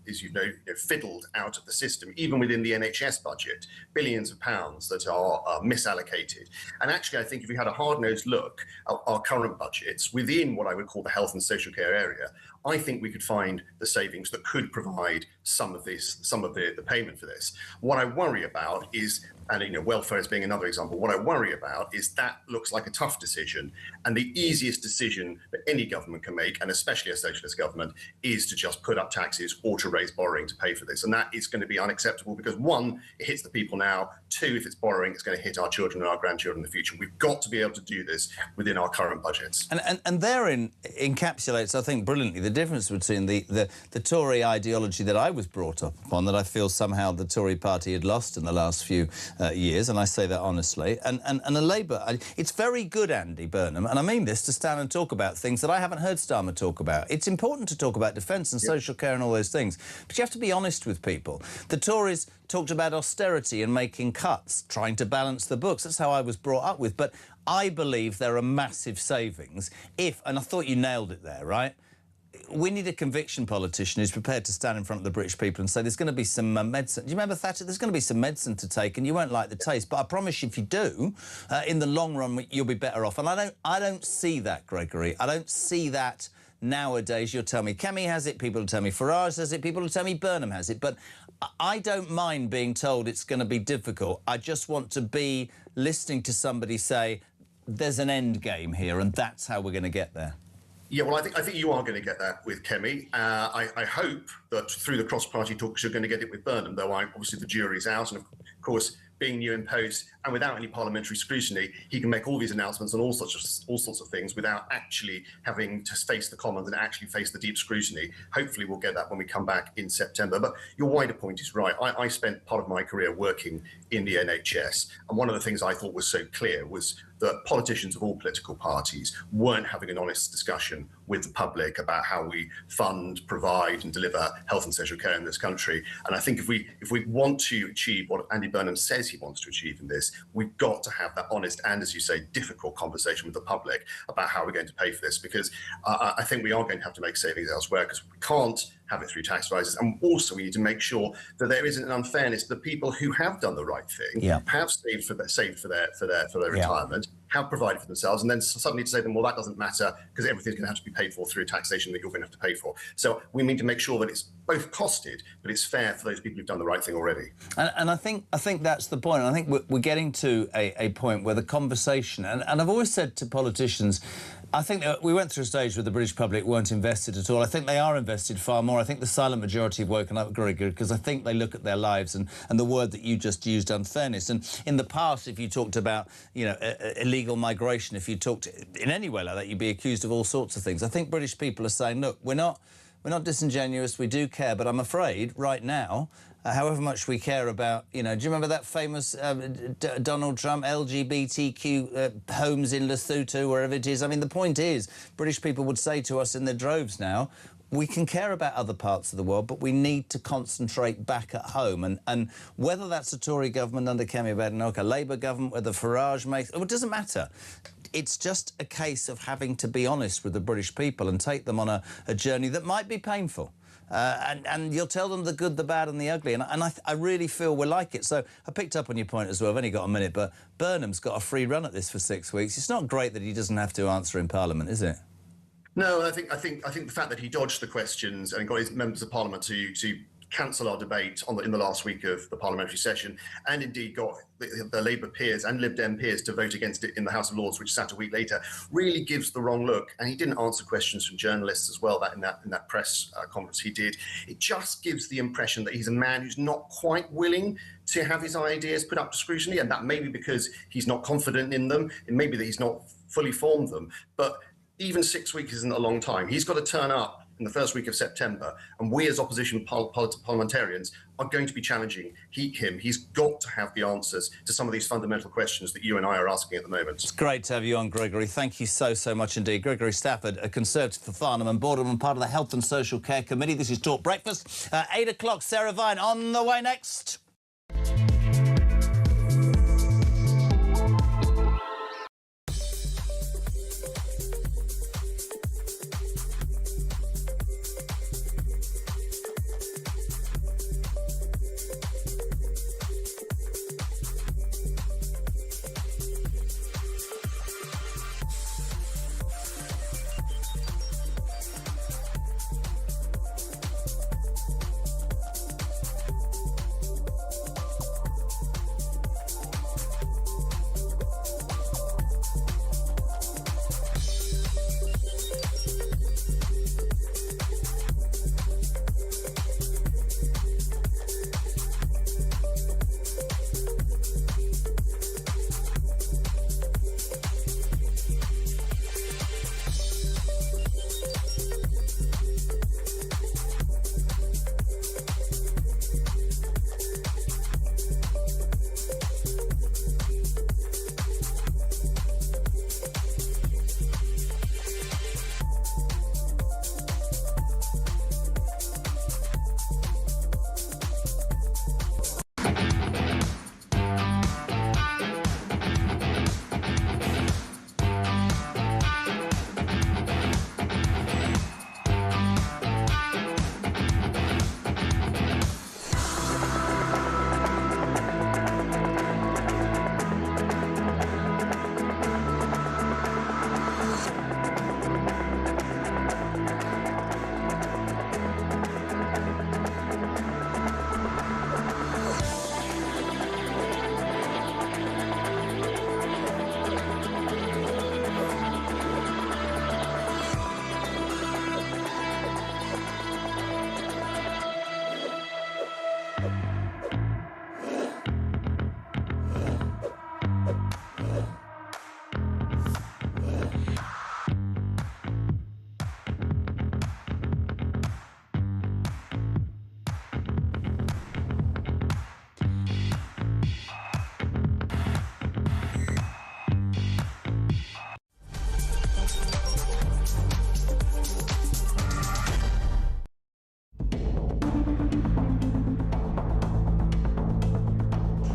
as you know, fiddled out of the system, even within the NHS budget, billions of pounds that are misallocated. And actually, I think if we had a hard-nosed look at our current budgets within what I would call the health and social care area, I think we could find the savings that could provide some of the payment for this. What I worry about is, and welfare as being another example, what I worry about is that looks like a tough decision, and the easiest decision that any government can make, and especially a socialist government, is to just put up taxes or to raise borrowing to pay for this. And that is going to be unacceptable because, one, it hits the people now. Two, if it's borrowing, it's going to hit our children and our grandchildren in the future. We've got to be able to do this within our current budgets. And therein encapsulates, I think, brilliantly the difference between the Tory ideology that I was brought up upon, that I feel somehow the Tory party had lost in the last few years, and I say that honestly, and a Labour. It's very good, Andy Burnham, and I mean this, to stand and talk about things that I haven't heard Starmer talk about. It's important to talk about defence and social care and all those things, but you have to be honest with people. The Tories talked about austerity and making cuts, trying to balance the books. That's how I was brought up with. But I believe there are massive savings if, and I thought you nailed it there, right? We need a conviction politician who's prepared to stand in front of the British people and say there's going to be some medicine. Do you remember Thatcher? There's going to be some medicine to take and you won't like the taste, but I promise you, if you do, in the long run, you'll be better off. And I don't see that, Gregory. I don't see that nowadays. You'll tell me Kemi has it, people will tell me Farage has it, people will tell me Burnham has it, but I don't mind being told it's going to be difficult. I just want to be listening to somebody say there's an end game here and that's how we're going to get there. Yeah, well, I think you are going to get that with Kemi. I hope that through the cross-party talks you're going to get it with Burnham, though obviously the jury's out. And of course, being new in post and without any parliamentary scrutiny, he can make all these announcements on all sorts of things without actually having to face the Commons and actually face the deep scrutiny. Hopefully we'll get that when we come back in September. But your wider point is right. I spent part of my career working in the NHS, and one of the things I thought was so clear was that politicians of all political parties weren't having an honest discussion with the public about how we fund, provide and deliver health and social care in this country. And I think if we want to achieve what Andy Burnham says he wants to achieve in this, we've got to have that honest and, as you say, difficult conversation with the public about how we're going to pay for this, because I think we are going to have to make savings elsewhere, because we can't have it through tax rises. And also we need to make sure that there isn't an unfairness. The people who have done the right thing, have saved for their retirement, have provided for themselves, and then suddenly to say to them, well, that doesn't matter because everything's going to have to be paid for through taxation that you're going to have to pay for. So we need to make sure that it's both costed, but it's fair for those people who've done the right thing already. And I think that's the point. I think we're getting to a point where the conversation, and I've always said to politicians, I think that we went through a stage where the British public weren't invested at all. I think they are invested far more. I think the silent majority have woken up very good because I think they look at their lives and the word that you just used, unfairness. And in the past, if you talked about, you know, illegal migration, if you talked in any way like that, you'd be accused of all sorts of things. I think British people are saying, look, we're not disingenuous, we do care, but I'm afraid right now, however much we care about, you know, do you remember that famous Donald Trump LGBTQ homes in Lesotho, wherever it is? I mean, the point is, British people would say to us in their droves now, we can care about other parts of the world, but we need to concentrate back at home. And whether that's a Tory government under Kemi Badenoch, a Labour government, whether Farage makes... it doesn't matter. It's just a case of having to be honest with the British people and take them on a journey that might be painful. And you'll tell them the good, the bad and the ugly. And I really feel we're like it. So I picked up on your point as well. I've only got a minute, but Burnham's got a free run at this for 6 weeks. It's not great that he doesn't have to answer in Parliament, is it? No, I think the fact that he dodged the questions and got his members of Parliament to cancel our debate in the last week of the parliamentary session, and indeed got the Labour peers and Lib Dem peers to vote against it in the House of Lords, which sat a week later, really gives the wrong look. And he didn't answer questions from journalists as well. In that press conference he did, it just gives the impression that he's a man who's not quite willing to have his ideas put up to scrutiny, and that may be because he's not confident in them, and maybe that he's not fully formed them. But even 6 weeks isn't a long time. He's got to turn up in the first week of September, and we as opposition parliamentarians are going to be challenging him. He's got to have the answers to some of these fundamental questions that you and I are asking at the moment. It's great to have you on, Gregory. Thank you so much indeed. Gregory Stafford, a Conservative for Farnham and Boredom and part of the Health and Social Care Committee. This is Talk Breakfast. 8 o'clock, Sarah Vine on the way next.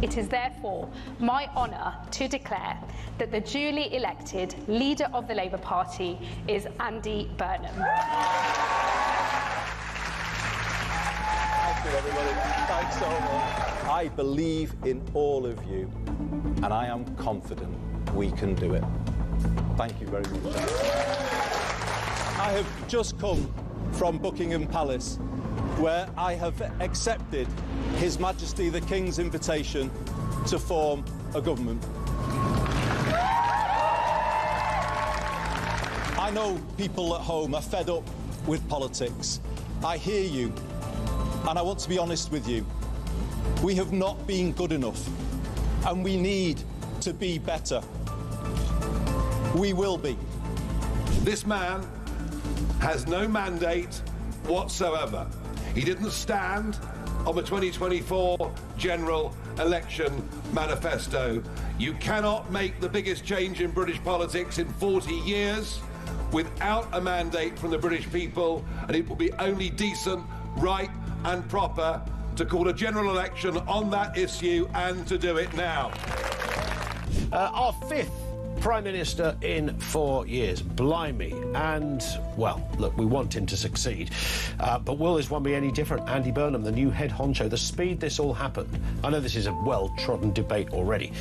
It is therefore my honour to declare that the duly elected leader of the Labour Party is Andy Burnham. everybody. Thanks so much. I believe in all of you, and I am confident we can do it. Thank you very much. I have just come from Buckingham Palace, where I have accepted His Majesty the King's invitation to form a government. I know people at home are fed up with politics. I hear you, and I want to be honest with you. We have not been good enough, and we need to be better. We will be. This man has no mandate whatsoever. He didn't stand on the 2024 general election manifesto. You cannot make the biggest change in British politics in 40 years without a mandate from the British people, and it will be only decent, right and proper to call a general election on that issue and to do it now. Our fifth Prime Minister in 4 years. Blimey. And, well, look, we want him to succeed. But will this one be any different? Andy Burnham, the new head honcho, the speed this all happened, I know this is a well-trodden debate already,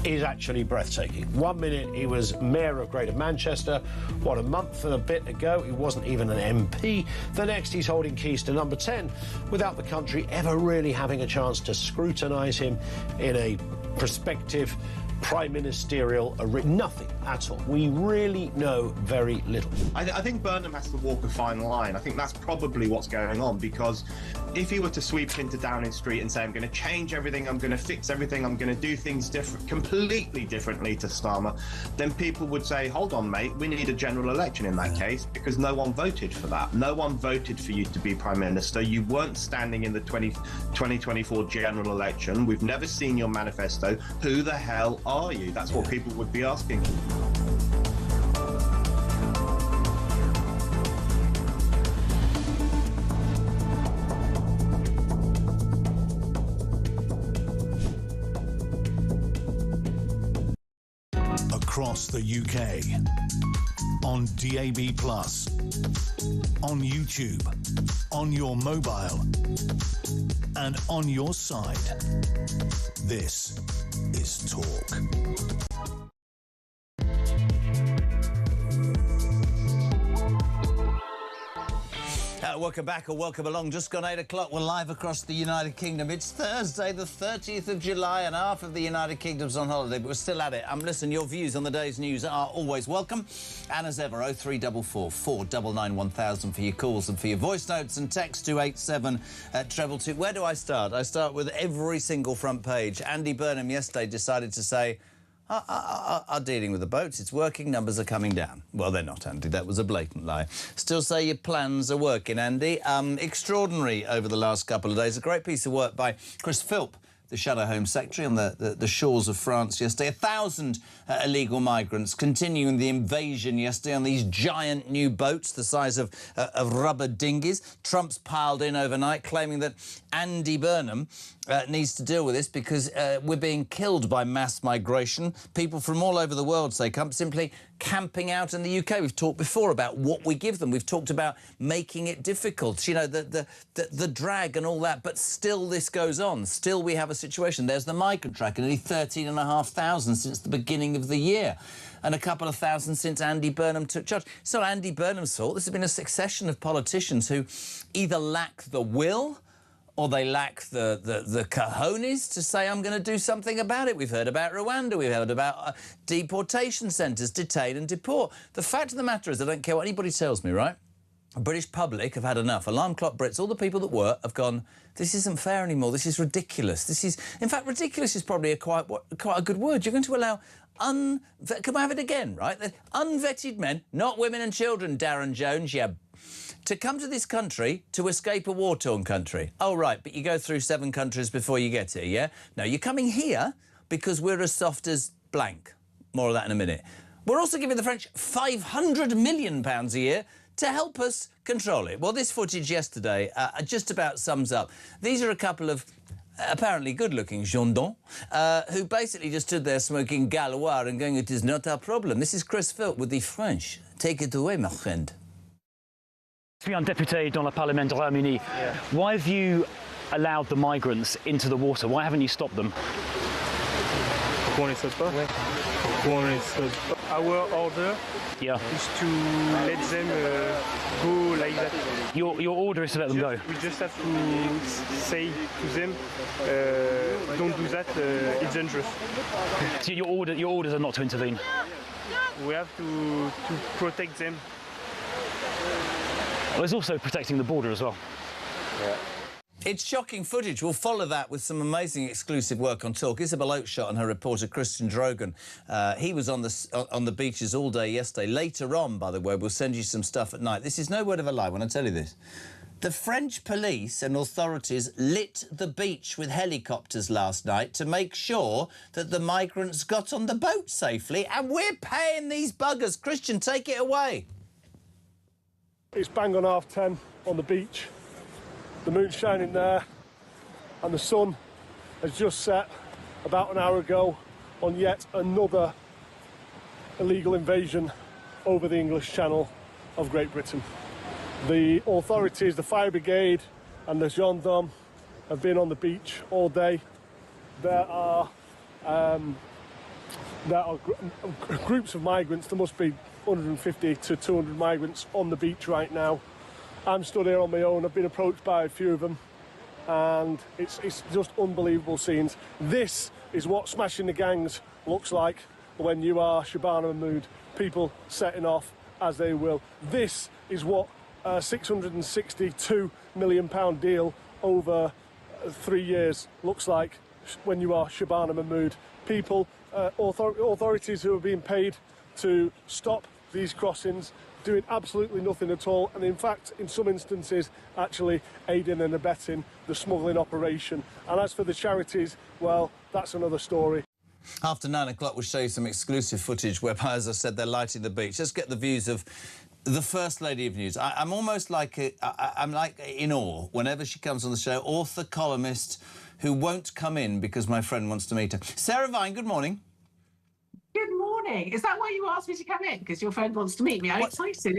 is actually breathtaking. 1 minute he was Mayor of Greater Manchester. What, a month and a bit ago he wasn't even an MP. The next he's holding keys to number 10 without the country ever really having a chance to scrutinise him in a prospective prime ministerial nothing at all. We really know very little. I think Burnham has to walk a fine line. I think that's probably what's going on, because if he were to sweep into Downing Street and say, I'm going to change everything, I'm going to fix everything, I'm going to do things completely differently to Starmer, then people would say, hold on, mate, we need a general election in that case, because no one voted for that. No one voted for you to be Prime Minister. You weren't standing in the 2024 general election. We've never seen your manifesto. Who the hell are you? That's what people would be asking. Across the UK, on DAB+, on YouTube, on your mobile, and on your side. This is Talk. Welcome back or welcome along. Just gone 8 o'clock. We're live across the United Kingdom. It's Thursday, the 30th of July, and half of the United Kingdom's on holiday, but we're still at it. Listen, your views on the day's news are always welcome. And as ever, 0344 499 1000 for your calls and for your voice notes, and text to 87222. Where do I start? I start with every single front page. Andy Burnham yesterday decided to say, are dealing with the boats. It's working. Numbers are coming down. Well, they're not, Andy. That was a blatant lie. Still say your plans are working, Andy. Extraordinary over the last couple of days. A great piece of work by Chris Philp, the Shadow Home Secretary, on the shores of France yesterday. 1,000 illegal migrants continuing the invasion yesterday on these giant new boats the size of rubber dinghies. Trump's piled in overnight, claiming that Andy Burnham needs to deal with this because we're being killed by mass migration. People from all over the world, say, simply camping out in the UK. We've talked before about what we give them. We've talked about making it difficult, you know, the drag and all that, but still this goes on. Still we have a situation. There's the migrant tracker, nearly 13,500 since the beginning of the year, and a couple of thousand since Andy Burnham took charge. So Andy Burnham's fault. This has been a succession of politicians who either lack the will or they lack the cojones to say, I'm going to do something about it. We've heard about Rwanda. We've heard about deportation centres, detain and deport. The fact of the matter is, I don't care what anybody tells me, right? The British public have had enough. Alarm clock Brits, all the people that were, have gone, this isn't fair anymore. This is ridiculous. This is, in fact, ridiculous is probably quite a good word. You're going to allow can I have it again, right? Unvetted men, not women and children, Darren Jones, to come to this country to escape a war-torn country. Oh, right, but you go through 7 countries before you get here, yeah? No, you're coming here because we're as soft as blank. More of that in a minute. We're also giving the French £500 million a year to help us control it. Well, this footage yesterday just about sums up. These are a couple of apparently good-looking gendarmes who basically just stood there smoking Gaulois and going, it is not our problem. This is Chris Philp with the French. Take it away, my friend. Je suis un député dans le Parlement du Royaume-Uni. Why have you allowed the migrants into the water? Why haven't you stopped them? Pourquoi on les saute pas? Pourquoi on les saute pas? Our order is to let them go like that. Your order is to let them go? We just have to say to them, don't do that, it's dangerous. So your orders are not to intervene? We have to protect them. Well, there's also protecting the border as well. Yeah. It's shocking footage. We'll follow that with some amazing exclusive work on Talk. Isabel Oakeshott and her reporter Christian Drogan. He was on the beaches all day yesterday. Later on, by the way, we'll send you some stuff at night. This is no word of a lie when I tell you this. The French police and authorities lit the beach with helicopters last night to make sure that the migrants got on the boat safely, and we're paying these buggers. Christian, take it away. It's bang on 10:30 on the beach. The moon's shining there, and the sun has just set about an hour ago on yet another illegal invasion over the English Channel of Great Britain. The authorities, the fire brigade and the gendarmes have been on the beach all day. There are groups of migrants. There must be 150 to 200 migrants on the beach right now. I'm stood here on my own. I've been approached by a few of them, and it's just unbelievable scenes. This is what smashing the gangs looks like when you are Shabana Mahmood. People setting off as they will. This is what a £662 million deal over 3 years looks like when you are Shabana Mahmood. People, authorities who are being paid to stop these crossings, doing absolutely nothing at all, and in fact, in some instances, actually aiding and abetting the smuggling operation. And as for the charities, well, that's another story. After 9 o'clock, we'll show you some exclusive footage whereby, as I said, they're lighting the beach. Let's get the views of the First Lady of News. I'm almost like I'm like in awe whenever she comes on the show. Author, columnist, who won't come in because my friend wants to meet her. Sarah Vine, good morning. Good morning. Is that why you asked me to come in? Because your friend wants to meet me. I'm excited.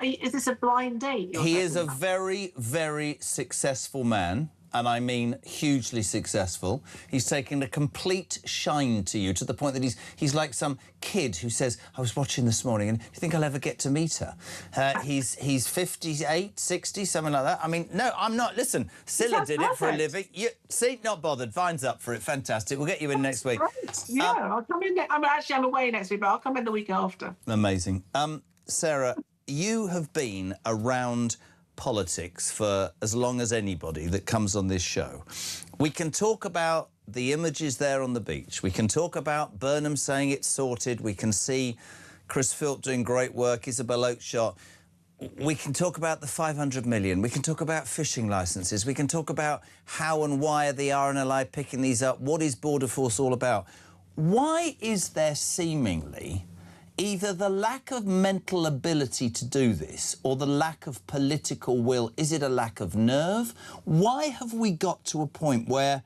Is this a blind date? He is a very, very successful man, and I mean hugely successful. He's taken a complete shine to you, to the point that he's like some kid who says, I was watching this morning, and do you think I'll ever get to meet her? He's 58, 60, something like that. I mean, no, I'm not. Listen, Scylla did it for a living. See, not bothered. Vine's up for it. Fantastic. We'll get you in next week. Great. Yeah, I'll come in. I'm away next week, but I'll come in the week after. Amazing. Sarah, you have been around politics for as long as anybody that comes on this show. We can talk about the images there on the beach. We can talk about Burnham saying it's sorted. We can see Chris Philp doing great work, Isabel Oakeshott. We can talk about the 500 million. We can talk about fishing licences. We can talk about how and why are the RNLI picking these up. What is Border Force all about? Why is there seemingly either the lack of mental ability to do this or the lack of political will? Is it a lack of nerve? Why have we got to a point where,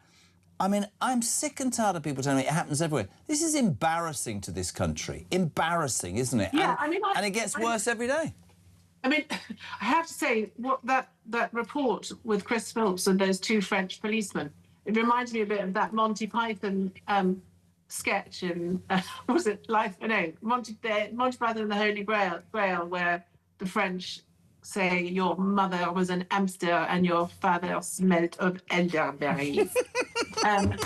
I mean, I'm sick and tired of people telling me it happens everywhere. This is embarrassing to this country. Embarrassing, isn't it? Yeah, and it gets worse every day. I mean, I have to say, what that report with Chris Philps and those two French policemen, it reminds me a bit of that Monty Python sketch in was it Life? No, Monty Python and the Holy Grail, where the French say your mother was an hamster and your father smelt of elderberries. And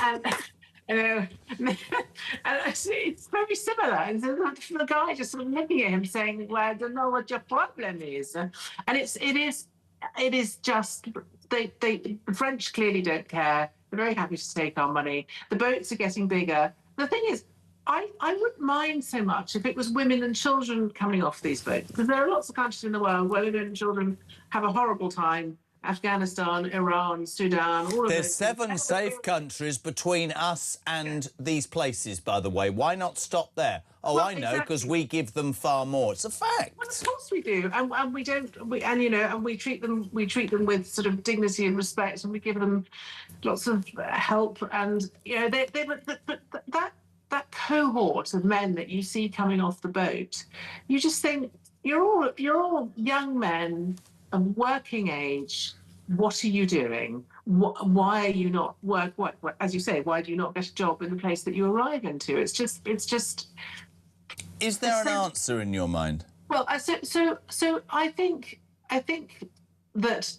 it's very similar. And the guy just sort of looking at him saying, well, I don't know what your problem is. And it is just, the French clearly don't care. They're very happy to take our money. The boats are getting bigger. The thing is, I wouldn't mind so much if it was women and children coming off these boats, because there are lots of countries in the world where women and children have a horrible time. Afghanistan, Iran, Sudan, all of There's 7 safe countries between us and these places, by the way. Why not stop there? Oh, well, I know, because we give them far more. It's a fact. Well, of course we do, and we don't. And we treat them with sort of dignity and respect, and we give them lots of help. And but that cohort of men that you see coming off the boat, you just think you're all young men of working age what are you doing? Why are you not what, as you say, why do you not get a job in the place that you arrive into? It's just. Is there an answer in your mind? Well, so I think that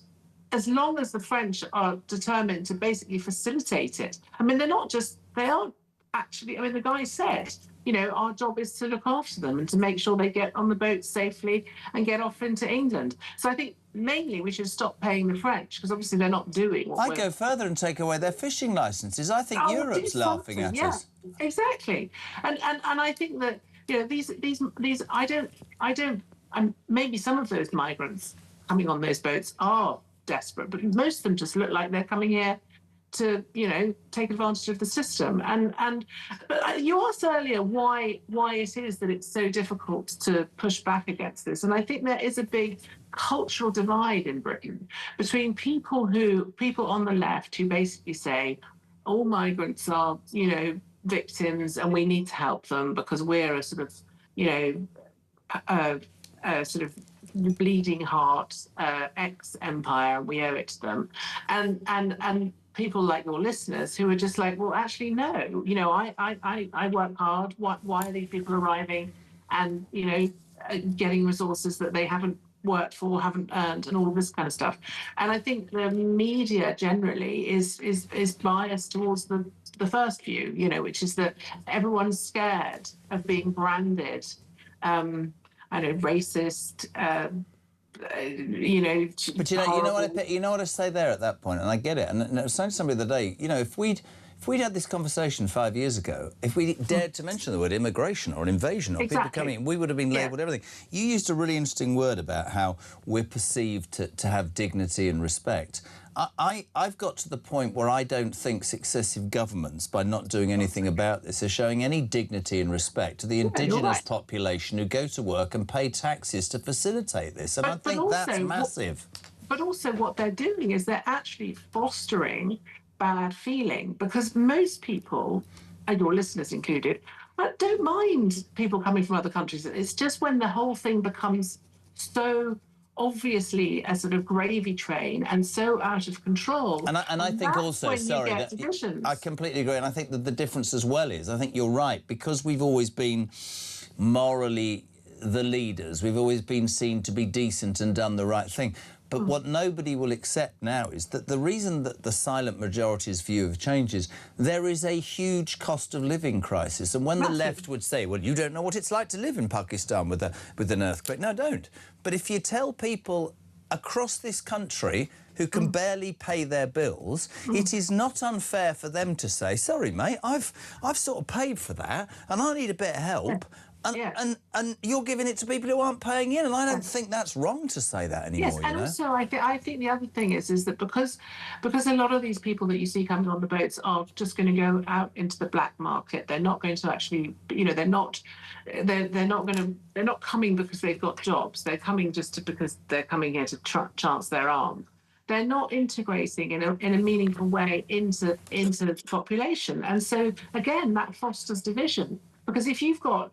as long as the French are determined to basically facilitate it, I mean, they aren't actually, I mean, the guy said, you know, our job is to look after them and to make sure they get on the boat safely and get off into England. So I think mainly we should stop paying the French, because obviously they're not doing what I'd go further and take away their fishing licences. I think Europe's laughing at us. Exactly. And I think that, you know, these I don't, and maybe some of those migrants coming on those boats are desperate, but most of them just look like they're coming here to, you know, take advantage of the system. But you asked earlier why it is that it's so difficult to push back against this, and I think there is a big cultural divide in Britain between people on the left who basically say all migrants are, you know, victims and we need to help them because we're a sort of, you know, sort of bleeding heart ex-empire, and we owe it to them, and people like your listeners who are just like, well, actually, no, you know, I work hard. Why are these people arriving and, you know, getting resources that they haven't worked for, haven't earned, and all of this kind of stuff? And I think the media generally is biased towards the first view, you know, which is that everyone's scared of being branded, I know, racist. You know, but you know what I say there at that point, and I get it. And I was saying to somebody the other day, you know, if we'd had this conversation 5 years ago, if we dared to mention the word immigration or invasion or people coming in, we would have been labelled everything. You used a really interesting word about how we're perceived to have dignity and respect. I've got to the point where I don't think successive governments, by not doing anything about this, are showing any dignity and respect to the indigenous population who go to work and pay taxes to facilitate this. And I think that's massive. But also what they're doing is they're actually fostering bad feeling, because most people, and your listeners included, don't mind people coming from other countries. It's just when the whole thing becomes so obviously a sort of gravy train and so out of control. And I think also, sorry, I completely agree, and I think that the difference as well is, I think you're right, because we've always been morally the leaders, we've always been seen to be decent and done the right thing. But what nobody will accept now is that the reason that the silent majority's view of change is there is a huge cost of living crisis. And when the left would say, well, you don't know what it's like to live in Pakistan with an earthquake. No, don't. But if you tell people across this country who can barely pay their bills, it is not unfair for them to say, sorry, mate, I've sort of paid for that and I need a bit of help. And you're giving it to people who aren't paying in, and I don't think that's wrong to say that anymore. Yes, and also I think the other thing is that because a lot of these people that you see coming on the boats are just going to go out into the black market. They're not going to actually, you know, they're not coming because they've got jobs. They're coming because they're coming here to chance their arm. They're not integrating in a meaningful way into the population, and so again that fosters division. Because if you've got,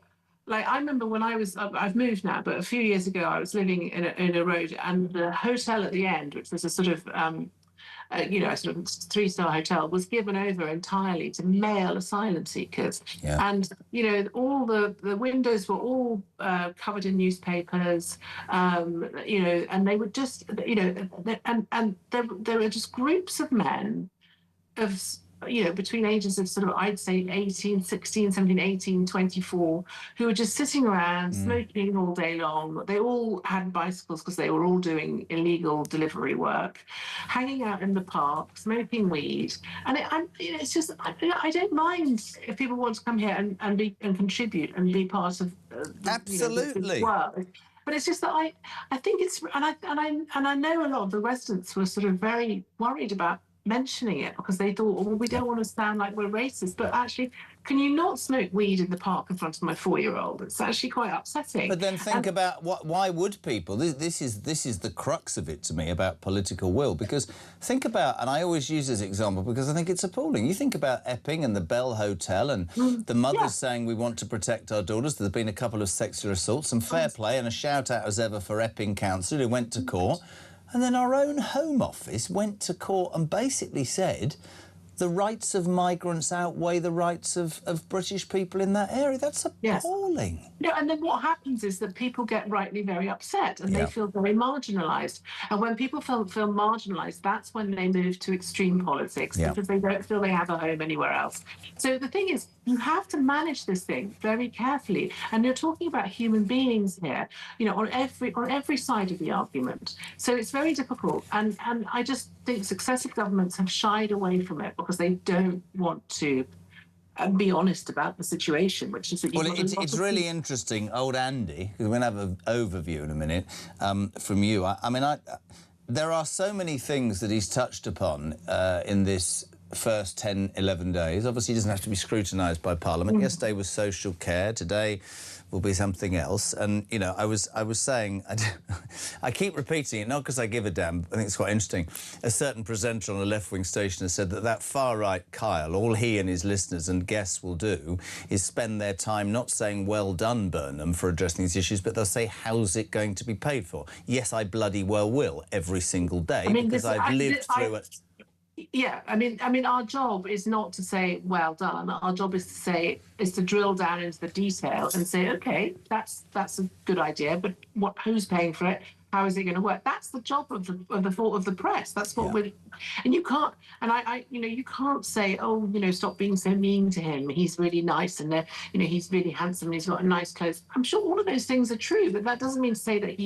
like, I remember when I've moved now, but a few years ago I was living in a road, and the hotel at the end, which was a sort of, you know, a sort of 3-star hotel, was given over entirely to male asylum seekers. Yeah. And, you know, all the windows were all covered in newspapers, you know, and they would just, you know, and there were just groups of men of, you know, between ages of sort of, I'd say 18, 16, 17, 18, 24, who were just sitting around smoking all day long. They all had bicycles because they were all doing illegal delivery work, hanging out in the park, smoking weed. And you know, it's just, I don't mind if people want to come here and contribute and be part of absolutely, this work. But it's just that I think it's, and I know a lot of the residents were sort of very worried about mentioning it because they thought, well, we don't want to sound like we're racist. But actually, can you not smoke weed in the park in front of my 4-year-old? It's actually quite upsetting. But then think about why would people? This is the crux of it to me about political will. Because think about, and I always use this example because I think it's appalling. You think about Epping and the Bell Hotel and the mothers saying we want to protect our daughters. There's been a couple of sexual assaults, and fair play and a shout out as ever for Epping Council who went to court. And then our own Home Office went to court and basically said the rights of migrants outweigh the rights of British people in that area. That's appalling. Yes. No, and then what happens is that people get rightly very upset and they feel very marginalised. And when people feel marginalised, that's when they move to extreme politics because they don't feel they have a home anywhere else. So the thing is, you have to manage this thing very carefully. And you're talking about human beings here, you know, on every side of the argument. So it's very difficult. And I just think successive governments have shied away from it because they don't want to be honest about the situation, which is that it's really interesting, old Andy, because we're going to have an overview in a minute from you. I mean, there are so many things that he's touched upon in this first 10, 11 days. Obviously, he doesn't have to be scrutinised by Parliament. Yesterday was social care. Today will be something else. And, you know, I was saying, I keep repeating it, not because I give a damn, I think it's quite interesting. A certain presenter on a left-wing station has said that far-right Kyle, all he and his listeners and guests will do is spend their time not saying, well done, Burnham, for addressing these issues, but they'll say, how's it going to be paid for? Yes, I bloody well will, every single day, because I've lived through it. Yeah, I mean, our job is not to say well done. Our job is to drill down into the detail and say, okay, that's a good idea, but who's paying for it? How is it going to work? That's the job of the press. That's what we're, and you can't, and you can't say, oh, you know, stop being so mean to him. He's really nice, and you know, he's really handsome, and he's got nice clothes. I'm sure all of those things are true, but that doesn't mean to say that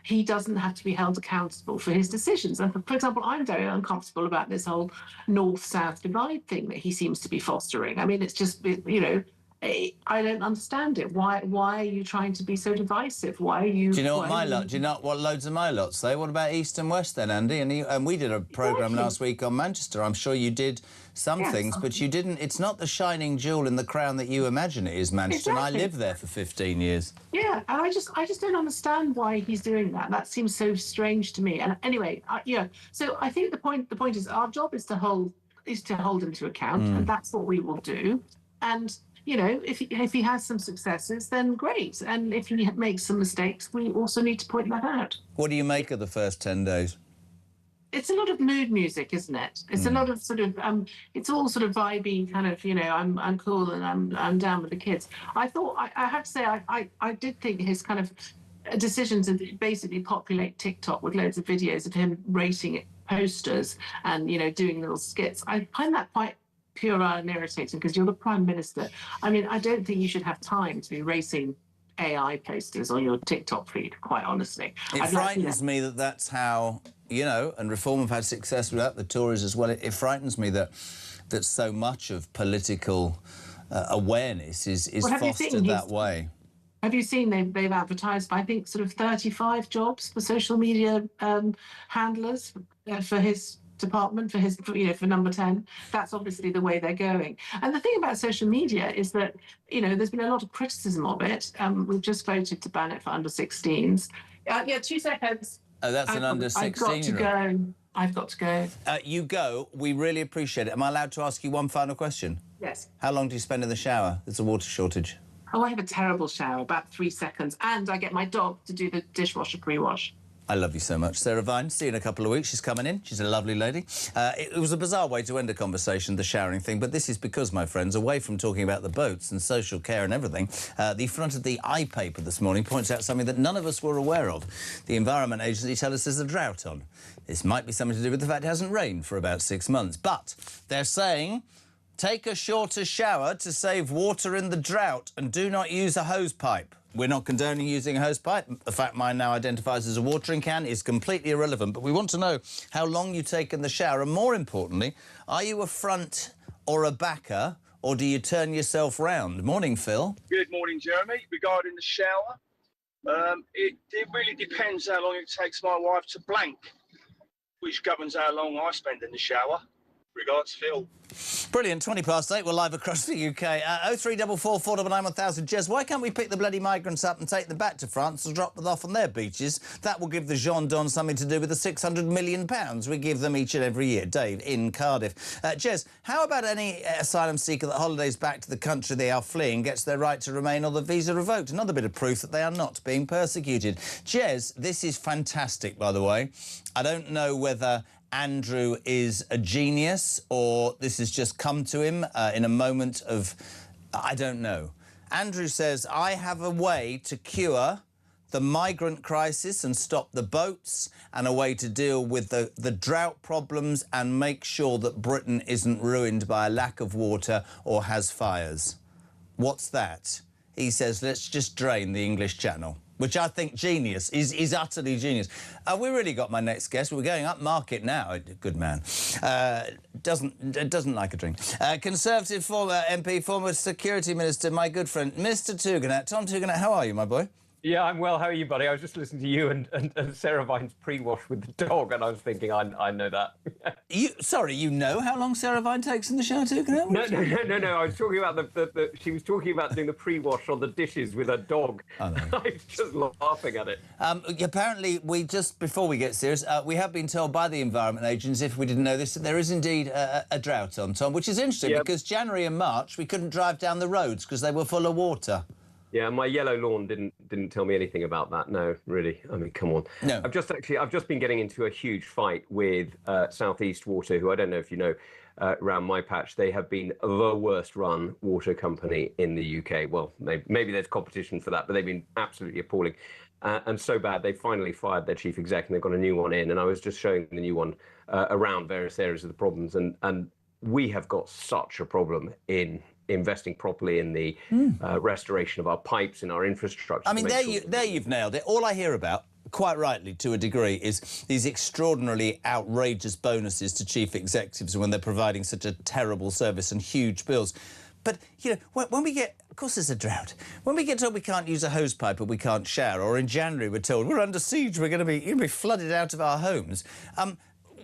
he doesn't have to be held accountable for his decisions. And for example, I'm very uncomfortable about this whole north-south divide thing that he seems to be fostering. I mean, it's just, you know, I don't understand it. Why are you trying to be so divisive? Why are you... Do you know what do you know what loads of my lot say? What about East and West then, Andy? And we did a programme last week on Manchester. I'm sure you did some things, but you didn't... It's not the shining jewel in the crown that you imagine it is, Manchester. And I lived there for 15 years. Yeah, and I just don't understand why he's doing that. That seems so strange to me. And anyway, so I think the point is our job is to hold him to account, and that's what we will do. And you know, if he has some successes, then great. And if he makes some mistakes, we also need to point that out. What do you make of the first 10 days? It's a lot of mood music, isn't it? It's a lot of sort of, it's all sort of vibey kind of, you know, I'm cool and I'm down with the kids. I thought, I have to say, I did think his kind of decision to basically populate TikTok with loads of videos of him rating posters and, you know, doing little skits, I find that quite puerile and irritating because you're the Prime Minister. I mean, I don't think you should have time to be racing AI posters on your TikTok feed, quite honestly. It frightens me that that's how, you know, and Reform have had success without the Tories as well. It frightens me that so much of political awareness is fostered that way. Have you seen they've advertised, I think, sort of 35 jobs for social media handlers for his department, for number 10. That's obviously the way they're going. And the thing about social media is that, you know, there's been a lot of criticism of it. We've just voted to ban it for under 16s. 2 seconds. Oh, that's an under 16. I've got to go. You go. We really appreciate it. Am I allowed to ask you one final question? Yes. How long do you spend in the shower? There's a water shortage. Oh, I have a terrible shower, about 3 seconds. And I get my dog to do the dishwasher pre-wash. I love you so much, Sarah Vine. See you in a couple of weeks. She's coming in. She's a lovely lady. It was a bizarre way to end a conversation, the showering thing, but this is because, my friends, away from talking about the boats and social care and everything, the front of the iPaper this morning points out something that none of us were aware of. The Environment Agency tells us there's a drought on. This might be something to do with the fact it hasn't rained for about 6 months, but they're saying take a shorter shower to save water in the drought and do not use a hose pipe. We're not condoning using a hose pipe. The fact mine now identifies as a watering can is completely irrelevant, but we want to know how long you take in the shower, and more importantly, are you a front or a backer, or do you turn yourself round? Morning, Phil. Good morning, Jeremy. Regarding the shower, it really depends how long it takes my wife to blank, which governs how long I spend in the shower. Regards, Phil. Brilliant. 8:20. We're live across the UK. 0344 499 1000. Jez, why can't we pick the bloody migrants up and take them back to France and drop them off on their beaches? That will give the gendarmes something to do with the £600 million we give them each and every year. Dave in Cardiff. Jez, how about any asylum seeker that holidays back to the country they are fleeing gets their right to remain or the visa revoked? Another bit of proof that they are not being persecuted. Jez, this is fantastic, by the way. I don't know whether Andrew is a genius or this has just come to him in a moment of... I don't know. Andrew says, I have a way to cure the migrant crisis and stop the boats and a way to deal with the drought problems and make sure that Britain isn't ruined by a lack of water or has fires. What's that? He says, let's just drain the English Channel. Which I think genius. He's utterly genius. We really got my next guest. We're going up market now. Good man. Doesn't like a drink. Conservative former MP, former Security Minister, my good friend, Mr. Tugendhat. Tom Tugendhat, how are you, my boy? Yeah, I'm well. How are you, buddy? I was just listening to you and Sarah Vine's pre-wash with the dog, and I was thinking, I know that. Sorry, you know how long Sarah Vine takes in the shower, Tugendhat? No. I was talking about she was talking about doing the pre-wash on the dishes with her dog. I was just laughing at it. Apparently, just before we get serious, we have been told by the Environment Agency, if we didn't know this, that there is indeed a drought on, Tom, which is interesting because January and March we couldn't drive down the roads because they were full of water. Yeah, my yellow lawn didn't tell me anything about that. No, really. I mean, come on. No. I've just been getting into a huge fight with Southeast Water, who I don't know if you know, around my patch. They have been the worst run water company in the UK. Well, maybe there's competition for that, but they've been absolutely appalling. And so bad, they finally fired their chief exec and they've got a new one in. And I was just showing the new one around various areas of the problems. And we have got such a problem in investing properly in the restoration of our pipes and our infrastructure. I mean, there you've nailed it. All I hear about, quite rightly to a degree, is these extraordinarily outrageous bonuses to chief executives when they're providing such a terrible service and huge bills. But, you know, when we get... Of course there's a drought. When we get told we can't use a hose pipe or we can't shower, or in January we're told we're under siege, we're going to be flooded out of our homes,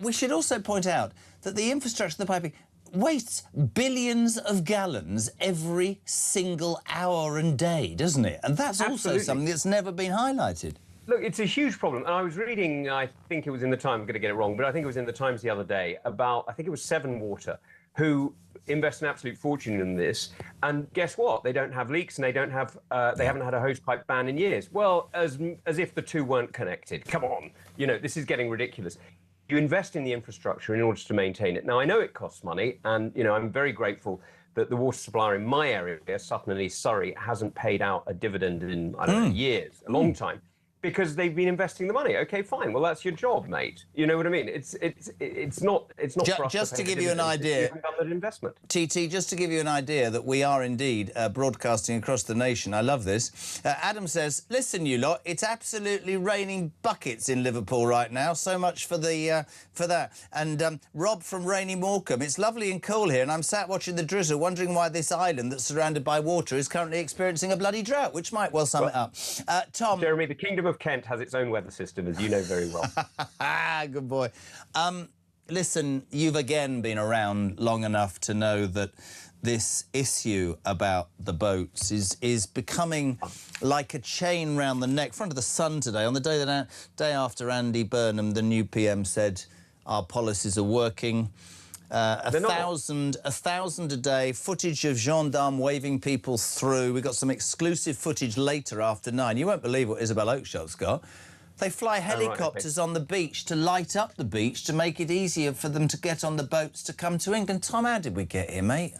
we should also point out that the infrastructure, the piping, wastes billions of gallons every single hour and day, doesn't it? And that's also something that's never been highlighted. Look, it's a huge problem. And I was reading, I think it was in the Times, I'm going to get it wrong, but I think it was in the Times the other day, about, I think it was Severn Water, who invest an absolute fortune in this. And guess what? They don't have leaks and they don't have, they haven't had a hose pipe ban in years. Well, as if the two weren't connected. Come on. You know, this is getting ridiculous. You invest in the infrastructure in order to maintain it. Now, I know it costs money, and, you know, I'm very grateful that the water supplier in my area, Sutton and East Surrey, hasn't paid out a dividend in, I don't know, years, a long time, because they've been investing the money. OK, fine. Well, that's your job, mate. You know what I mean? It's not for us just to give you an idea, investment. TT, just to give you an idea that we are indeed broadcasting across the nation. I love this. Adam says, listen, you lot, it's absolutely raining buckets in Liverpool right now. So much for that. And Rob from Rainy Morecambe, it's lovely and cool here, and I'm sat watching the drizzle, wondering why this island that's surrounded by water is currently experiencing a bloody drought, which might well sum it up. Tom. Jeremy, the Kingdom of Kent has its own weather system, as you know very well. Good boy. Listen, you've again been around long enough to know that this issue about the boats is becoming like a chain round the neck. Front of the Sun today, on the day after Andy Burnham, the new PM, said our policies are working. A thousand a day, footage of gendarmes waving people through. We've got some exclusive footage later after 9. You won't believe what Isabel Oakeshot's got. They fly helicopters on the beach to light up the beach to make it easier for them to get on the boats to come to England. Tom, how did we get here, mate?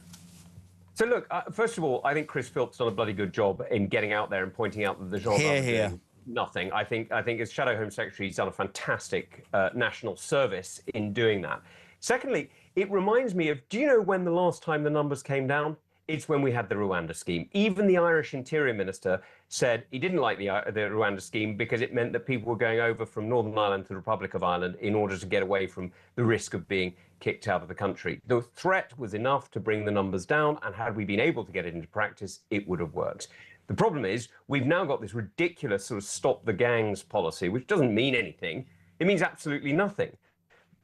So, look, first of all, I think Chris Philp's done a bloody good job in getting out there and pointing out that the gendarmes are doing nothing. I think as Shadow Home Secretary, he's done a fantastic national service in doing that. Secondly, it reminds me of, do you know when the last time the numbers came down? It's when we had the Rwanda scheme. Even the Irish Interior Minister said he didn't like the Rwanda scheme because it meant that people were going over from Northern Ireland to the Republic of Ireland in order to get away from the risk of being kicked out of the country. The threat was enough to bring the numbers down, and had we been able to get it into practice, it would have worked. The problem is we've now got this ridiculous sort of stop the gangs policy, which doesn't mean anything. It means absolutely nothing.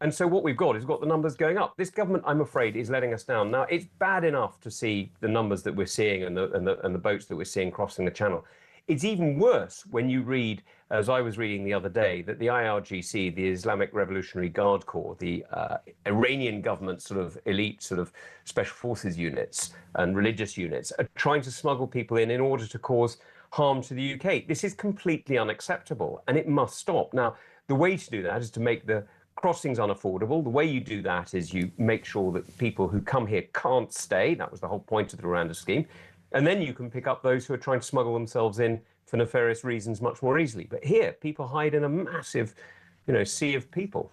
And so what we've got is the numbers going up. This government, I'm afraid, is letting us down. Now, it's bad enough to see the numbers that we're seeing and the boats that we're seeing crossing the channel. It's even worse when you read, as I was reading the other day, that the IRGC, the Islamic Revolutionary Guard Corps, the Iranian government sort of elite sort of special forces units and religious units are trying to smuggle people in order to cause harm to the UK. This is completely unacceptable and it must stop. Now, the way to do that is to make the crossings unaffordable. The way you do that is you make sure that people who come here can't stay. That was the whole point of the Rwanda scheme. And then you can pick up those who are trying to smuggle themselves in for nefarious reasons much more easily. But here, people hide in a massive, sea of people.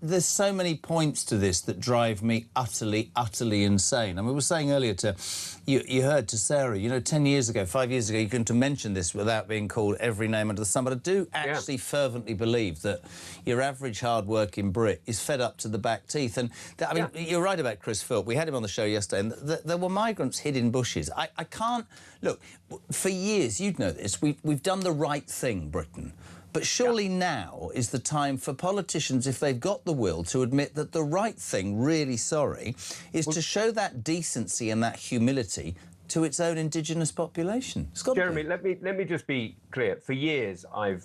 There's so many points to this that drive me utterly, utterly insane. I mean, we were saying earlier you heard to Sarah, 10 years ago, 5 years ago, you couldn't have mentioned this without being called every name under the sun. But I do actually fervently believe that your average hard-working Brit is fed up to the back teeth. And, you're right about Chris Philp. We had him on the show yesterday, and there were migrants hid in bushes. I can't... Look, for years, you'd know this, we've done the right thing, Britain. But surely now is the time for politicians, if they've got the will, to admit that the right thing, really sorry, is to show that decency and that humility to its own indigenous population. Jeremy, let me just be clear. For years, I've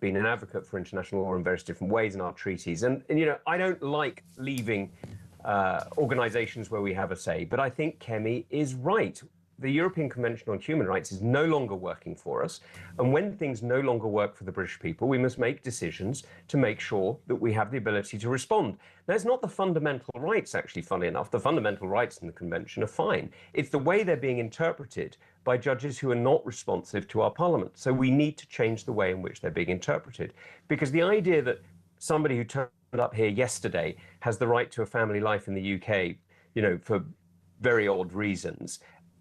been an advocate for international law in various different ways in our treaties. And I don't like leaving organisations where we have a say, but I think Kemi is right. The European Convention on Human Rights is no longer working for us. And when things no longer work for the British people, we must make decisions to make sure that we have the ability to respond. Now, it's not the fundamental rights, actually, funnily enough. The fundamental rights in the Convention are fine. It's the way they're being interpreted by judges who are not responsive to our Parliament. So we need to change the way in which they're being interpreted. Because the idea that somebody who turned up here yesterday has the right to a family life in the UK, for very odd reasons,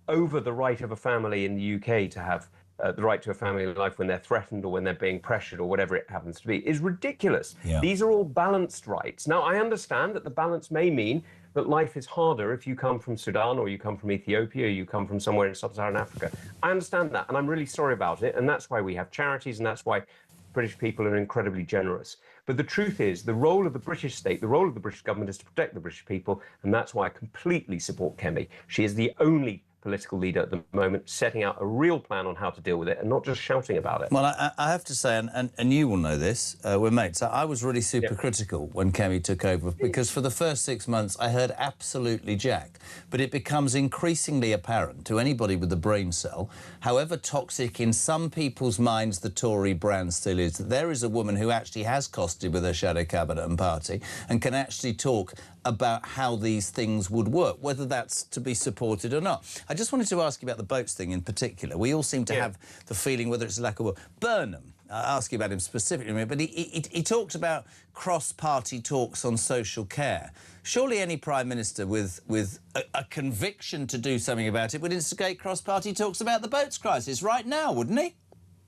over the right of a family in the UK to have the right to a family life when they're threatened or when they're being pressured or whatever it happens to be is ridiculous. Yeah. These are all balanced rights. Now, I understand that the balance may mean that life is harder if you come from Sudan or you come from Ethiopia or you come from somewhere in sub-Saharan Africa. I understand that, and I'm really sorry about it, and that's why we have charities, and that's why British people are incredibly generous. But the truth is, the role of the British state, the role of the British government is to protect the British people, and that's why I completely support Kemi. She is the only political leader at the moment setting out a real plan on how to deal with it and not just shouting about it. Well, I have to say, and you will know this, we're mates, I was really super critical when Kemi took over because for the first 6 months I heard absolutely jack. But it becomes increasingly apparent to anybody with a brain cell, however toxic in some people's minds the Tory brand still is, that there is a woman who actually has costed with her shadow cabinet and party and can actually talk about how these things would work, whether that's to be supported or not. I just wanted to ask you about the boats thing in particular. We all seem to have the feeling, whether it's a lack of will. Burnham, I'll ask you about him specifically, but he talked about cross-party talks on social care. Surely any Prime Minister with a conviction to do something about it would instigate cross-party talks about the boats crisis right now, wouldn't he?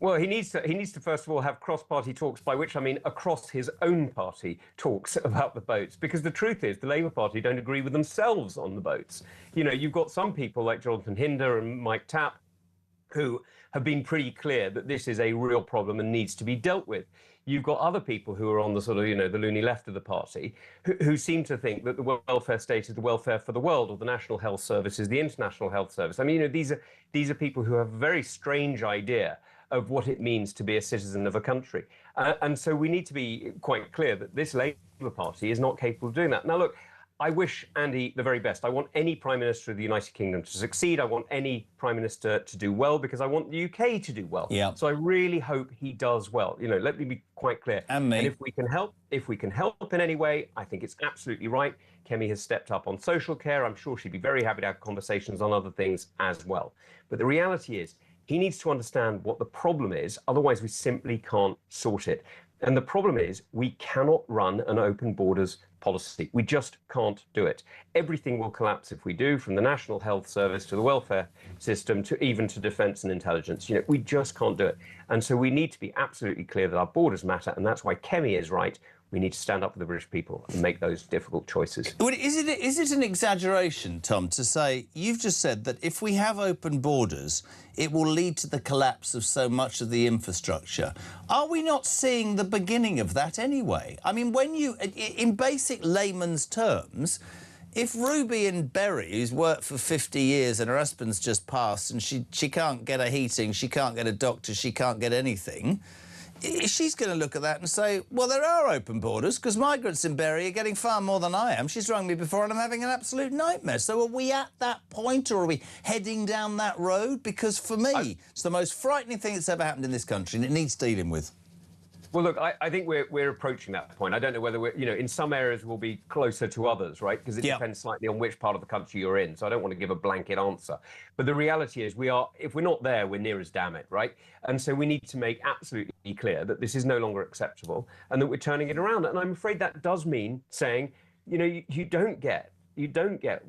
Well, he needs to first of all have cross-party talks, by which I mean across his own party talks about the boats, because the truth is the Labour Party don't agree with themselves on the boats. You've got some people like Jonathan Hinder and Mike Tapp who have been pretty clear that this is a real problem and needs to be dealt with. You've got other people who are on the sort of, the loony left of the party who seem to think that the welfare state is the welfare for the world, or the National Health Service is the international health service. I mean, these are people who have a very strange idea of what it means to be a citizen of a country. And so we need to be quite clear that this Labour Party is not capable of doing that. Now, look, I wish Andy the very best. I want any Prime Minister of the United Kingdom to succeed. I want any Prime Minister to do well, because I want the UK to do well. Yeah. So I really hope he does well. Let me be quite clear. And if we can help in any way, I think it's absolutely right. Kemi has stepped up on social care. I'm sure she'd be very happy to have conversations on other things as well. But the reality is, he needs to understand what the problem is, otherwise we simply can't sort it. And the problem is we cannot run an open borders policy. We just can't do it. Everything will collapse if we do, from the National Health Service to the welfare system to even to defence and intelligence. We just can't do it. And so we need to be absolutely clear that our borders matter, and that's why Kemi is right. We need to stand up for the British people and make those difficult choices. Is it an exaggeration, Tom, to say, you've just said that if we have open borders, it will lead to the collapse of so much of the infrastructure? Are we not seeing the beginning of that anyway? I mean, when you, in basic layman's terms, if Ruby in Bury, who's worked for 50 years and her husband's just passed and she can't get a heating, she can't get a doctor, she can't get anything, she's going to look at that and say, well, there are open borders because migrants in Bury are getting far more than I am. She's rung me before and I'm having an absolute nightmare. So are we at that point, or are we heading down that road? Because for me, it's the most frightening thing that's ever happened in this country, and it needs dealing with. Well, look, I think we're approaching that point. I don't know whether we're, in some areas we'll be closer to others, right? Because it depends slightly on which part of the country you're in. So I don't want to give a blanket answer. But the reality is if we're not there, we're near as damn it, right? And so we need to make absolutely clear that this is no longer acceptable and that we're turning it around. And I'm afraid that does mean saying, you don't get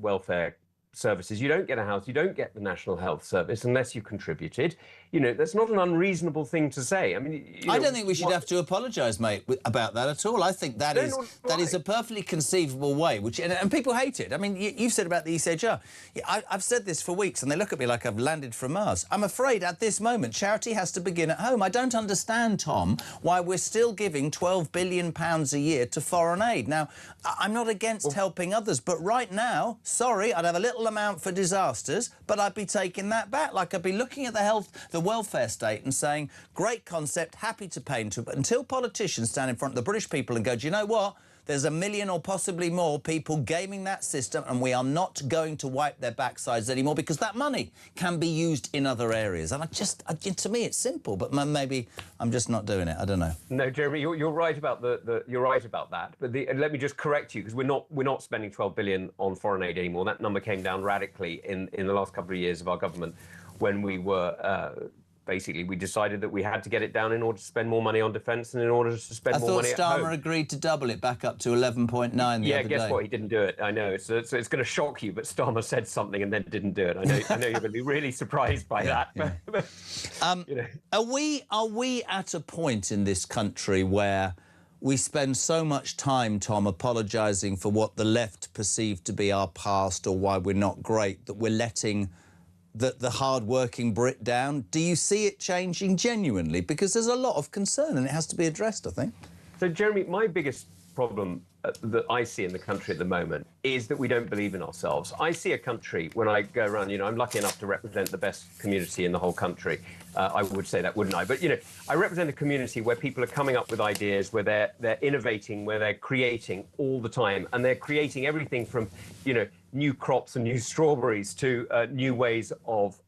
welfare services, you don't get a house, you don't get the National Health Service unless you contributed. That's not an unreasonable thing to say. I mean, I don't think we should have to apologise, mate, about that at all. I think that is a perfectly conceivable way, and people hate it. I mean, you've said about the ECHR. I've said this for weeks, and they look at me like I've landed from Mars. I'm afraid at this moment, charity has to begin at home. I don't understand, Tom, why we're still giving £12 billion a year to foreign aid. Now, I'm not against helping others, but right now, sorry, I'd have a little amount for disasters, but I'd be taking that back. Like, I'd be looking at the welfare state and saying, great concept, happy to pay into it. But until politicians stand in front of the British people and go, do you know what? There's 1 million or possibly more people gaming that system, and we are not going to wipe their backsides anymore because that money can be used in other areas. And to me, it's simple, but maybe I'm just not doing it. I don't know. No, Jeremy, you're right about you're right about that. But let me just correct you, because we're not spending 12 billion on foreign aid anymore. That number came down radically in the last couple of years of our government, when we were basically, we decided that we had to get it down in order to spend more money on defence and in order to spend more money at home. I thought Starmer agreed to double it back up to 11.9 the other day. Yeah, guess what? He didn't do it. I know. So it's going to shock you, but Starmer said something and then didn't do it. I know you're going to be really surprised by that. Yeah. Are we at a point in this country where we spend so much time, Tom, apologising for what the left perceived to be our past or why we're not great, that we're letting the hard-working Brit down? Do you see it changing genuinely? Because there's a lot of concern and it has to be addressed, I think. So, Jeremy, my biggest problem that I see in the country at the moment is that we don't believe in ourselves. I see a country, when I go around, I'm lucky enough to represent the best community in the whole country. I would say that, wouldn't I? But, I represent a community where people are coming up with ideas, where they're innovating, where they're creating all the time. And they're creating everything from, new crops and new strawberries to new ways of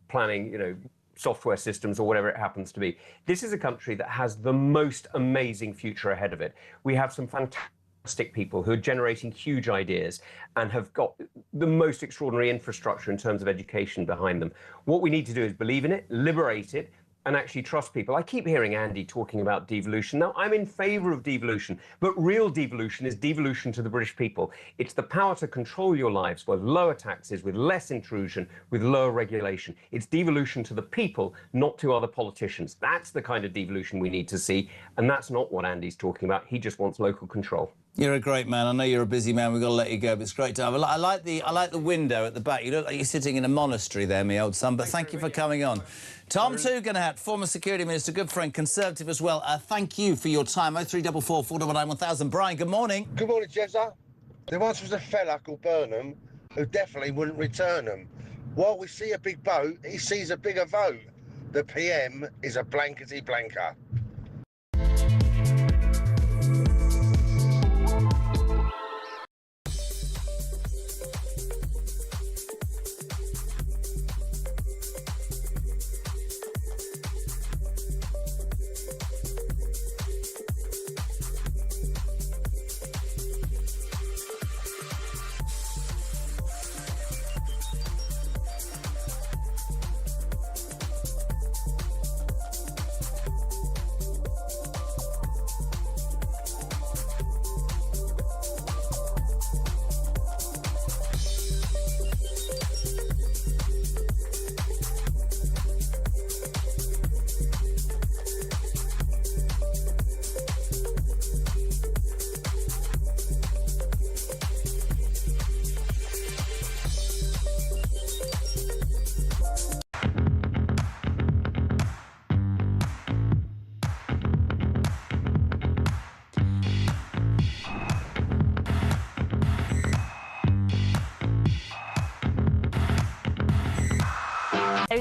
planning, software systems or whatever it happens to be. This is a country that has the most amazing future ahead of it. We have some fantastic people who are generating huge ideas and have got the most extraordinary infrastructure in terms of education behind them. What we need to do is believe in it, liberate it, and actually trust people. I keep hearing Andy talking about devolution. Now, I'm in favour of devolution, but real devolution is devolution to the British people. It's the power to control your lives with lower taxes, with less intrusion, with lower regulation. It's devolution to the people, not to other politicians. That's the kind of devolution we need to see, and that's not what Andy's talking about. He just wants local control. You're a great man. I know you're a busy man. We've got to let you go, but it's great to have. I like the window at the back. You look like you're sitting in a monastery there, my old son, but thank you for coming on. Tom Tugendhat, former Security Minister, good friend, Conservative as well. Thank you for your time. 0344 499 1000. Brian, good morning. Good morning, Jezza. There once was a fella called Burnham who definitely wouldn't return them. While we see a big boat, he sees a bigger vote. The PM is a blankety blanker.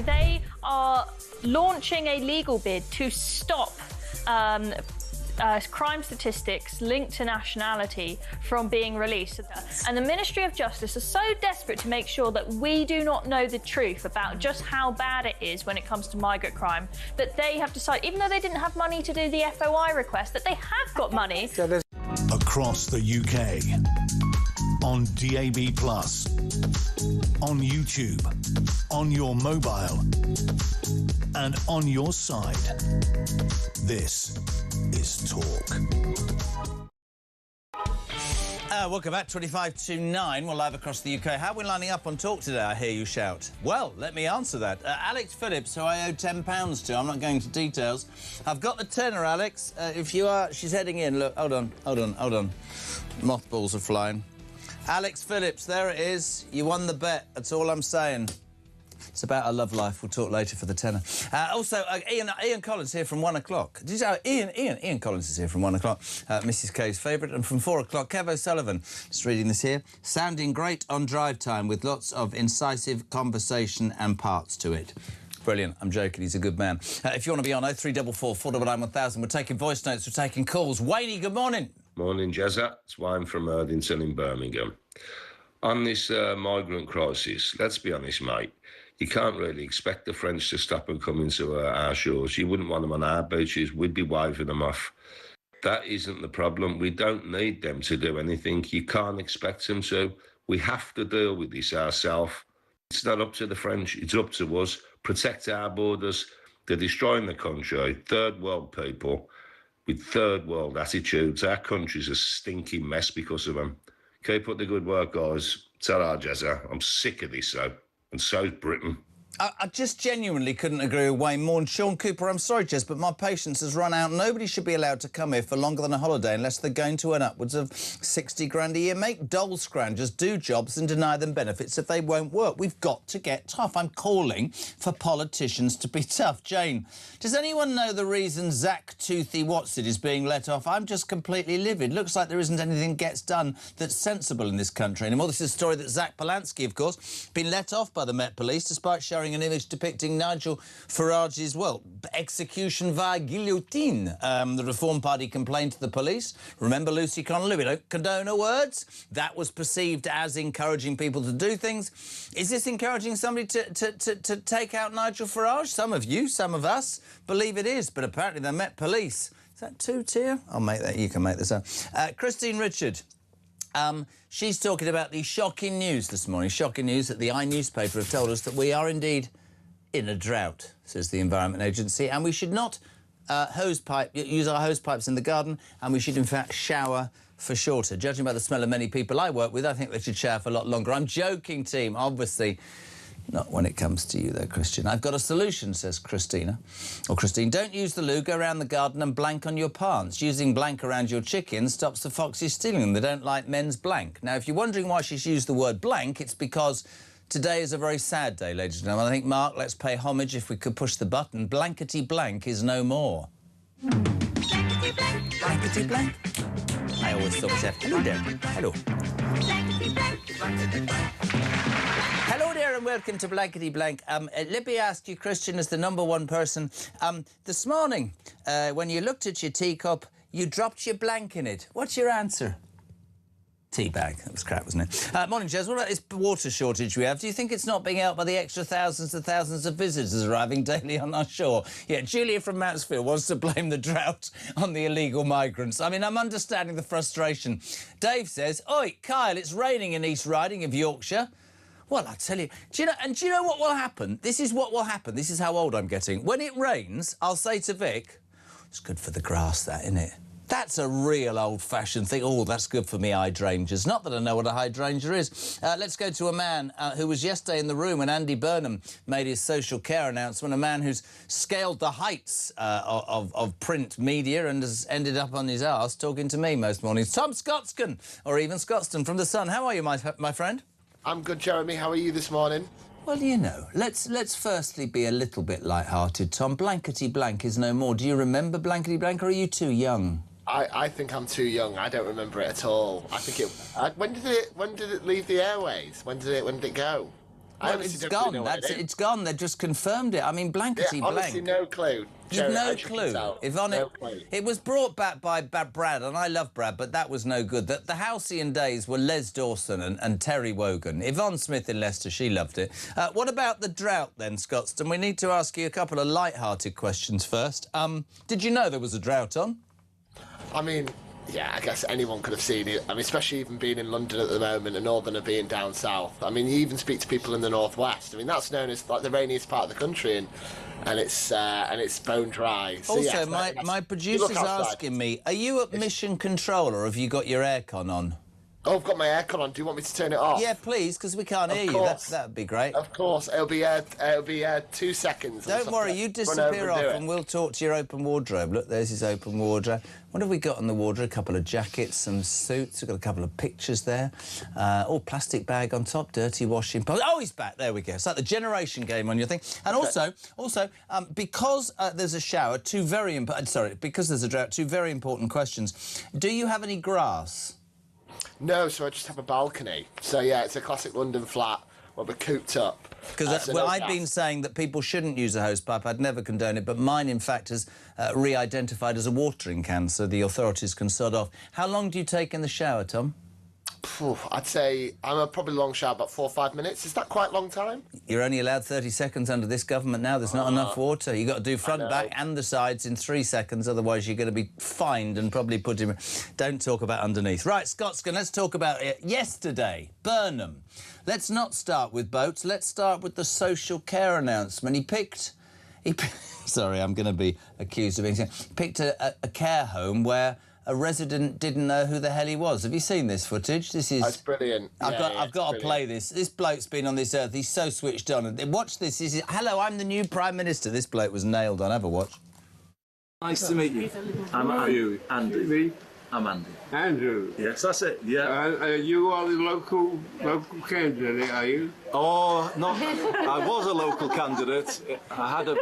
They are launching a legal bid to stop crime statistics linked to nationality from being released. And the Ministry of Justice are so desperate to make sure that we do not know the truth about just how bad it is when it comes to migrant crime, that they have decided, even though they didn't have money to do the FOI request, that they have got money. Across the UK, on DAB+, on YouTube, on your mobile, and on your side. This is Talk. Welcome back, 25 to 9. We're live across the UK. How are we lining up on Talk today, I hear you shout? Well, let me answer that. Alex Phillips, who I owe £10 to. I'm not going into details. I've got the tenner, Alex. If you are... She's heading in. Look, hold on. Mothballs are flying. Alex Phillips, there it is. You won the bet. That's all I'm saying. It's about our love life. We'll talk later for the tenner. Also, Ian Collins here from 1 o'clock. Did you say Ian Collins is here from 1 o'clock, Mrs K's favourite. And from 4 o'clock, Kev O'Sullivan, just reading this here, sounding great on drive time with lots of incisive conversation and parts to it. Brilliant. I'm joking. He's a good man. If you want to be on 0344 499 1000, we're taking voice notes, we're taking calls. Wayne, good morning. Morning, Jezza. It's Wayne from Erdington in Birmingham. On this migrant crisis, let's be honest, mate, you can't really expect the French to stop and come into our shores. You wouldn't want them on our beaches. We'd be waving them off. That isn't the problem. We don't need them to do anything. You can't expect them to. We have to deal with this ourselves. It's not up to the French. It's up to us. Protect our borders. They're destroying the country. Third world people with third world attitudes. Our country's a stinking mess because of them. Keep up the good work, guys. Ta-ra, Jezza. I'm sick of this, though. And so's Britain. I just genuinely couldn't agree with Wayne more. And Sean Cooper, I'm sorry, Jez, but my patience has run out. Nobody should be allowed to come here for longer than a holiday unless they're going to earn upwards of 60 grand a year. Make dole scroungers do jobs and deny them benefits if they won't work. We've got to get tough. I'm calling for politicians to be tough. Jane, does anyone know the reason Zack Toothy Watson is being let off? I'm just completely livid. Looks like there isn't anything gets done that's sensible in this country anymore. This is a story that Zack Polanski, of course, been let off by the Met Police despite showing an image depicting Nigel Farage's, well, execution via guillotine. The Reform Party complained to the police. Remember Lucy Connolly? We don't condone her words. That was perceived as encouraging people to do things. Is this encouraging somebody to take out Nigel Farage? Some of you, some of us, believe it is, but apparently the Met Police... Is that two-tier? I'll make that. You can make this up. Christine Richard. She's talking about the shocking news this morning. Shocking news that the newspaper have told us that we are indeed in a drought, says the Environment Agency, and we should not use our hose pipes in the garden, and we should, in fact, shower for shorter. Judging by the smell of many people I work with, I think they should shower for a lot longer. I'm joking, team, obviously. Not when it comes to you, though, Christian. I've got a solution, says Christina. Or Christine, don't use the loo, go around the garden and blank on your plants. Using blank around your chickens stops the foxes stealing them. They don't like men's blank. Now, if you're wondering why she's used the word blank, it's because today is a very sad day, ladies and gentlemen. I think, Mark, let's pay homage if we could push the button. Blankety blank is no more. Blankety blank. Blankety blank. I always thought myself, hello there. Hello. Blankety blank. Blankety blank. Hello there and welcome to Blankety Blank. Let me ask you, Christian, as the #1 person, this morning, when you looked at your teacup, you dropped your blank in it. What's your answer? Tea bag. That was crap, wasn't it? Morning, Jez. What about this water shortage we have? Do you think it's not being helped by the extra thousands and thousands of visitors arriving daily on our shore? Yeah, Julia from Mansfield wants to blame the drought on the illegal migrants. I mean, I'm understanding the frustration. Dave says, oi, Kyle, it's raining in East Riding of Yorkshire. Well, I tell you, do you know what will happen? This is what will happen. This is how old I'm getting. When it rains, I'll say to Vic, it's good for the grass, that, isn't it? That's a real old-fashioned thing. Oh, that's good for me hydrangeas. Not that I know what a hydrangea is. Let's go to a man who was yesterday in the room when Andy Burnham made his social care announcement, a man who's scaled the heights of print media and has ended up on his arse talking to me most mornings. Tom Scotston, or even Scotston from The Sun. How are you, my friend? I'm good, Jeremy. How are you this morning? Well, you know, let's firstly be a little bit light-hearted, Tom. Blankety blank is no more. Do you remember blankety blank, or are you too young? I think I'm too young. I don't remember it at all. I think it. When did it leave the airways? When did it go? Well, it's gone. It's gone. They've just confirmed it. I mean, blankety blank. Honestly, no clue. You've Jerry, no as you can clue. tell, Yvonne, no clue. it was brought back by Brad, and I love Brad, but that was no good. The halcyon days were Les Dawson and Terry Wogan. Yvonne Smith in Leicester, she loved it. What about the drought then, Scotstoun? We need to ask you a couple of light-hearted questions first. Did you know there was a drought on? I mean, yeah, I guess anyone could have seen it. I mean, especially even being in London at the moment, a northerner being down south. I mean, you even speak to people in the northwest. I mean, that's known as like the rainiest part of the country, and it's bone dry. So, Also, yes, my producer's asking me, are you at mission control or have you got your aircon on? Oh, I've got my aircon on. Do you want me to turn it off? Yeah, please, because we can't hear you. That'd be great. Of course. It'll be 2 seconds. Don't worry, you disappear off and we'll talk to your open wardrobe. Look, there's his open wardrobe. What have we got in the wardrobe? A couple of jackets, some suits. We've got a couple of pictures there. Plastic bag on top, dirty washing. Oh, he's back. There we go. It's like the generation game on your thing. And also, because there's a shower, because there's a drought, two very important questions. Do you have any grass? No, so I just have a balcony. So, yeah, it's a classic London flat where we're cooped up. Because I've been saying that people shouldn't use a hosepipe. I'd never condone it, but mine, in fact, is re-identified as a watering can, so the authorities can sod off. How long do you take in the shower, Tom? I'd say I'm probably long shower, about 4 or 5 minutes. Is that quite a long time? You're only allowed 30 seconds under this government now. There's not enough water. You've got to do front, back and the sides in 3 seconds, otherwise you're going to be fined and probably put in... Don't talk about underneath. Right, Scotstoun, let's talk about it. Yesterday, Burnham. Let's not start with boats. Let's start with the social care announcement. He picked sorry, I'm going to be accused of being... He picked a care home where a resident didn't know who the hell he was. Have you seen this footage? This is... That's brilliant. I've got to play this. This bloke's been on this earth. He's so switched on. And watch this. He says, hello, I'm the new Prime Minister. This bloke was nailed on. Have a watch. Nice to meet you. I'm Andy. I'm Andy. Andrew? Yes, that's it, yeah. You are the local candidate, are you? Oh, not... I was a local candidate. I had a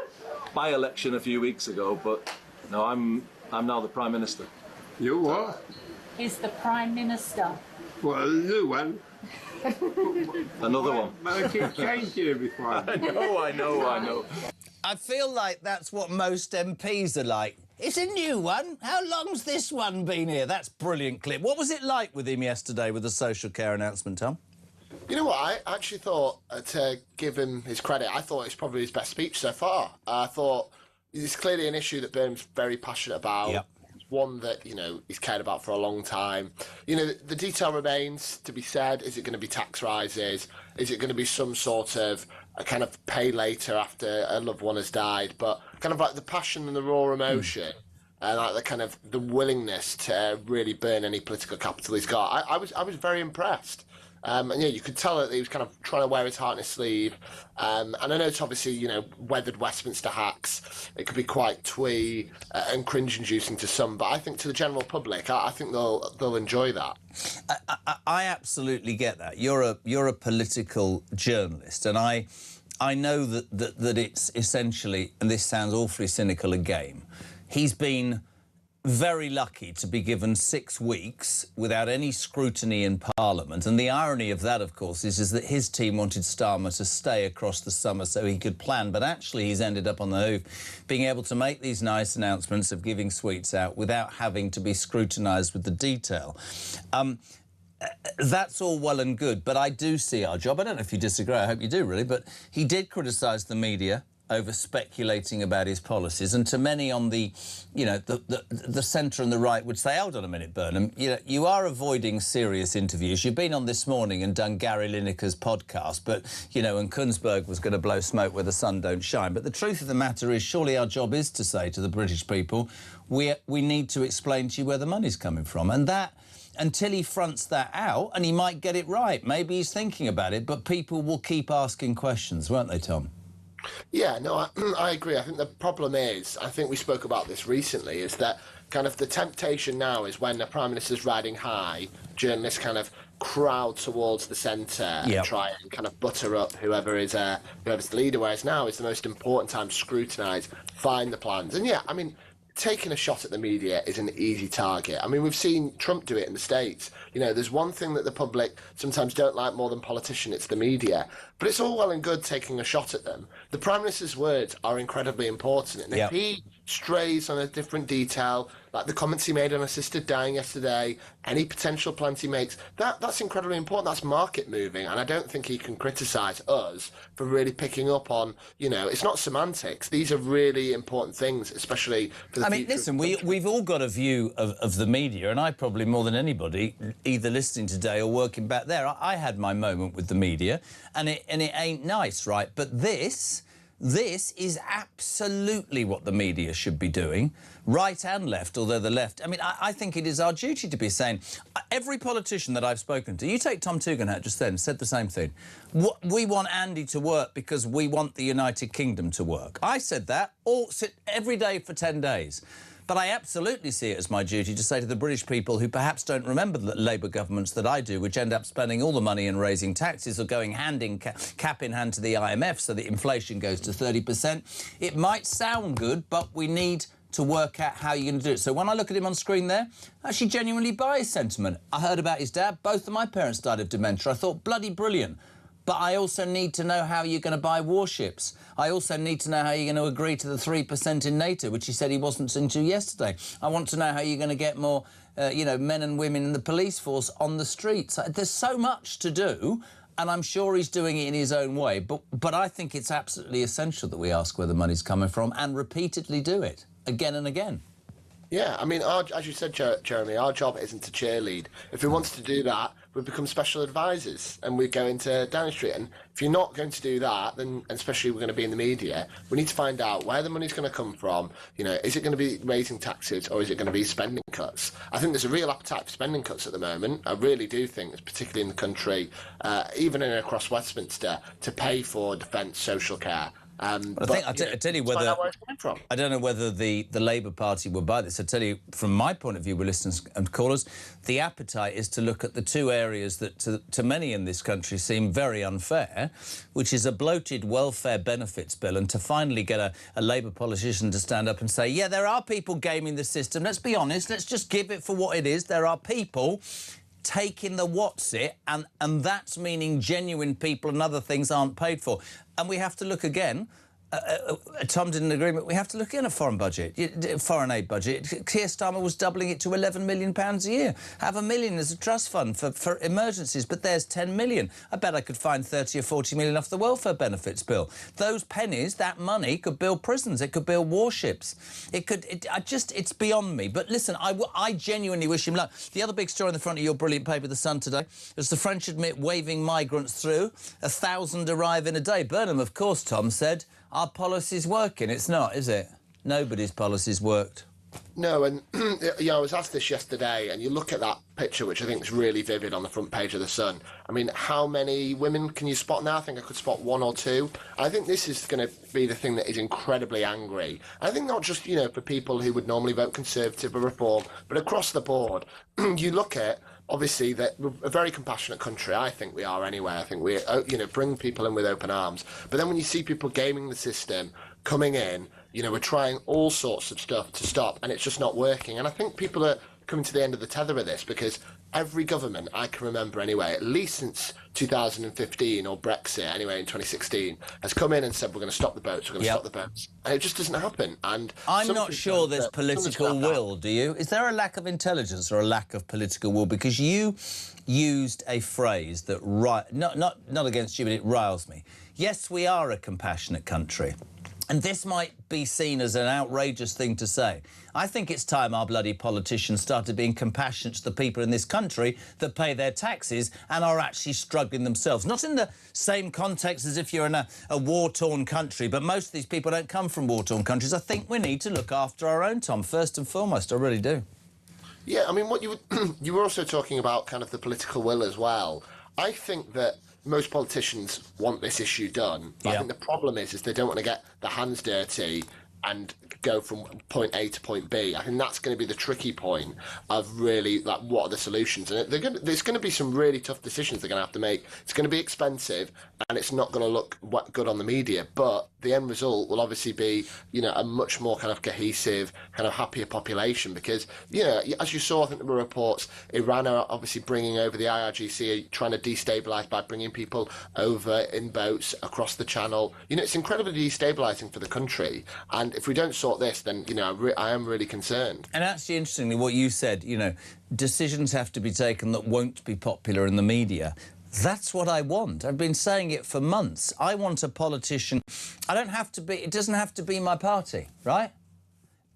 by-election a few weeks ago, but no, I'm now the Prime Minister. You what? He's the Prime Minister. Well, a new one. Another one. But I keep changing every time. I know. I feel like that's what most MPs are like. It's a new one. How long's this one been here? That's a brilliant clip. What was it like with him yesterday with the social care announcement, Tom? You know what, I actually thought, to give him his credit, I thought it's probably his best speech so far. I thought it's clearly an issue that Burnham's very passionate about. Yep. One that, you know, he's cared about for a long time. You know, the detail remains to be said. Is it going to be tax rises? Is it going to be some sort of a kind of pay later after a loved one has died? But kind of like the passion and the raw emotion and like the kind of the willingness to really burn any political capital he's got. I was very impressed. And yeah, you could tell that he was kind of trying to wear his heart on his sleeve. And I know it's obviously, you know, weathered Westminster hacks. It could be quite twee and cringe-inducing to some, but I think to the general public, I think they'll enjoy that. I absolutely get that. You're a political journalist, and I know that it's essentially, and this sounds awfully cynical, a game. He's been very lucky to be given 6 weeks without any scrutiny in Parliament. And the irony of that, of course, is that his team wanted Starmer to stay across the summer so he could plan. But actually, he's ended up on the hoof, being able to make these nice announcements of giving sweets out without having to be scrutinised with the detail. That's all well and good, but I do see our job. I don't know if you disagree. I hope you do, really. But he did criticise the media over speculating about his policies, and to many on the, you know, the centre and the right would say, hold on a minute, Burnham, you are avoiding serious interviews. You've been on This Morning and done Gary Lineker's podcast, but, you know, and Kunzberg was going to blow smoke where the sun don't shine. But the truth of the matter is, surely our job is to say to the British people, we need to explain to you where the money's coming from. And that, until he fronts that out, and he might get it right, maybe he's thinking about it, but people will keep asking questions, won't they, Tom? Yeah, no, I agree. I think the problem is, I think we spoke about this recently, is that kind of the temptation now is when the Prime Minister's riding high, journalists kind of crowd towards the centre and try and kind of butter up whoever's the leader, whereas now is the most important time to scrutinise, find the plans. And yeah, I mean, taking a shot at the media is an easy target. I mean, we've seen Trump do it in the States. You know, there's one thing that the public sometimes don't like more than politicians, it's the media. But it's all well and good taking a shot at them. The Prime Minister's words are incredibly important. And if he strays on a different detail, like the comments he made on a sister dying yesterday, any potential plans he makes, that's incredibly important. That's market moving. And I don't think he can criticise us for really picking up on, you know, it's not semantics. These are really important things, especially for the future. Listen, we've all got a view of the media, and I probably more than anybody, either listening today or working back there. I had my moment with the media, and it ain't nice, right? But this is absolutely what the media should be doing, right and left, although the left... I mean, I think it is our duty to be saying... Every politician that I've spoken to, you take Tom Tugendhat just then, said the same thing. We want Andy to work because we want the United Kingdom to work. I said that every day for 10 days. But I absolutely see it as my duty to say to the British people who perhaps don't remember the Labour governments that I do, which end up spending all the money in raising taxes or going cap in hand to the IMF so that inflation goes to 30%. It might sound good, but we need to work out how you're going to do it. So when I look at him on screen there, I actually genuinely buy his sentiment. I heard about his dad. Both of my parents died of dementia. I thought, bloody brilliant. But I also need to know how you're going to buy warships. I also need to know how you're going to agree to the 3% in NATO, which he said he wasn't into yesterday. I want to know how you're going to get more, men and women in the police force on the streets. There's so much to do, and I'm sure he's doing it in his own way. But I think it's absolutely essential that we ask where the money's coming from and repeatedly do it, again and again. Yeah, I mean, as you said, Jeremy, our job isn't to cheerlead. If we wanted to do that, we'd become special advisors and we'd go into Downing Street. And if you're not going to do that, then especially we're going to be in the media, we need to find out where the money's going to come from. You know, is it going to be raising taxes or is it going to be spending cuts? I think there's a real appetite for spending cuts at the moment. I really do think, particularly in the country, even across Westminster, to pay for defence, social care. But I tell you whether I don't know whether the Labour Party will buy this. I tell you, from my point of view, with listeners and callers, the appetite is to look at the two areas that to many in this country seem very unfair, which is a bloated welfare benefits bill, and to finally get a Labour politician to stand up and say, yeah, there are people gaming the system. Let's be honest. Let's just give it for what it is. There are people taking the what's it, and that's meaning genuine people and other things aren't paid for. And we have to look again. Tom did an agreement. We have to look in a foreign budget, foreign aid budget. Keir Starmer was doubling it to £11 million a year. Have £1 million as a trust fund for emergencies, but there's 10 million. I bet I could find 30 or 40 million off the welfare benefits bill. Those pennies, that money, could build prisons. It could build warships. It's beyond me. But listen, I genuinely wish him luck. The other big story on the front of your brilliant paper, The Sun, today, is the French admit waving migrants through. 1,000 arrive in a day. Burnham, of course, Tom said, our policy's working. It's not, is it? Nobody's policy's worked. No, and I was asked this yesterday, and you look at that picture, which I think is really vivid on the front page of The Sun. I mean, how many women can you spot now? I think I could spot one or two. I think this is going to be the thing that is incredibly angry. I think not just, for people who would normally vote Conservative or Reform, but across the board. You look at, obviously, that we're a very compassionate country. I think we are anyway. I think we, bring people in with open arms. But then when you see people gaming the system, coming in, we're trying all sorts of stuff to stop, and it's just not working. And I think people are coming to the end of the tether of this, because every government I can remember anyway, at least since 2015 or Brexit anyway in 2016, has come in and said, we're going to stop the boats, we're going to stop the boats. And it just doesn't happen. And I'm not sure there's political will, do you? Is there a lack of intelligence or a lack of political will? Because you used a phrase that, not against you, but it riles me. Yes, we are a compassionate country. And this might be seen as an outrageous thing to say. I think it's time our bloody politicians started being compassionate to the people in this country that pay their taxes and are actually struggling themselves. Not in the same context as if you're in a war-torn country, but most of these people don't come from war-torn countries. I think we need to look after our own, Tom, first and foremost. I really do. Yeah, I mean, what you were also talking about kind of the political will as well. I think that most politicians want this issue done. But I think the problem is they don't want to get their hands dirty and go from point A to point B. I think that's going to be the tricky point of really, like, what are the solutions? And there's going to be some really tough decisions they're going to have to make. It's going to be expensive, and it's not going to look good on the media, but the end result will obviously be, you know, a much more kind of cohesive, kind of happier population, because, you know, as you saw, I think there were reports, Iran are obviously bringing over the IRGC, trying to destabilise by bringing people over in boats across the channel. You know, it's incredibly destabilising for the country, and if we don't sort this, then, you know, I am really concerned. And actually, interestingly, what you said, you know, decisions have to be taken that won't be popular in the media. That's what I want. I've been saying it for months. I want a politician. It doesn't have to be my party, right?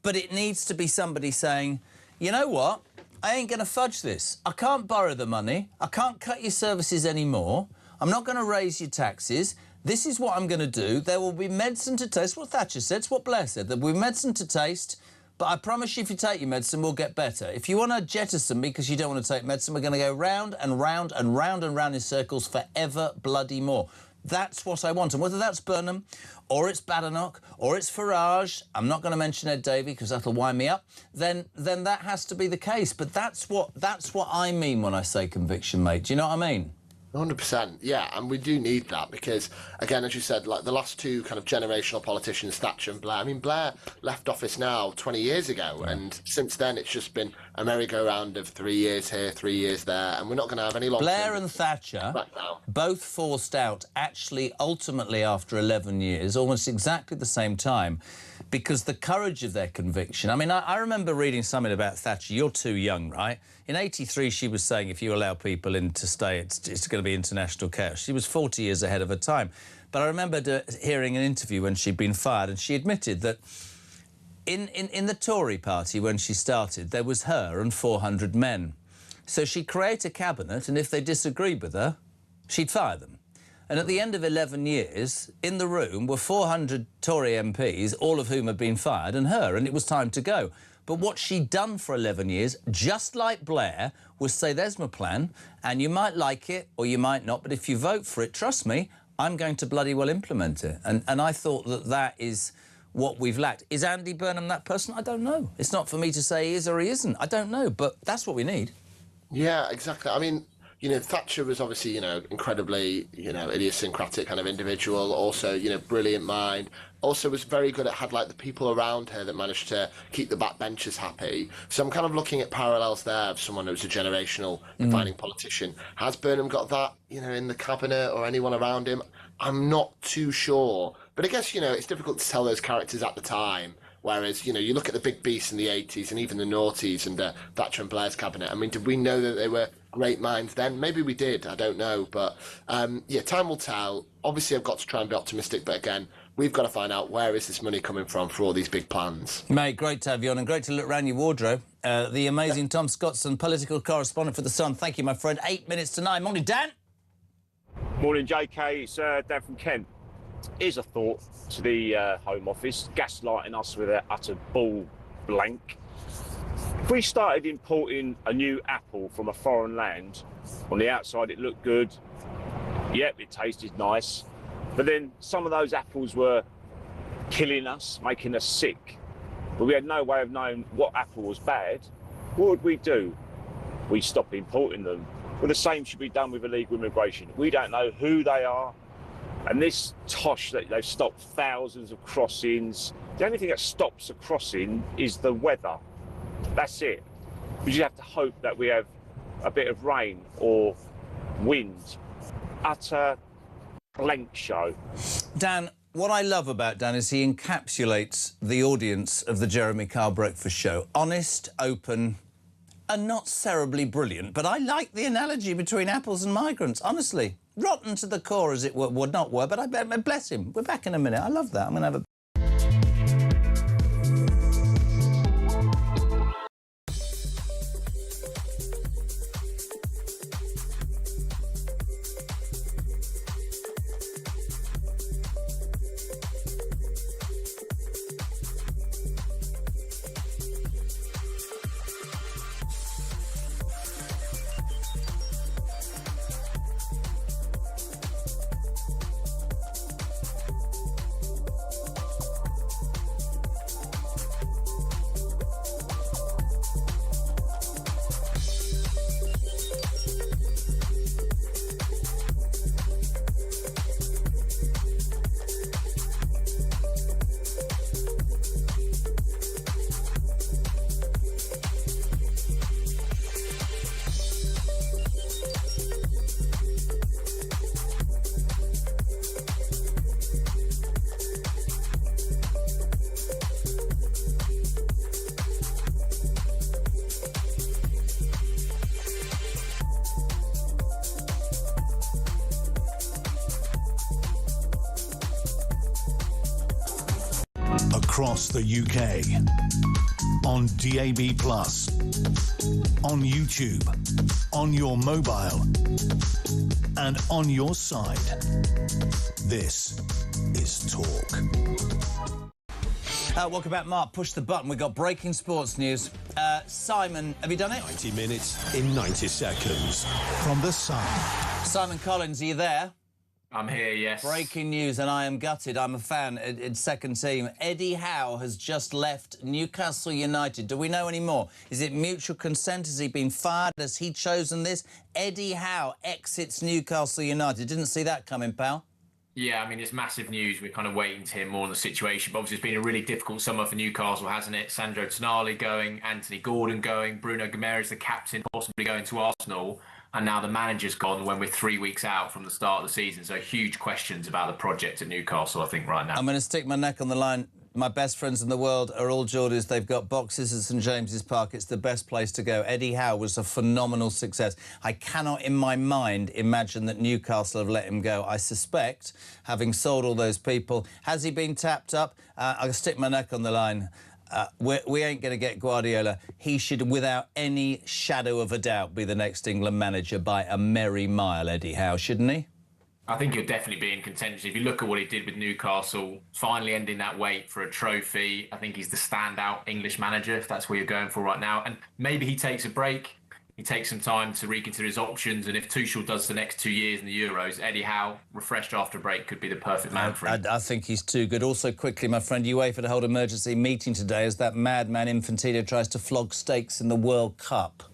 But it needs to be somebody saying, you know what? I ain't going to fudge this. I can't borrow the money. I can't cut your services anymore. I'm not going to raise your taxes. This is what I'm going to do. There will be medicine to taste. What Thatcher said, it's what Blair said. There will be medicine to taste, but I promise you if you take your medicine, we'll get better. If you want to jettison me because you don't want to take medicine, we're going to go round and round and round and round in circles forever bloody more. That's what I want. And whether that's Burnham or it's Badenoch or it's Farage, I'm not going to mention Ed Davey because that'll wind me up, then that has to be the case. But that's what I mean when I say conviction, mate. Do you know what I mean? 100%, yeah, and we do need that because, again, as you said, like the last two kind of generational politicians, Thatcher and Blair. I mean, Blair left office now 20 years ago, and since then it's just been a merry-go-round of 3 years here, 3 years there, and we're not going to have any long. Blair and Thatcher both forced out, actually, ultimately after 11 years, almost exactly the same time, because the courage of their conviction. I mean, I remember reading something about Thatcher. You're too young, right? In '83, she was saying if you allow people in to stay, it's going to be international chaos. She was 40 years ahead of her time. But I remember hearing an interview when she'd been fired, and she admitted that in the Tory party, when she started, there was her and 400 men. So she'd create a cabinet, and if they disagreed with her, she'd fire them. And at the end of 11 years, in the room were 400 Tory MPs, all of whom had been fired, and her, and it was time to go. But what she'd done for 11 years, just like Blair, was say, there's my plan, and you might like it or you might not, but if you vote for it, trust me, I'm going to bloody well implement it. And I thought that is what we've lacked. Is Andy Burnham that person? I don't know. It's not for me to say he is or he isn't. I don't know, but that's what we need. Yeah, exactly. I mean, you know, Thatcher was obviously, you know, incredibly, you know, idiosyncratic kind of individual, also, you know, brilliant mind. Also was very good at, had like the people around her that managed to keep the backbenchers happy. So I'm kind of looking at parallels there of someone who's a generational defining politician. Has Burnham got that, you know, in the cabinet or anyone around him? I'm not too sure. But I guess, you know, it's difficult to tell those characters at the time. Whereas, you know, you look at the big beasts in the 80s and even the noughties and Thatcher and Blair's cabinet. I mean, did we know that they were great minds then? Maybe we did, I don't know. But, yeah, time will tell. Obviously, I've got to try and be optimistic. But again, we've got to find out where is this money coming from for all these big plans. Mate, great to have you on and great to look around your wardrobe. The amazing Tom Scottson, political correspondent for The Sun. Thank you, my friend. 8 minutes to 9. Morning, Dan. Morning, JK. It's Dan from Kent. Here's a thought to the Home Office, gaslighting us with an utter ball blank. If we started importing a new apple from a foreign land, on the outside it looked good, yep, it tasted nice, but then some of those apples were killing us, making us sick, but we had no way of knowing what apple was bad, what would we do? We'd stop importing them. Well, the same should be done with illegal immigration. We don't know who they are. And this tosh that they've stopped thousands of crossings, the only thing that stops a crossing is the weather. That's it. We just have to hope that we have a bit of rain or wind. Utter blank show. Dan, what I love about Dan is he encapsulates the audience of the Jeremy Kyle Breakfast Show. Honest, open, and not cerebrally brilliant. But I like the analogy between apples and migrants, honestly. Rotten to the core, as it would not were, but I bless him. We're back in a minute. I love that. I'm going to have a... across the UK. On DAB+, on YouTube, on your mobile, and on your side. This is Talk. Welcome back, Mark. Push the button. We've got breaking sports news. Simon, have you done it? 90 minutes in 90 seconds. From the Sun. Simon Collins, are you there? I'm here, yes. Breaking news, and I am gutted. I'm a fan in second team. Eddie Howe has just left Newcastle United. Do we know any more? Is it mutual consent? Has he been fired? Has he chosen this? Eddie Howe exits Newcastle United. Didn't see that coming, pal. Yeah, I mean, it's massive news. We're kind of waiting to hear more on the situation. But obviously, it's been a really difficult summer for Newcastle, hasn't it? Sandro Tonali going, Anthony Gordon going, Bruno Guimaraes, the captain, possibly going to Arsenal. And now the manager's gone when we're 3 weeks out from the start of the season. So huge questions about the project at Newcastle, I think, right now. I'm going to stick my neck on the line. My best friends in the world are all Geordies. They've got boxes at St James's Park. It's the best place to go. Eddie Howe was a phenomenal success. I cannot, in my mind, imagine that Newcastle have let him go. I suspect, having sold all those people, has he been tapped up? I'll stick my neck on the line. We ain't going to get Guardiola. He should, without any shadow of a doubt, be the next England manager by a merry mile, Eddie Howe, shouldn't he? I think he'll definitely be in contention. If you look at what he did with Newcastle, finally ending that wait for a trophy, I think he's the standout English manager, if that's what you're going for right now. And maybe he takes a break. He takes some time to reconsider his options, and if Tuchel does the next 2 years in the Euros, Eddie Howe, refreshed after a break, could be the perfect man for him. I think he's too good. Also, quickly, my friend, UEFA to hold emergency meeting today as that madman Infantino tries to flog stakes in the World Cup.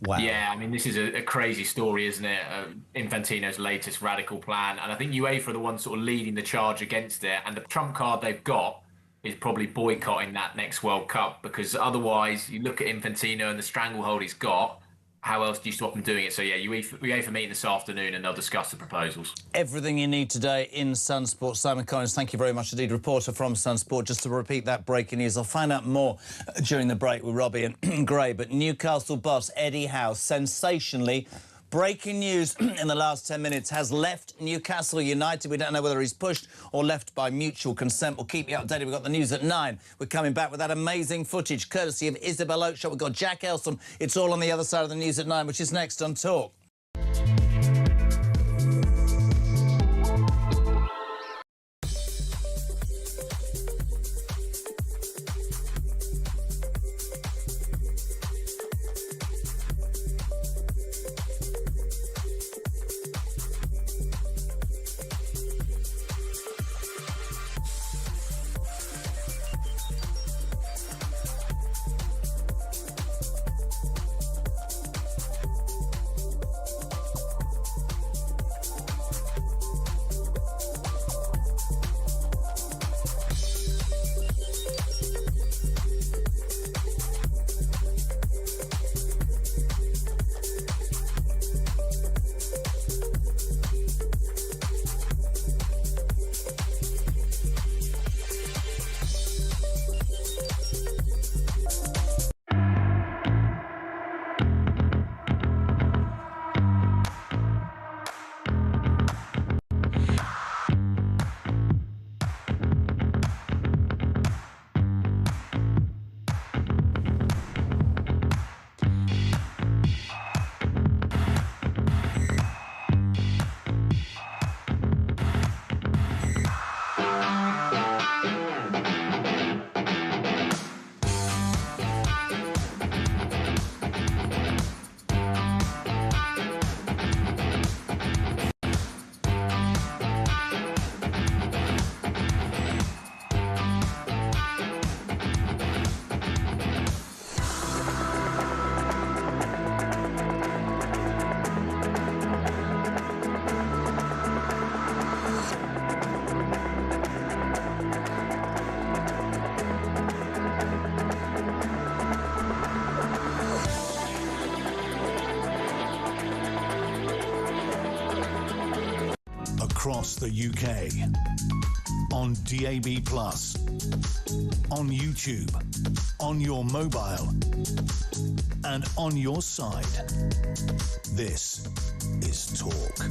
Wow. Yeah, I mean, this is a crazy story, isn't it? Infantino's latest radical plan, and I think UEFA are the ones sort of leading the charge against it, and the trump card they've got is probably boycotting that next World Cup, because otherwise, you look at Infantino and the stranglehold he's got, how else do you stop them doing it? So, yeah, UEFA meeting this afternoon and they'll discuss the proposals. Everything you need today in Sunsport. Simon Collins, thank you very much indeed. Reporter from Sunsport. Just to repeat that breaking news, I'll find out more during the break with Robbie and Gray. But Newcastle boss Eddie Howe, sensationally, breaking news in the last 10 minutes, has left Newcastle United. We don't know whether he's pushed or left by mutual consent. We'll keep you updated. We've got the news at 9. We're coming back with that amazing footage, courtesy of Isabel Oakeshott. We've got Jack Elsom. It's all on the other side of the news at 9, which is next on Talk. Across the UK, on DAB+, on YouTube, on your mobile, and on your side. This is Talk.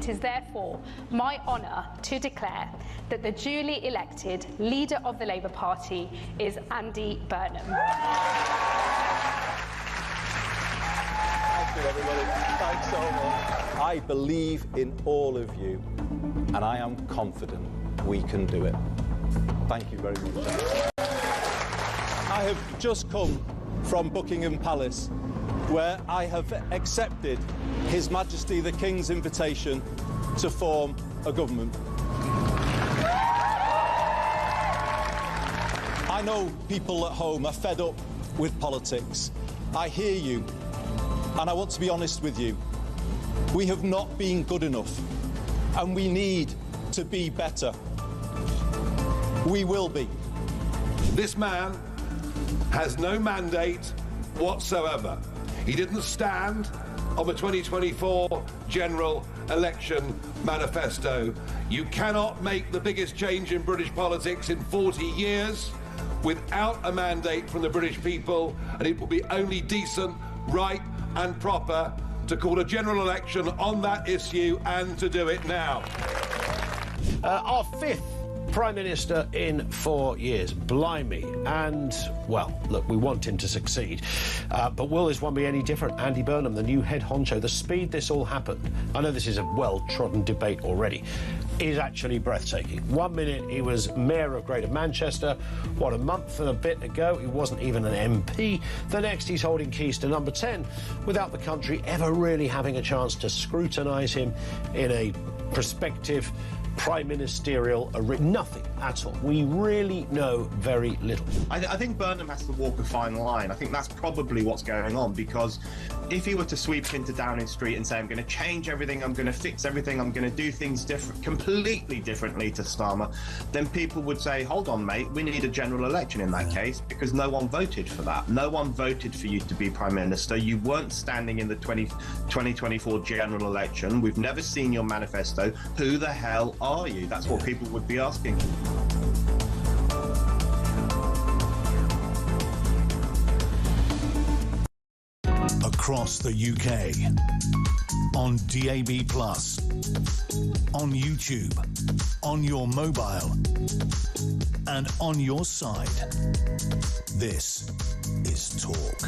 It is therefore my honour to declare that the duly elected leader of the Labour Party is Andy Burnham. Thank you, everybody. Thanks so much. I believe in all of you, and I am confident we can do it. Thank you very much. I have just come from Buckingham Palace, where I have accepted His Majesty the King's invitation to form a government. I know people at home are fed up with politics. I hear you, and I want to be honest with you. We have not been good enough, and we need to be better. We will be. This man has no mandate whatsoever. He didn't stand on the 2024 general election manifesto. You cannot make the biggest change in British politics in 40 years without a mandate from the British people, and it will be only decent, right and proper to call a general election on that issue and to do it now. Our fifth Prime Minister in 4 years. Blimey. And, well, look, we want him to succeed. But will this one be any different? Andy Burnham, the new head honcho, the speed this all happened, I know this is a well-trodden debate already, is actually breathtaking. 1 minute he was Mayor of Greater Manchester. What, a month and a bit ago he wasn't even an MP. The next he's holding keys to number 10 without the country ever really having a chance to scrutinise him in a prospective prime ministerial nothing at all. We really know very little. I think Burnham has to walk a fine line. I think that's probably what's going on, because if he were to sweep into Downing Street and say, I'm going to change everything, I'm going to fix everything, I'm going to do things completely differently to Starmer, then people would say, hold on, mate, we need a general election in that case, because no one voted for that. No one voted for you to be Prime Minister. You weren't standing in the 2024 general election. We've never seen your manifesto. Who the hell are you? That's what people would be asking. Across the UK, on DAB+, on YouTube, on your mobile, and on your side. This is Talk.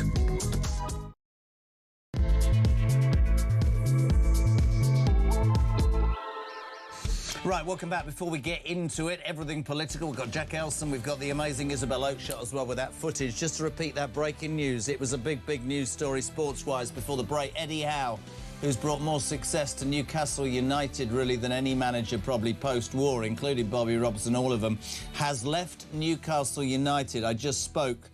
Right, welcome back. Before we get into it, everything political. We've got Jack Elson, we've got the amazing Isabel Oakeshott as well with that footage. Just to repeat that breaking news, it was a big news story sports-wise before the break. Eddie Howe, who's brought more success to Newcastle United, really, than any manager probably post-war, including Bobby Robson, all of them, has left Newcastle United. I just spoke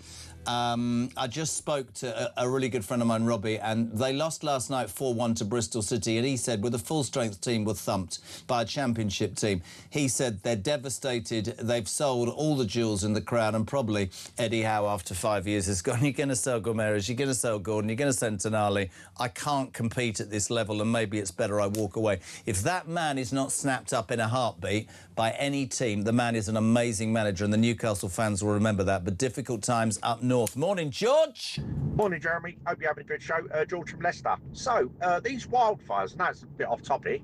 to a really good friend of mine, Robbie, and they lost last night 4-1 to Bristol City, and he said, with a full-strength team, were thumped by a championship team. He said they're devastated, they've sold all the jewels in the crown, and probably Eddie Howe, after 5 years, has gone, you're going to sell Gomes, you're going to sell Gordon, you're going to sell Tonali. I can't compete at this level, and maybe it's better I walk away. If that man is not snapped up in a heartbeat by any team, the man is an amazing manager, and the Newcastle fans will remember that. But difficult times up north. Morning, George. Morning, Jeremy. Hope you're having a good show. George from Leicester. So, these wildfires, and that's a bit off topic,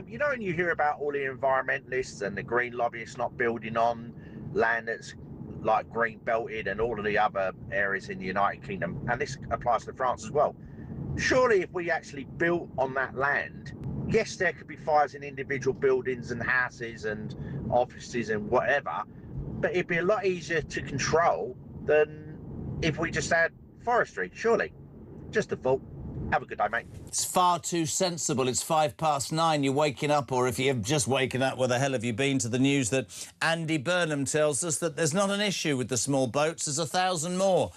you know, when you hear about all the environmentalists and the green lobbyists not building on land that's like green belted and all of the other areas in the United Kingdom, and this applies to France as well. Surely if we actually built on that land, yes, there could be fires in individual buildings and houses and offices and whatever, but it'd be a lot easier to control than if we just had forestry, surely. Just a thought. Have a good day, mate. It's far too sensible. It's 9:05. You're waking up, or if you've just waken up, where the hell have you been, to the news that Andy Burnham tells us that there's not an issue with the small boats. There's 1,000 more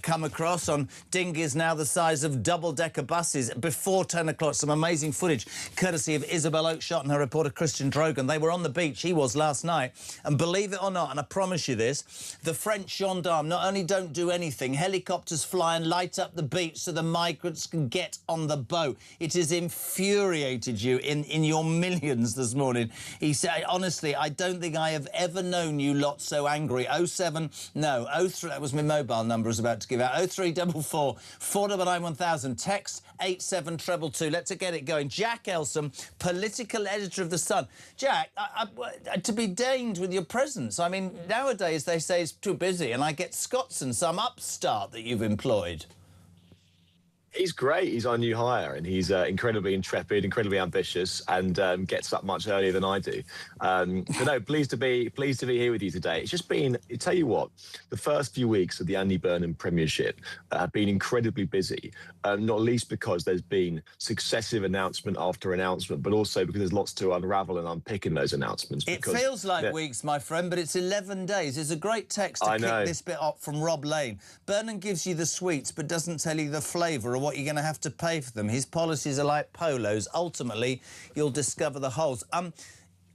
come across on dinghies now the size of double-decker buses before 10 o'clock. Some amazing footage, courtesy of Isabel Oakeshott and her reporter Christian Drogan. They were on the beach, he was last night, and believe it or not, and I promise you this, the French gendarmes not only don't do anything, helicopters fly and light up the beach so the migrants can you get on the boat? It has infuriated you in your millions this morning. He said, honestly, I don't think I have ever known you lot so angry. 03, that was my mobile number I was about to give out. 0344 499 1000. Text 87222. Let's get it going. Jack Elsom, political editor of The Sun. Jack, to be deigned with your presence. I mean, nowadays they say it's too busy, and I get Scotson, some upstart that you've employed. He's great. He's our new hire, and he's incredibly intrepid, incredibly ambitious, and gets up much earlier than I do. But no, pleased to be here with you today. It's just been, I tell you what, the first few weeks of the Andy Burnham Premiership have been incredibly busy, not least because there's been successive announcement after announcement, but also because there's lots to unravel and unpick in those announcements. It feels like weeks, my friend, but it's 11 days. There's a great text to kick this bit up from Rob Lane. Burnham gives you the sweets, but doesn't tell you the flavour or what you're going to have to pay for them. His policies are like polos. Ultimately, you'll discover the holes.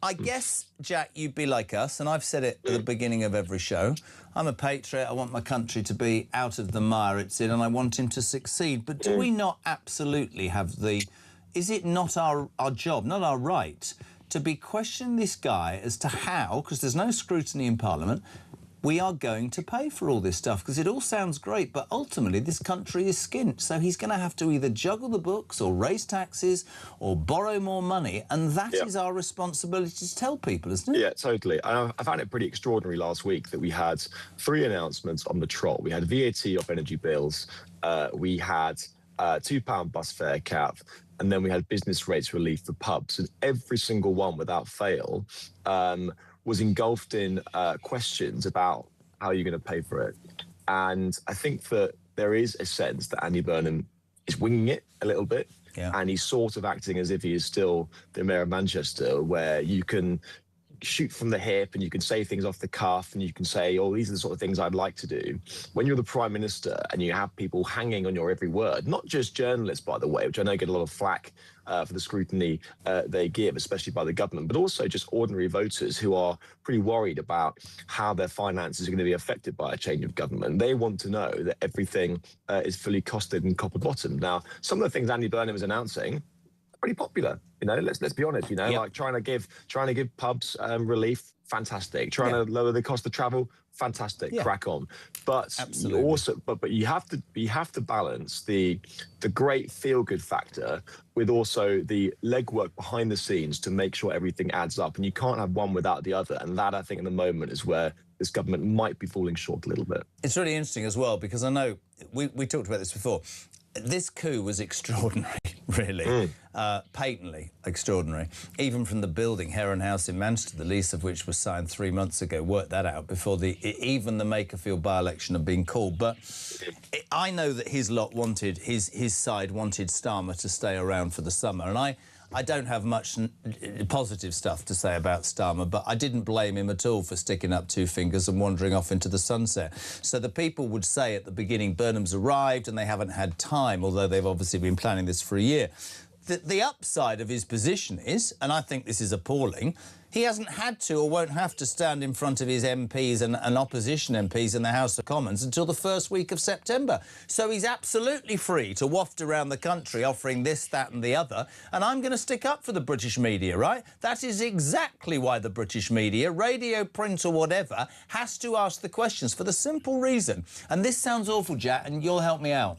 I guess, Jack, you'd be like us, and I've said it at the beginning of every show. I'm a patriot. I want my country to be out of the mire it's in, and I want him to succeed. But do we not absolutely have the... Is it not our job, not our right, to be questioning this guy as to how, because there's no scrutiny in Parliament, we are going to pay for all this stuff? Because it all sounds great, but ultimately this country is skint. So he's going to have to either juggle the books or raise taxes or borrow more money. And that is our responsibility to tell people, isn't it? Yeah, totally. I found it pretty extraordinary last week that we had 3 announcements on the trot. We had VAT off energy bills. We had £2 bus fare cap. And then we had business rates relief for pubs. And every single one, without fail, was engulfed in questions about how you're going to pay for it. And I think that there is a sense that Andy Burnham is winging it a little bit. Yeah. And he's sort of acting as if he is still the mayor of Manchester, where you can shoot from the hip and you can say things off the cuff and you can say, oh, these are the sort of things I'd like to do. When you're the Prime Minister and you have people hanging on your every word, not just journalists, by the way, which I know get a lot of flack for the scrutiny they give, especially by the government, but also just ordinary voters who are pretty worried about how their finances are going to be affected by a change of government. They want to know that everything is fully costed and copper bottomed. Now, some of the things Andy Burnham is announcing, pretty popular, you know. Let's be honest, you know, like trying to give pubs relief, fantastic. Trying to lower the cost of travel, fantastic. Crack on. But you also, but you have to balance the great feel good factor with also the legwork behind the scenes to make sure everything adds up. And you can't have one without the other. And that, I think, in the moment is where this government might be falling short a little bit. It's really interesting as well, because I know we talked about this before. This coup was extraordinary, really, patently extraordinary. Even from the building, Heron House in Manchester, the lease of which was signed 3 months ago, worked that out before even the Makerfield by-election had been called. But I know that his lot wanted, his side wanted Starmer to stay around for the summer, and I don't have much positive stuff to say about Starmer, but I didn't blame him at all for sticking up 2 fingers and wandering off into the sunset. So the people would say at the beginning, Burnham's arrived and they haven't had time, although they've obviously been planning this for a year. The upside of his position is, and I think this is appalling, he hasn't had to or won't have to stand in front of his MPs and opposition MPs in the House of Commons until the first week of September. So he's absolutely free to waft around the country offering this, that and the other. And I'm going to stick up for the British media, right? That is exactly why the British media, radio, print or whatever, has to ask the questions for the simple reason. And this sounds awful, Jack, and you'll help me out.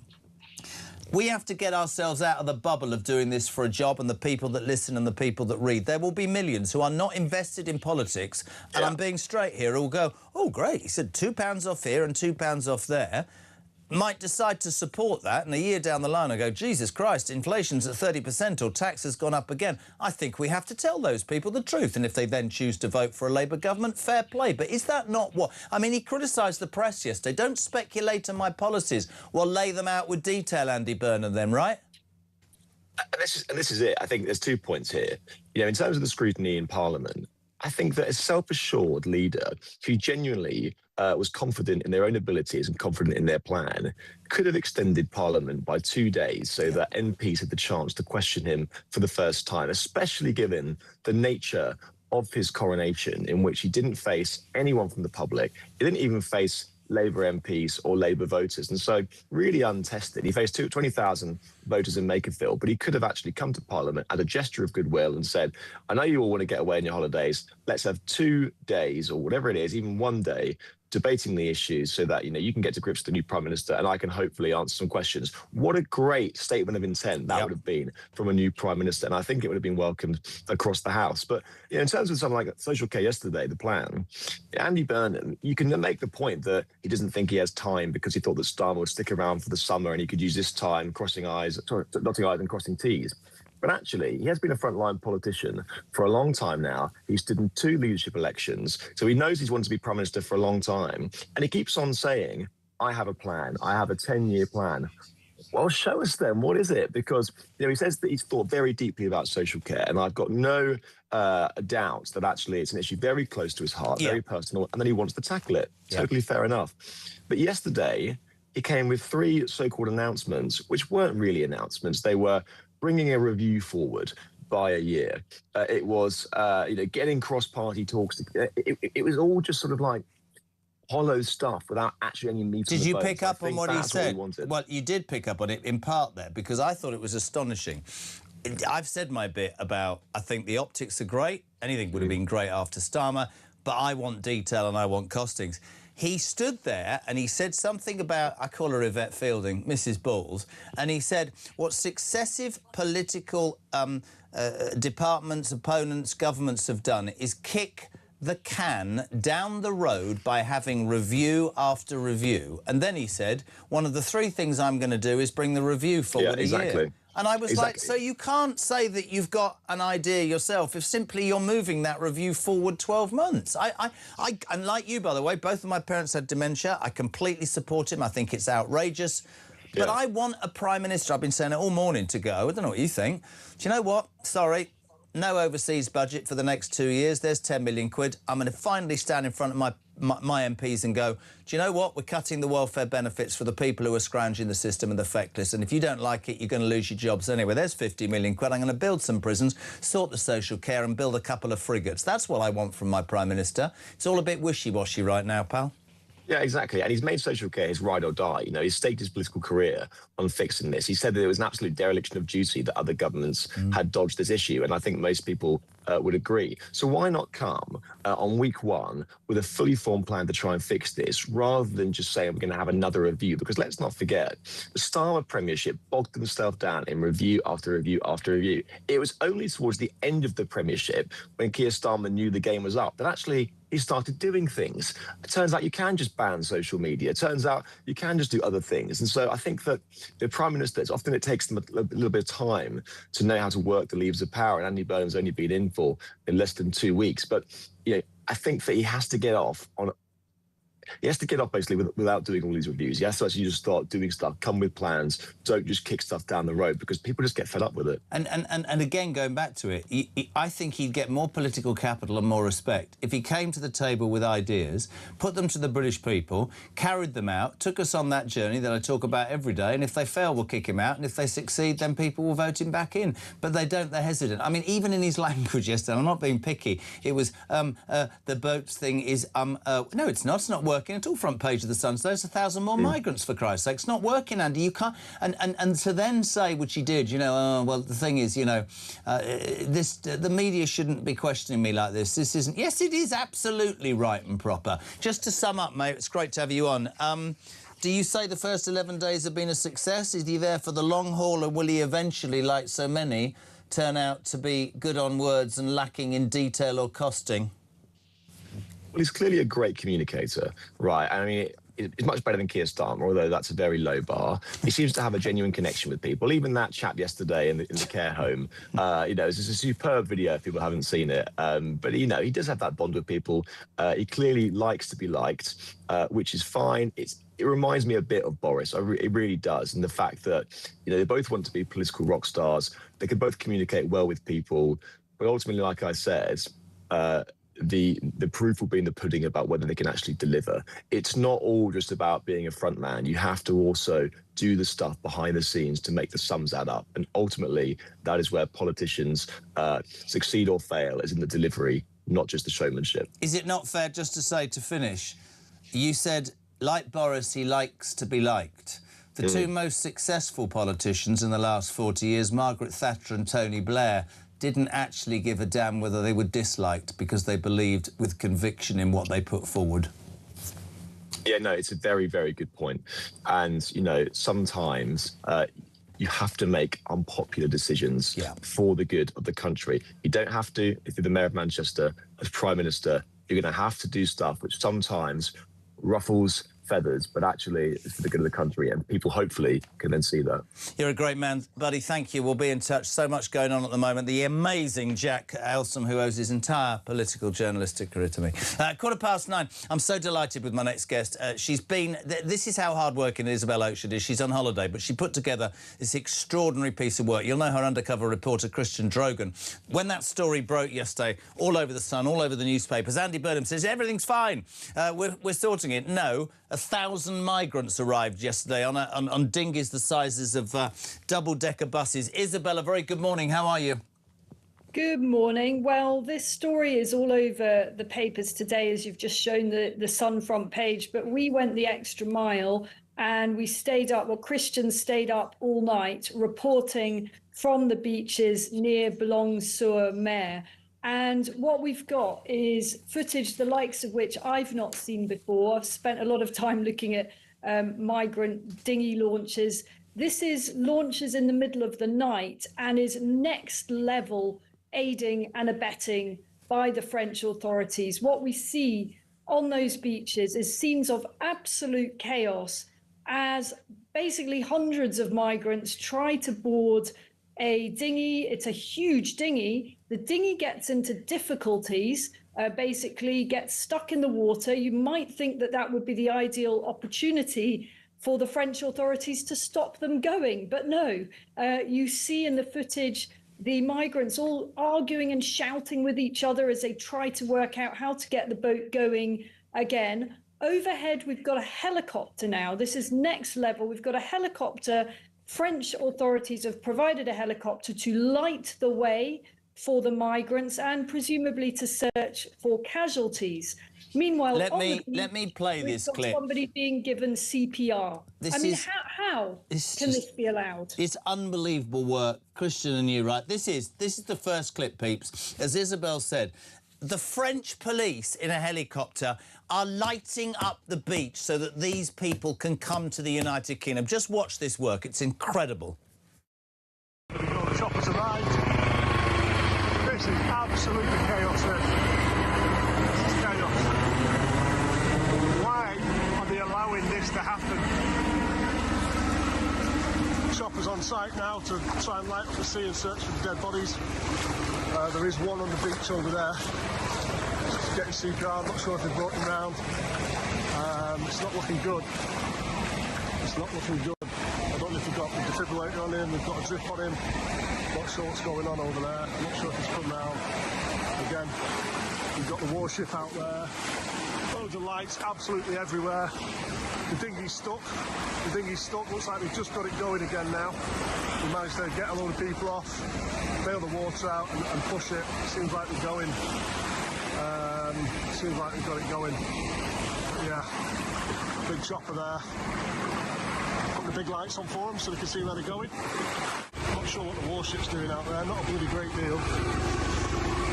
We have to get ourselves out of the bubble of doing this for a job and the people that listen and the people that read. There will be millions who are not invested in politics, and I'm being straight here, who will go, oh, great, he said £2 off here and £2 off there. Might decide to support that, and a year down the line I go, Jesus Christ, inflation's at 30% or tax has gone up again. I think we have to tell those people the truth, and if they then choose to vote for a Labour government, fair play. But is that not what... I mean, he criticised the press yesterday. Don't speculate on my policies. Well, lay them out with detail, Andy Burnham, then, right? And this is it. I think there's 2 points here. You know, in terms of the scrutiny in Parliament, I think that a self-assured leader who genuinely was confident in their own abilities and confident in their plan could have extended Parliament by 2 days so that MPs had the chance to question him for the first time, especially given the nature of his coronation, in which he didn't face anyone from the public. He didn't even face Labour MPs or Labour voters. And so really untested. He faced 20,000 voters in Makerfield, but he could have actually come to Parliament as a gesture of goodwill and said, I know you all want to get away on your holidays. Let's have 2 days or whatever it is, even 1 day, debating the issues so that, you can get to grips with the new Prime Minister and I can hopefully answer some questions. What a great statement of intent that would have been from a new Prime Minister. And I think it would have been welcomed across the House. But in terms of something like Social Care yesterday, the plan, Andy Burnham, you can make the point that he doesn't think he has time because he thought that Starmer would stick around for the summer and he could use this time dotting I's and crossing T's. But actually, he has been a frontline politician for a long time now. He stood in 2 leadership elections, so he knows he's wanted to be Prime Minister for a long time. And he keeps on saying, I have a plan. I have a 10-year plan. Well, show us then. What is it? Because he says that he's thought very deeply about social care, and I've got no doubts that actually it's an issue very close to his heart, very personal, and that he wants to tackle it. Totally fair enough. But yesterday, he came with 3 so-called announcements, which weren't really announcements. They were bringing a review forward by a year. It was, getting cross-party talks. It was all just sort of like hollow stuff without actually any meat. Did you pick up on what he said? Well, you did pick up on it in part there, because I thought it was astonishing. I've said my bit about, I think the optics are great. Anything would have been great after Starmer, but I want detail and I want costings. He stood there and he said something about, I call her Yvette Fielding, Mrs. Balls, and he said what successive political departments, opponents, governments have done is kick the can down the road by having review after review. And then he said, one of the 3 things I'm going to do is bring the review forward a year. And I was like, so you can't say that you've got an idea yourself if simply you're moving that review forward 12 months. And like you, by the way, both of my parents had dementia. I completely support him. I think it's outrageous. But I want a Prime Minister, I've been saying it all morning, to go. I don't know what you think. Do you know what? Sorry. No overseas budget for the next 2 years. There's 10 million quid. I'm going to finally stand in front of my MPs and go, do you know what? We're cutting the welfare benefits for the people who are scrounging the system and the feckless. And if you don't like it, you're going to lose your jobs anyway. There's 50 million quid. I'm going to build some prisons, sort the social care and build a couple of frigates. That's what I want from my Prime Minister. It's all a bit wishy-washy right now, pal. Yeah, exactly. And he's made social care his ride or die. He's staked his political career on fixing this. He said that it was an absolute dereliction of duty that other governments had dodged this issue. And I think most people would agree. So why not come on week 1 with a fully formed plan to try and fix this, rather than just saying we're going to have another review? Because let's not forget, the Starmer premiership bogged themselves down in review after review after review. It was only towards the end of the premiership, when Keir Starmer knew the game was up, that actually he started doing things. It turns out you can just ban social media. It turns out you can just do other things. And so I think that the Prime Minister, often it takes them a little bit of time to know how to work the levers of power. And Andy Burnham's only been in for in less than 2 weeks. But I think that he has to get off basically without doing all these reviews. He has to actually just start doing stuff, come with plans, don't just kick stuff down the road, because people just get fed up with it. And again, going back to it, I think he'd get more political capital and more respect if he came to the table with ideas, put them to the British people, carried them out, took us on that journey that I talk about every day, and if they fail, we'll kick him out, and if they succeed, then people will vote him back in. But they don't, they're hesitant. I mean, even in his language yesterday, I'm not being picky, it was, the boats thing is, no, it's not working at all. Front page of the Sun. So there's 1,000 more migrants, for Christ's sake. It's not working, Andy. You can't. And to then say, which he did, well, the thing is, the media shouldn't be questioning me like this. This isn't. Yes, it is absolutely right and proper. Just to sum up, mate, it's great to have you on. Do you say the first 11 days have been a success? Is he there for the long haul, or will he eventually, like so many, turn out to be good on words and lacking in detail or costing? Well, he's clearly a great communicator, right? I mean, he's much better than Keir Starmer, although that's a very low bar. He seems to have a genuine connection with people. Even that chap yesterday in the care home, it's a superb video if people haven't seen it. But, he does have that bond with people. He clearly likes to be liked, which is fine. It reminds me a bit of Boris. It really does. And the fact that, they both want to be political rock stars. They can both communicate well with people. But ultimately, like I said, the proof will be in the pudding about whether they can actually deliver. It's not all just about being a front man. You have to also do the stuff behind the scenes to make the sums add up. And ultimately, that is where politicians succeed or fail, is in the delivery, not just the showmanship. Is it not fair just to say, to finish, you said like Boris, he likes to be liked. The two most successful politicians in the last 40 years, Margaret Thatcher and Tony Blair, didn't actually give a damn whether they were disliked because they believed with conviction in what they put forward. Yeah, no, it's a very, very good point. And, you know, sometimes you have to make unpopular decisions for the good of the country. You don't have to, if you're the Mayor of Manchester, as Prime Minister, you're going to have to do stuff which sometimes ruffles feathers, but actually it's for the good of the country, and people hopefully can then see that. You're a great man, buddy. Thank you. We'll be in touch. So much going on at the moment. The amazing Jack Elsom, who owes his entire political journalistic career to me. 9:15. I'm so delighted with my next guest. She's been... This is how hard-working Isabel Oakeshott is. She's on holiday, but she put together this extraordinary piece of work. You'll know her undercover reporter, Christian Drogan. When that story broke yesterday, all over the Sun, all over the newspapers, Andy Burnham says, everything's fine. We're sorting it. No. 1,000 migrants arrived yesterday on dinghies the sizes of double-decker buses. Isabel, a very good morning. How are you? Good morning. Well, this story is all over the papers today, as you've just shown the Sun front page, but we went the extra mile and we stayed up, well, Christian stayed up all night reporting from the beaches near Boulogne-sur-Mer. And what we've got is footage the likes of which I've not seen before. I've spent a lot of time looking at migrant dinghy launches. This is launches in the middle of the night and is next level aiding and abetting by the French authorities. What we see on those beaches is scenes of absolute chaos as basically hundreds of migrants try to board a dinghy. It's a huge dinghy. The dinghy gets into difficulties, basically gets stuck in the water. You might think that that would be the ideal opportunity for the French authorities to stop them going. But no, you see in the footage the migrants all arguing and shouting with each other as they try to work out how to get the boat going again. Overhead, we've got a helicopter now. This is next level. We've got a helicopter. French authorities have provided a helicopter to light the way for the migrants and presumably to search for casualties. Meanwhile, let me play this clip. Somebody being given CPR. How can this be allowed? It's unbelievable work, Christian and you, right? This is the first clip, peeps. As Isabel said, the French police in a helicopter are lighting up the beach so that these people can come to the United Kingdom. Just watch this work. It's incredible. The choppers arrived. This is absolutely chaos here. This is chaos. Why are they allowing this to happen? Choppers on site now to try and light up the sea and search for the dead bodies. There is one on the beach over there. Just getting CPR. I'm not sure if they brought him round. It's not looking good. It's not looking good. I don't know if they've got the defibrillator on him, they've got a drip on him. Not sure what's going on over there. I'm not sure if he's come round. Again, we've got the warship out there. Loads of lights absolutely everywhere. The dinghy's stuck. The dinghy's stuck. Looks like they've just got it going again now. We managed to get a load of people off, bail the water out and push it. Seems like they're going. Seems like they've got it going. Yeah, big chopper there. Put the big lights on for them so they can see where they're going. Not sure what the warship's doing out there. Not a bloody great deal.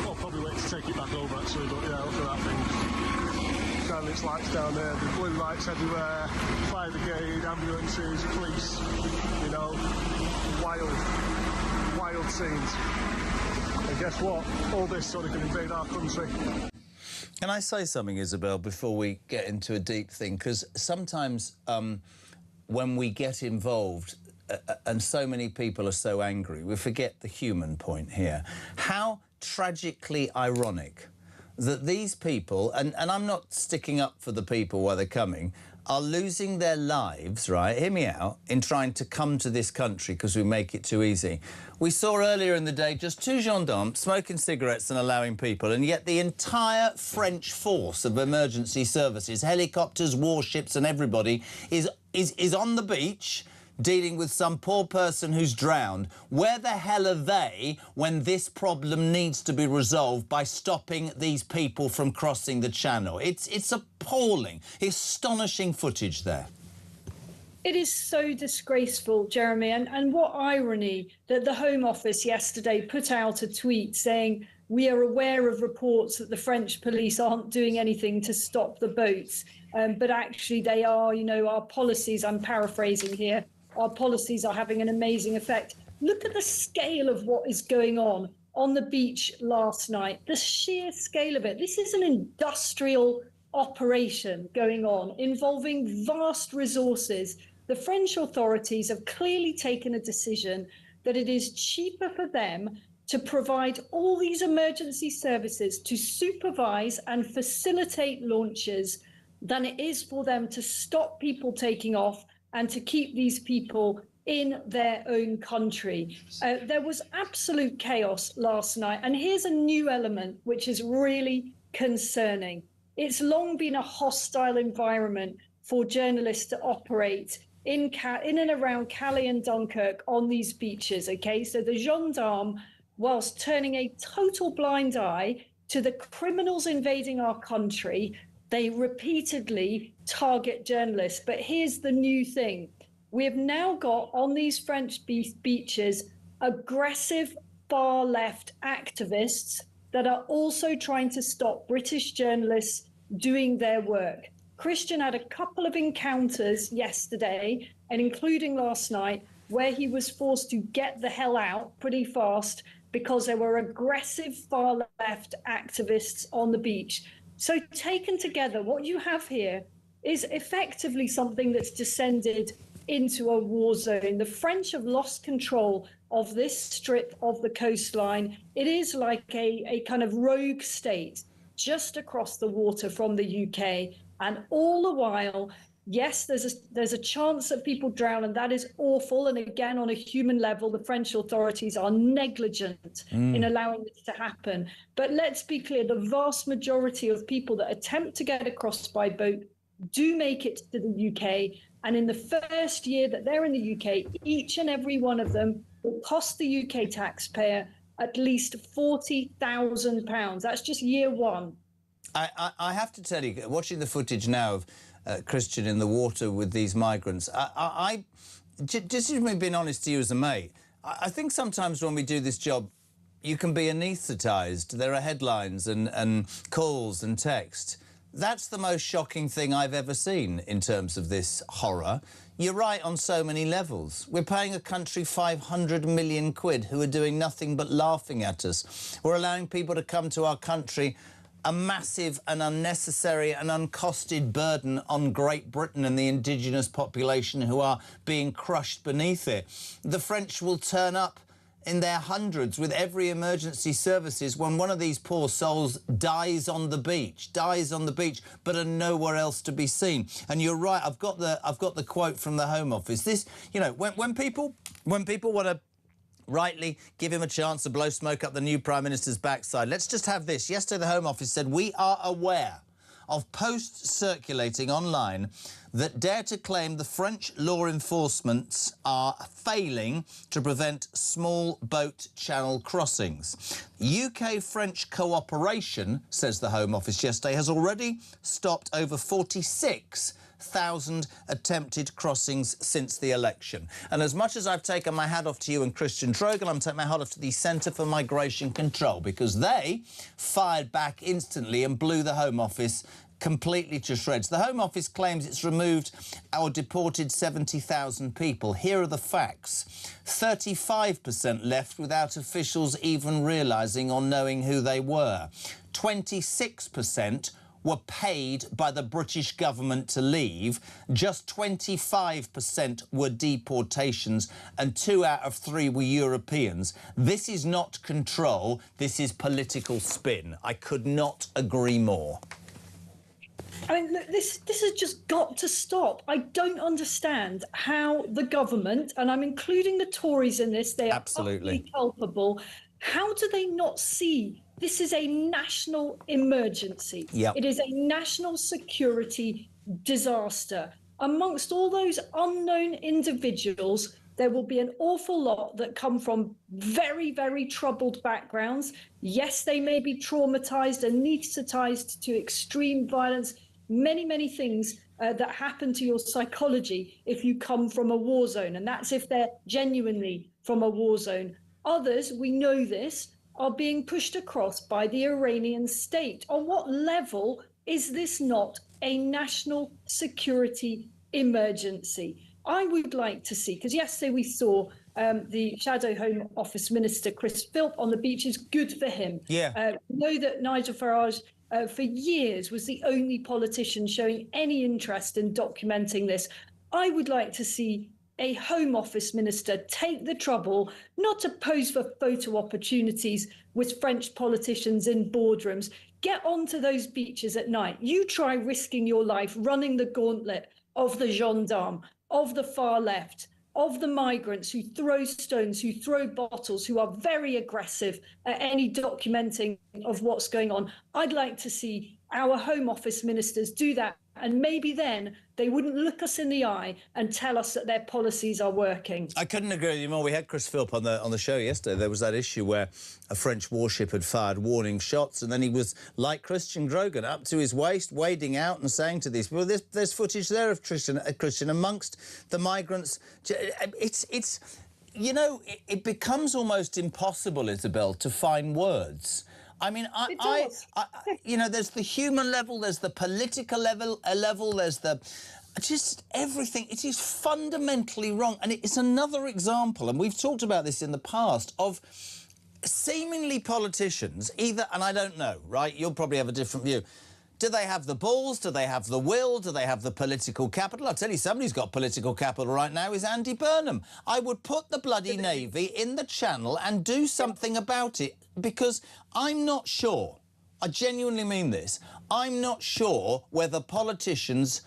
I'll probably wait to take it back over actually, but yeah, look at that thing. Shining its lights down there. The blue lights everywhere. Fire brigade, ambulances, police. You know, wild scenes. And guess what? All this so they can invade our country. Can I say something, Isabel, before we get into a deep thing? Because sometimes when we get involved and so many people are so angry, we forget the human point here. How tragically ironic that these people, and I'm not sticking up for the people while they're coming, are losing their lives, right, hear me out, in trying to come to this country because we make it too easy. We saw earlier in the day just 2 gendarmes smoking cigarettes and allowing people, and yet the entire French force of emergency services, helicopters, warships and everybody is on the beach dealing with some poor person who's drowned. Where the hell are they when this problem needs to be resolved by stopping these people from crossing the channel? It's appalling, astonishing footage there. It is so disgraceful, Jeremy, and what irony that the Home Office yesterday put out a tweet saying, we are aware of reports that the French police aren't doing anything to stop the boats, but actually they are, you know, our policies, I'm paraphrasing here, our policies are having an amazing effect. Look at the scale of what is going on the beach last night, the sheer scale of it. This is an industrial operation going on involving vast resources. The French authorities have clearly taken a decision that it is cheaper for them to provide all these emergency services to supervise and facilitate launches than it is for them to stop people taking off and to keep these people in their own country. There was absolute chaos last night. And here's a new element which is really concerning. It's long been a hostile environment for journalists to operate in and around Calais and Dunkirk on these beaches, okay? So the gendarmes, whilst turning a total blind eye to the criminals invading our country, they repeatedly target journalists. But here's the new thing. We have now got on these French beaches aggressive far-left activists that are also trying to stop British journalists doing their work. Christian had a couple of encounters yesterday, and including last night, where he was forced to get the hell out pretty fast because there were aggressive far-left activists on the beach. So taken together, what you have here is effectively something that's descended into a war zone. The French have lost control of this strip of the coastline. It is like a kind of rogue state just across the water from the UK. And all the while, yes, there's a chance that people drown, and that is awful. And again, on a human level, the French authorities are negligent in allowing this to happen. But let's be clear, the vast majority of people that attempt to get across by boat do make it to the UK. And in the first year that they're in the UK, each and every one of them will cost the UK taxpayer at least £40,000. That's just year one. I have to tell you, watching the footage now of Christian in the water with these migrants, just me being honest to you as a mate, I think sometimes when we do this job, you can be anaesthetised. There are headlines and calls and text. That's the most shocking thing I've ever seen in terms of this horror. You're right on so many levels. We're paying a country 500 million quid who are doing nothing but laughing at us. We're allowing people to come to our country, a massive and unnecessary and uncosted burden on Great Britain and the indigenous population who are being crushed beneath it. The French will turn up in their hundreds with every emergency services when one of these poor souls dies on the beach, but are nowhere else to be seen. And you're right, I've got the quote from the Home Office. This, you know, when people want to rightly give him a chance to blow smoke up the new Prime Minister's backside, let's just have this. Yesterday, the Home Office said, we are aware of posts circulating online that dare to claim the French law enforcement are failing to prevent small boat channel crossings. UK-French cooperation, says the Home Office yesterday, has already stopped over 46,000 attempted crossings since the election. And as much as I've taken my hat off to you and Christian Trogan, I'm taking my hat off to the Centre for Migration Control, because they fired back instantly and blew the Home Office completely to shreds. The Home Office claims it's removed or deported 70,000 people. Here are the facts. 35% left without officials even realising or knowing who they were. 26% were paid by the British government to leave. Just 25% were deportations, and 2 out of 3 were Europeans. This is not control, this is political spin. I could not agree more. I mean, look, this has just got to stop. I don't understand how the government, and I'm including the Tories in this, they are absolutely culpable. How do they not see this is a national emergency? Yep. It is a national security disaster. amongst all those unknown individuals, there will be an awful lot that come from very, very troubled backgrounds. Yes, they may be traumatized, anesthetized to extreme violence, many, many things that happen to your psychology if you come from a war zone. And that's if they're genuinely from a war zone. Others, we know this, are being pushed across by the Iranian state. On what level is this not a national security emergency? I would like to see, because yesterday we saw the Shadow Home Office Minister, Chris Philp, on the beaches. Good for him. Yeah. We know that Nigel Farage, for years, was the only politician showing any interest in documenting this. I would like to see a Home Office Minister take the trouble not to pose for photo opportunities with French politicians in boardrooms. Get onto those beaches at night. You try risking your life running the gauntlet of the gendarme, of the far left, of the migrants who throw stones, who throw bottles, who are very aggressive at any documenting of what's going on. I'd like to see our Home Office ministers do that, and maybe then they wouldn't look us in the eye and tell us that their policies are working. I couldn't agree with you more. We had Chris Philp on the show yesterday. There was that issue where a French warship had fired warning shots, and then he was, like Christian Drogan, up to his waist, wading out and saying to these people, there's footage there of Christian amongst the migrants. It's you know, it becomes almost impossible, Isabel, to find words. I mean, you know, there's the human level, there's the political level, there's the just everything. It is fundamentally wrong, and it's another example, and we've talked about this in the past, of seemingly politicians either, and I don't know, right? You'll probably have a different view. Do they have the balls? Do they have the will? Do they have the political capital? I'll tell you, somebody who's got political capital right now is Andy Burnham. I would put the bloody Navy in the Channel and do something about it, because I'm not sure, I genuinely mean this, I'm not sure whether politicians,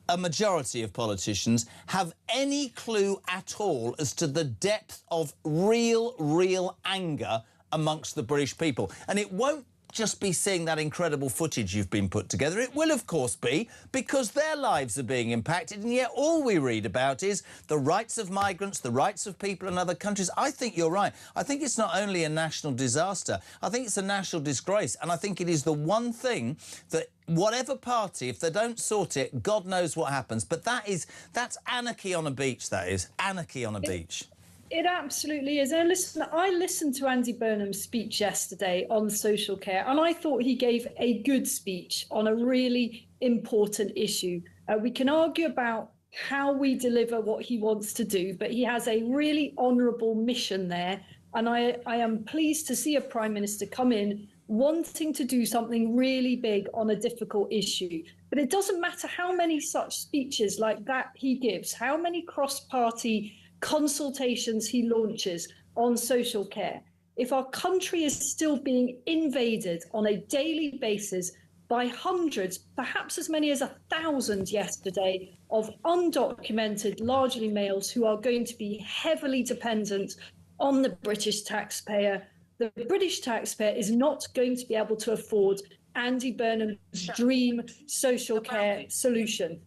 a majority of politicians, have any clue at all as to the depth of real anger amongst the British people. And it won't just be seeing that incredible footage you've been put together. It will, of course, be because their lives are being impacted, and yet all we read about is the rights of migrants, the rights of people in other countries. I think you're right. I think it's not only a national disaster, I think it's a national disgrace, and I think it is the one thing that whatever party, if they don't sort it, God knows what happens. But that's anarchy on a beach, that is. Anarchy on a beach. It absolutely is. And listen, I listened to Andy Burnham's speech yesterday on social care, and I thought he gave a good speech on a really important issue. We can argue about how we deliver what he wants to do, but he has a really honourable mission there. And I am pleased to see a Prime Minister come in wanting to do something really big on a difficult issue. But it doesn't matter how many such speeches like that he gives, how many cross-party consultations he launches on social care. If our country is still being invaded on a daily basis by hundreds, perhaps as many as 1,000 yesterday, of undocumented, largely males who are going to be heavily dependent on the British taxpayer, the British taxpayer is not going to be able to afford Andy Burnham's dream social care solution.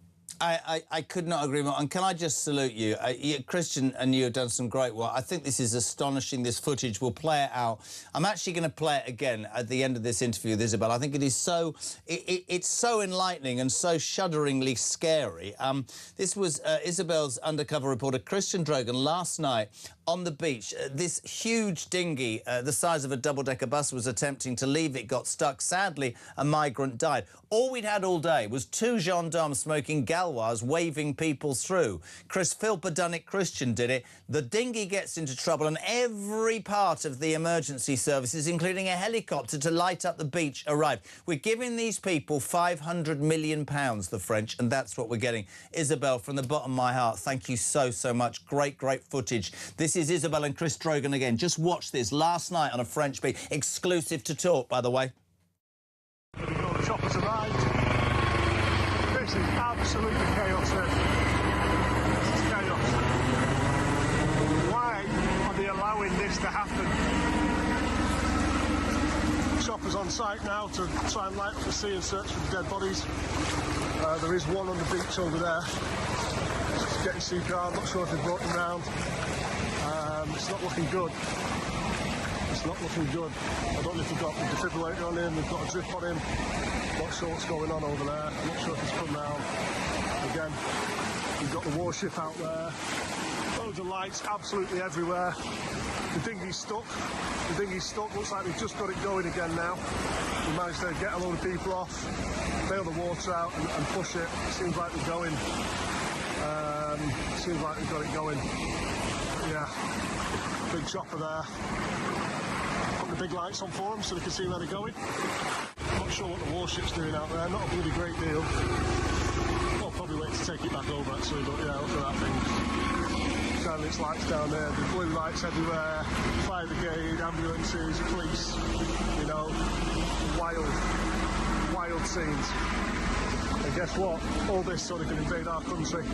I could not agree more. And can I just salute you? Christian and you have done some great work. I think this is astonishing, this footage. We'll play it out. I'm actually going to play it again at the end of this interview with Isabel. I think it is so... it's so enlightening and so shudderingly scary. This was Isabel's undercover reporter, Christian Drogan, last night on the beach. This huge dinghy, the size of a double-decker bus, was attempting to leave. It got stuck. Sadly, a migrant died. All we'd had all day was 2 gendarmes smoking galwas, waving people through. Chris Philp had done it, Christian did it. The dinghy gets into trouble, and every part of the emergency services, including a helicopter to light up the beach, arrived. We're giving these people £500 million, the French, and that's what we're getting. Isabel, from the bottom of my heart, thank you so much. Great footage. This is Isabel and Chris Drogan again. Just watch this last night on a French beach. Exclusive to Talk, by the way. The choppers arrived. This is absolutely chaos here. This is chaos. Why are they allowing this to happen? Choppers on site now to try and light up the sea and search for the dead bodies. There is one on the beach over there. Just getting CPR. I'm not sure if they've brought him round. It's not looking good. It's not looking good. I don't know if they've got the defibrillator on him, they've got a drip on him. Not sure what's going on over there. I'm not sure if he's come round. Again, we've got the warship out there. Loads of lights absolutely everywhere. The dinghy's stuck. The dinghy's stuck. Looks like they've just got it going again now. We managed to get a load of people off, bail the water out and push it. Seems like they're going. Seems like they've got it going. Yeah, big chopper there. Put the big lights on for them so they can see where they're going. Not sure what the warship's doing out there. Not a bloody great deal. I'll probably wait to take it back over actually, but yeah, look at that thing. Shining its lights down there, the blue lights everywhere, fire brigade, ambulances, police, you know, wild scenes. And guess what? All this sort of can invade our country.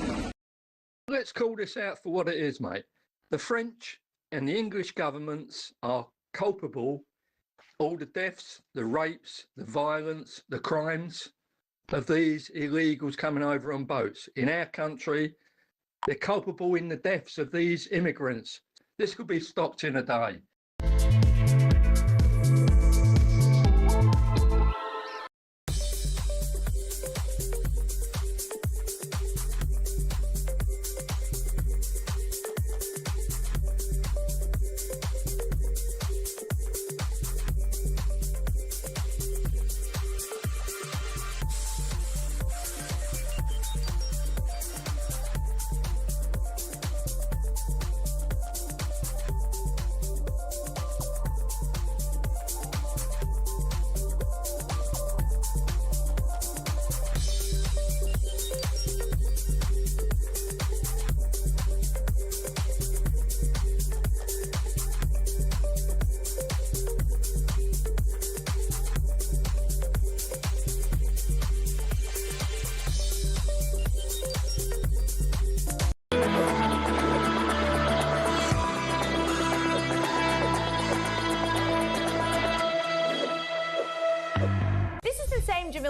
Let's call this out for what it is, mate. The French and the English governments are culpable. All the deaths, the rapes, the violence, the crimes of these illegals coming over on boats. In our country, they're culpable in the deaths of these immigrants. This could be stopped in a day.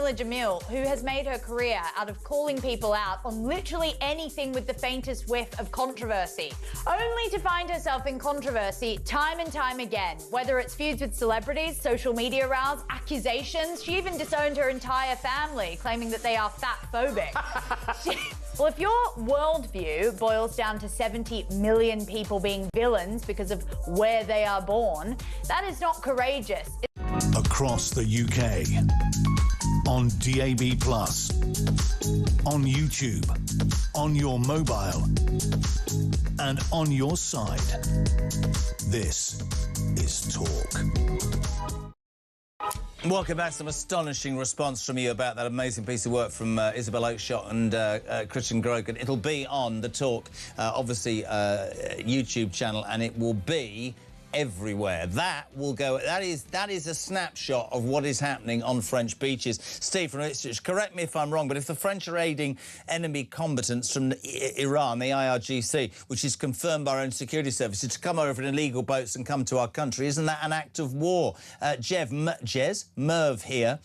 Jamil, who has made her career out of calling people out on literally anything with the faintest whiff of controversy, only to find herself in controversy time and time again, whether it's feuds with celebrities, social media rows, accusations. She even disowned her entire family, claiming that they are fat-phobic. Well, if your worldview boils down to 70 million people being villains because of where they are born, that is not courageous. Across the UK, on DAB+, on YouTube, on your mobile, and on your side. This is Talk. Welcome back. Some astonishing response from you about that amazing piece of work from Isabel Oakeshott and Christian Grogan. It'll be on the Talk, obviously, YouTube channel, and it will be everywhere. That will go. That is a snapshot of what is happening on French beaches. Steve from Ipswich, correct me if I'm wrong, but if the French are aiding enemy combatants from Iran, the IRGC, which is confirmed by our own security services, to come over in illegal boats and come to our country, isn't that an act of war? Merv here.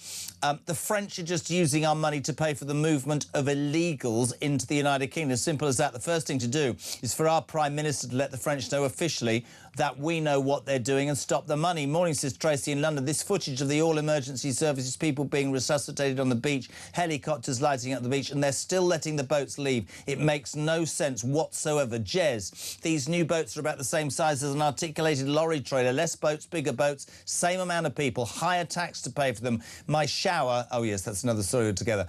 The French are just using our money to pay for the movement of illegals into the United Kingdom. Simple as that. The first thing to do is for our Prime Minister to let the French know officially that we know what they're doing and stop the money. Morning, says Tracy in London. This footage of the all-emergency services, people being resuscitated on the beach, helicopters lighting up the beach, and they're still letting the boats leave. It makes no sense whatsoever. Jez, these new boats are about the same size as an articulated lorry trailer. Less boats, bigger boats, same amount of people, higher tax to pay for them. My shower... Oh, yes, that's another story altogether.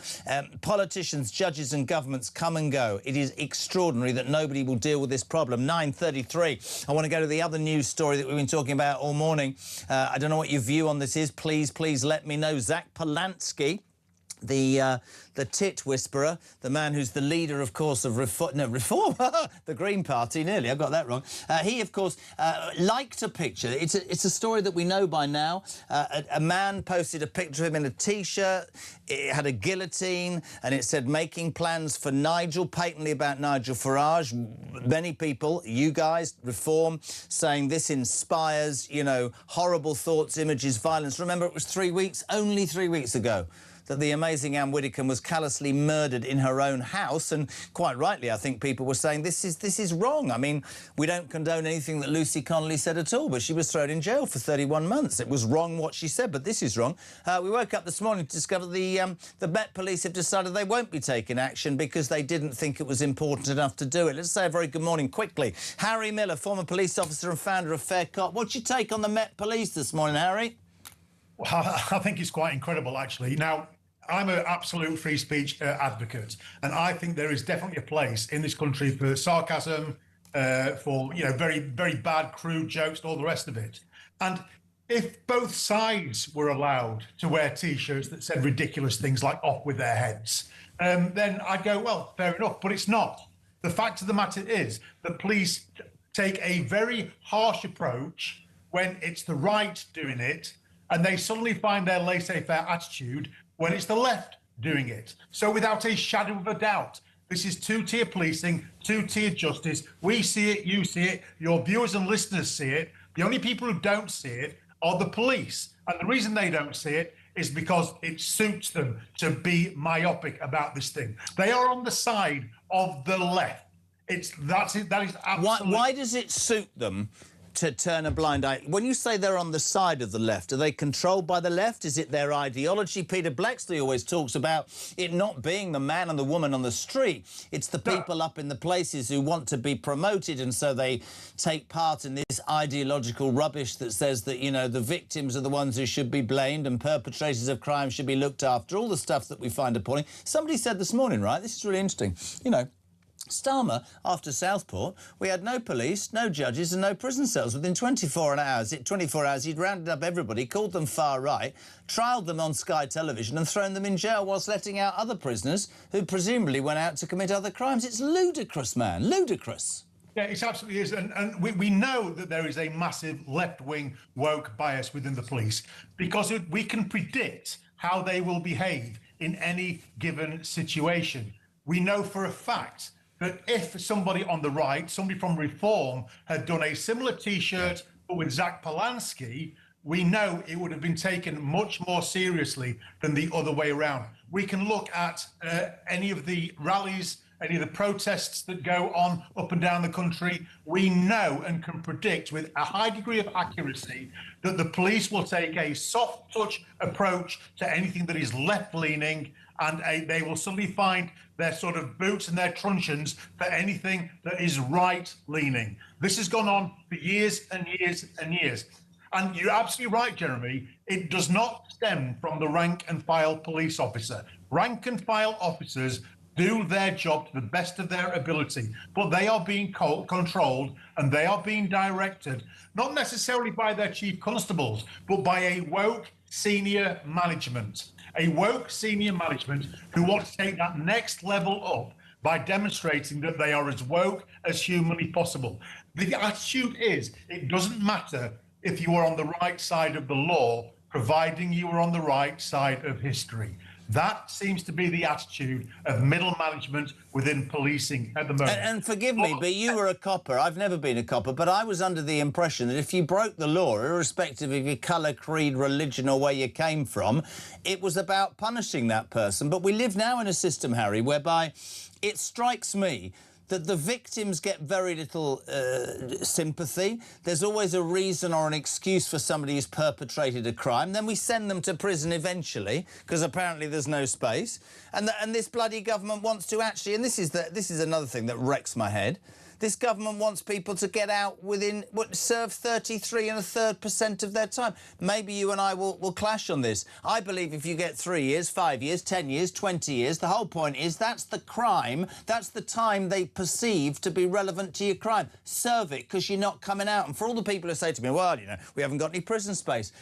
Politicians, judges and governments come and go. It is extraordinary that nobody will deal with this problem. 9:33. I want to go to the other news story that we've been talking about all morning. I don't know what your view on this is. Please let me know. Zack Polanski, the tit whisperer, the man who's the leader, of course, of Reform, the Green Party, nearly, I got that wrong. He, of course, liked a picture. It's a story that we know by now. A man posted a picture of him in a T-shirt. It had a guillotine, and it said, making plans for Nigel, patently about Nigel Farage. Many people, you guys, Reform, saying this inspires, you know, horrible thoughts, images, violence. Remember, it was only 3 weeks ago, that the amazing Anne Widdecombe was callously murdered in her own house. And quite rightly, I think people were saying this is wrong. I mean, we don't condone anything that Lucy Connolly said at all, but she was thrown in jail for 31 months. It was wrong what she said, but this is wrong. We woke up this morning to discover the Met Police have decided they won't be taking action because they didn't think it was important enough to do it. Let's say a very good morning quickly. Harry Miller, former police officer and founder of Fair Cop. What's your take on the Met Police this morning, Harry? Well, I think it's quite incredible, actually. Now, I'm an absolute free speech advocate, and I think there is definitely a place in this country for sarcasm, for very, very bad, crude jokes, and all the rest of it. And if both sides were allowed to wear T-shirts that said ridiculous things like "off with their heads," then I'd go, well, fair enough. But it's not. The fact of the matter is that police take a very harsh approach when it's the right doing it, and they suddenly find their laissez-faire attitude when it's the left doing it. So without a shadow of a doubt, this is two-tier policing, two-tier justice. We see it, you see it, your viewers and listeners see it. The only people who don't see it are the police. And the reason they don't see it is because it suits them to be myopic about this thing. They are on the side of the left. That is absolutely... Why does it suit them to turn a blind eye? When you say they're on the side of the left, are they controlled by the left? Is it their ideology? Peter Blexley always talks about it not being the man and the woman on the street. It's the people up in the places who want to be promoted, and so they take part in this ideological rubbish that says that, the victims are the ones who should be blamed and perpetrators of crime should be looked after, all the stuff that we find appalling. Somebody said this morning, right, this is really interesting, Starmer, after Southport, we had no police, no judges and no prison cells. Within 24 hours, he'd rounded up everybody, called them far right, trialled them on Sky Television and thrown them in jail whilst letting out other prisoners who presumably went out to commit other crimes. It's ludicrous, man, ludicrous. Yeah, it absolutely is. And we know that there is a massive left-wing woke bias within the police because we can predict how they will behave in any given situation. We know for a fact that if somebody on the right, somebody from Reform, had done a similar T-shirt but with Zack Polanski, we know it would have been taken much more seriously than the other way around. We can look at any of the rallies, any of the protests that go on up and down the country. We know and can predict with a high degree of accuracy that the police will take a soft touch approach to anything that is left-leaning, and they will suddenly find their sort of boots and their truncheons for anything that is right-leaning. This has gone on for years and years and years. And you're absolutely right, Jeremy. It does not stem from the rank-and-file police officer. Rank-and-file officers do their job to the best of their ability, but they are being controlled and they are being directed, not necessarily by their chief constables, but by a woke senior management. A woke senior management who want to take that next level up by demonstrating that they are as woke as humanly possible. The attitude is, it doesn't matter if you are on the right side of the law, providing you are on the right side of history. That seems to be the attitude of middle management within policing at the moment. And forgive me, but you were a copper. I've never been a copper, but I was under the impression that if you broke the law, irrespective of your colour, creed, religion or where you came from, it was about punishing that person. But we live now in a system, Harry, whereby it strikes me that the victims get very little sympathy. There's always a reason or an excuse for somebody who's perpetrated a crime. Then we send them to prison eventually, because apparently there's no space. And this bloody government wants to actually, and this is another thing that wrecks my head, this government wants people to get out within, serve 33 1/3% of their time. Maybe you and I will clash on this. I believe if you get 3 years, 5 years, 10 years, 20 years, the whole point is that's the crime, that's the time they perceive to be relevant to your crime. Serve it, because you're not coming out. And for all the people who say to me, well, we haven't got any prison space,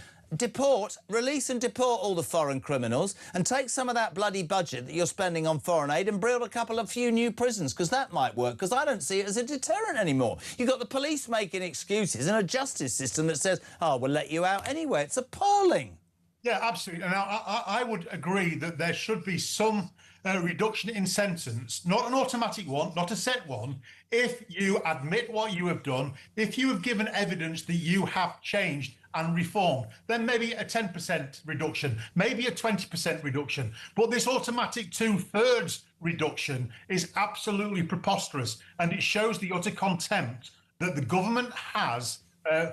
release and deport all the foreign criminals and take some of that bloody budget that you're spending on foreign aid and build a few new prisons, because that might work, because I don't see it as a deterrent anymore. You've got the police making excuses and a justice system that says, oh, we'll let you out anyway. It's appalling. Yeah, absolutely. And I would agree that there should be some reduction in sentence, not an automatic one, not a set one, if you admit what you have done, if you have given evidence that you have changed and reformed, then maybe a 10% reduction, maybe a 20% reduction. But this automatic 2/3 reduction is absolutely preposterous, and it shows the utter contempt that the government has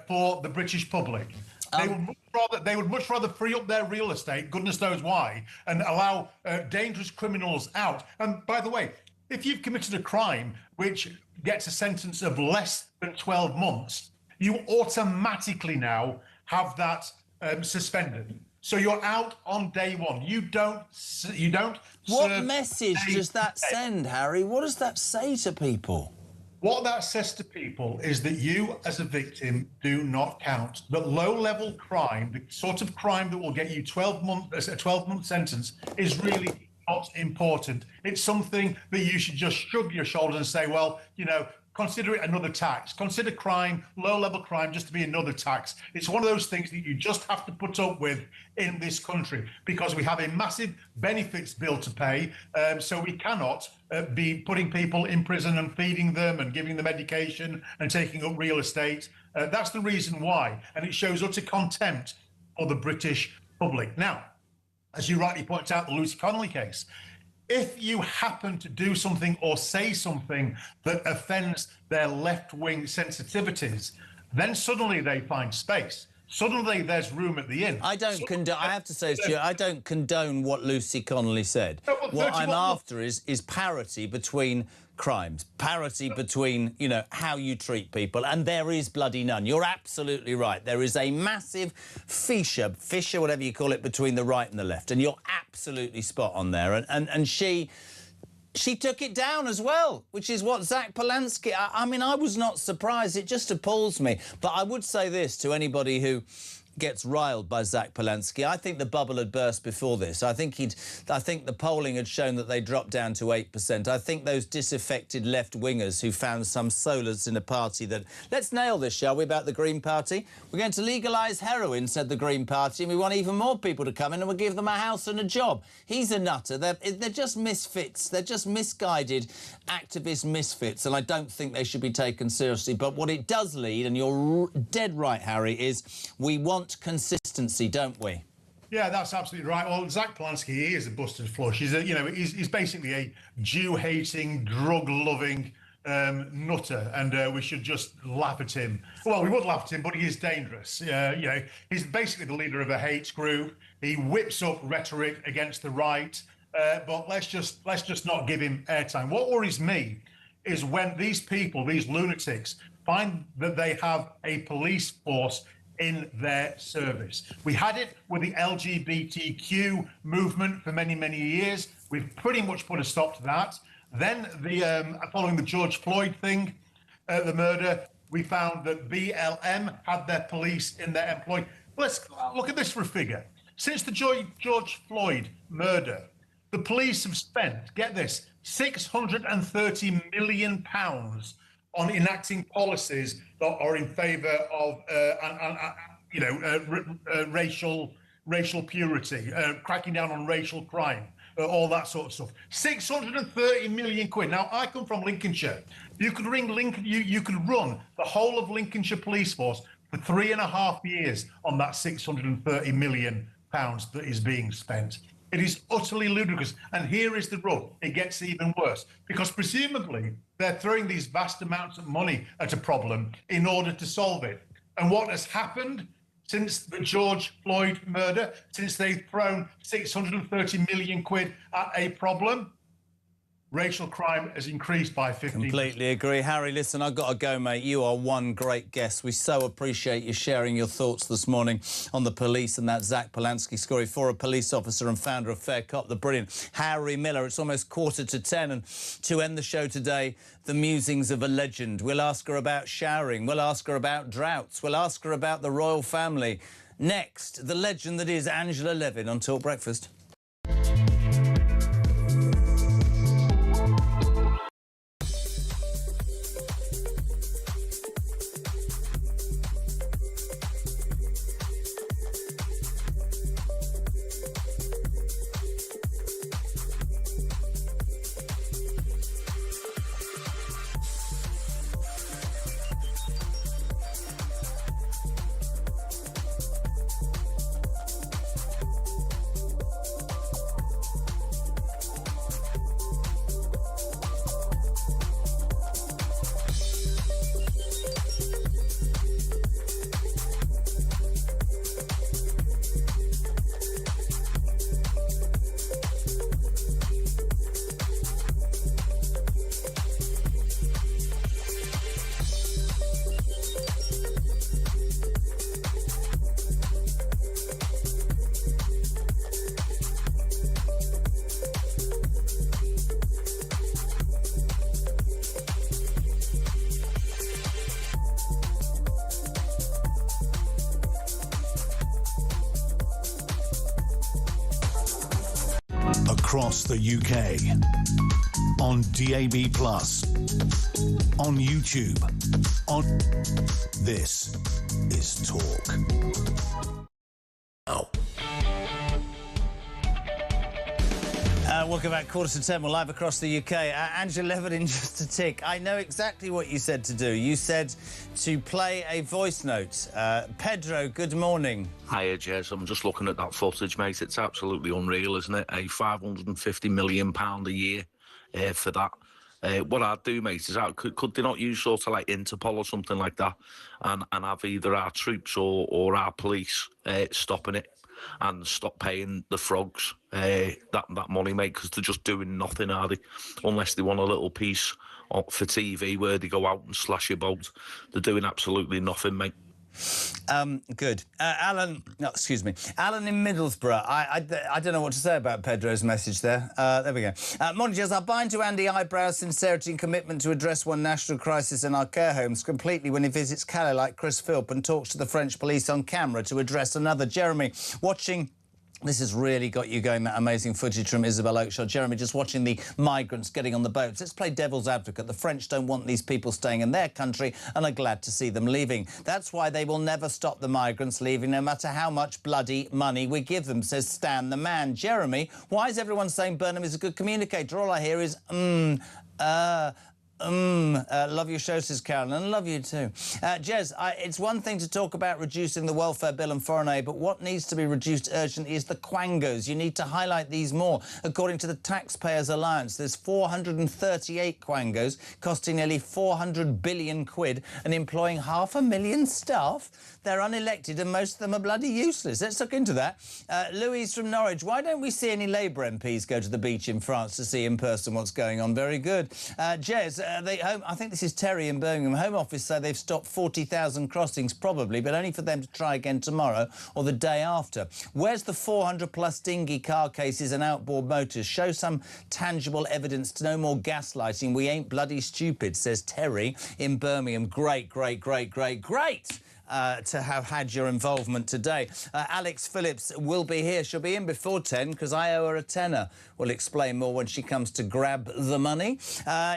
for the British public. They would much rather free up their real estate, goodness knows why, and allow dangerous criminals out. And by the way, if you've committed a crime which gets a sentence of less than 12 months, you automatically now have that suspended. So you're out on day one. You don't. What message does that send, Harry? What does that say to people? What that says to people is that you, as a victim, do not count. That low-level crime, the sort of crime that will get you a 12-month sentence, is really not important. It's something that you should just shrug your shoulders and say, well, you know, consider it another tax. Consider crime, low-level crime, just to be another tax. It's one of those things that you just have to put up with in this country because we have a massive benefits bill to pay, so we cannot be putting people in prison and feeding them and giving them education and taking up real estate. That's the reason why, and it shows utter contempt for the British public. Now, as you rightly point out, the Lucy Connolly case, if you happen to do something or say something that offends their left-wing sensitivities, then suddenly they find space. Suddenly there's room at the inn. I don't condone. I have to say, Stuart, I don't condone what Lucy Connolly said. No, what I'm after is parity between crimes, parity between, you know, how you treat people, and there is bloody none. You're absolutely right. There is a massive fissure, whatever you call it, between the right and the left, and you're absolutely spot on there. And she took it down as well, which is what Zack Polanski... I mean, I was not surprised. It just appalls me. But I would say this to anybody who gets riled by Zack Polanski. I think the bubble had burst before this. I think the polling had shown that they dropped down to 8%. I think those disaffected left-wingers who found some solace in a party that... Let's nail this, shall we, about the Green Party? We're going to legalise heroin, said the Green Party, and we want even more people to come in and we'll give them a house and a job. He's a nutter. They're just misfits. They're just misguided activist misfits, and I don't think they should be taken seriously. But what it does lead, and you're dead right, Harry, is we want consistency, don't we? Yeah, that's absolutely right. Well, Zack Polanski, he is a busted flush. He's basically a Jew-hating, drug-loving nutter, and we should just laugh at him. Well, we would laugh at him, but he is dangerous. He's basically the leader of a hate group. He whips up rhetoric against the right, but let's just not give him airtime. What worries me is when these people, these lunatics, find that they have a police force in their service. We had it with the LGBTQ movement for many, many years. We've pretty much put a stop to that. Then, following the George Floyd thing, the murder, we found that BLM had their police in their employ. Let's look at this for a figure. Since the George Floyd murder, the police have spent, get this, £630 million on enacting policies that are in favour of, racial purity, cracking down on racial crime, all that sort of stuff. 630 million quid. Now, I come from Lincolnshire. You could you could run the whole of Lincolnshire Police Force for 3.5 years on that 630 million pounds that is being spent. It is utterly ludicrous. And here is the rub. It gets even worse because presumably they're throwing these vast amounts of money at a problem in order to solve it. And what has happened since the George Floyd murder, since they've thrown 630 million quid at a problem? Racial crime has increased by 50%. Completely agree. Harry, listen, I've got to go, mate. You are one great guest. We so appreciate you sharing your thoughts this morning on the police and that Zack Polanski story. For a police officer and founder of Fair Cop, the brilliant Harry Miller. It's almost 9:45, and to end the show today, the musings of a legend. We'll ask her about showering. We'll ask her about droughts. We'll ask her about the royal family. Next, the legend that is Angela Levin on Talk Breakfast. across the UK. On DAB+, on YouTube, on... This is Talk. Oh. Welcome back, 9:45. We're live across the UK. Angela Levitt in just a tick. I know exactly what you said to do. You said to play a voice note. Pedro, good morning. Hiya, Jez. I'm just looking at that footage, mate. It's absolutely unreal, isn't it? A £550 million a year for that. What I'd do, mate, is could they not use sort of like Interpol or something like that and have either our troops or our police stopping it and stop paying the frogs that money, mate, because they're just doing nothing, are they? Unless they want a little piece for TV where they go out and slash your boat. They're doing absolutely nothing, mate. Good. Alan, no, excuse me. Alan in Middlesbrough. I don't know what to say about Pedro's message there. There we go. Monitors, I bind to Andy Eyebrow's sincerity and commitment to address one national crisis in our care homes completely when he visits Calais like Chris Philp and talks to the French police on camera to address another. Jeremy, watching... This has really got you going, that amazing footage from Isabel Oakeshott. Jeremy, just watching the migrants getting on the boats. Let's play devil's advocate. The French don't want these people staying in their country and are glad to see them leaving. That's why they will never stop the migrants leaving, no matter how much bloody money we give them, says Stan the man. Jeremy, why is everyone saying Burnham is a good communicator? All I hear is, love your show, says Carolyn, and love you too. Jez, it's one thing to talk about reducing the welfare bill and foreign aid, but what needs to be reduced urgently is the quangos. You need to highlight these more. According to the Taxpayers Alliance, there's 438 quangos, costing nearly 400 billion quid and employing 500,000 staff. They're unelected and most of them are bloody useless. Let's look into that. Louise from Norwich, why don't we see any Labour MPs go to the beach in France to see in person what's going on? Very good. Jez, I think this is Terry in Birmingham. Home Office say they've stopped 40,000 crossings, probably, but only for them to try again tomorrow or the day after. Where's the 400-plus dinghy car cases and outboard motors? Show some tangible evidence to no more gaslighting. We ain't bloody stupid, says Terry in Birmingham. Great, great, great, great, great! To have had your involvement today. Alex Phillips will be here. She'll be in before 10 because I owe her a tenner. We'll explain more when she comes to grab the money.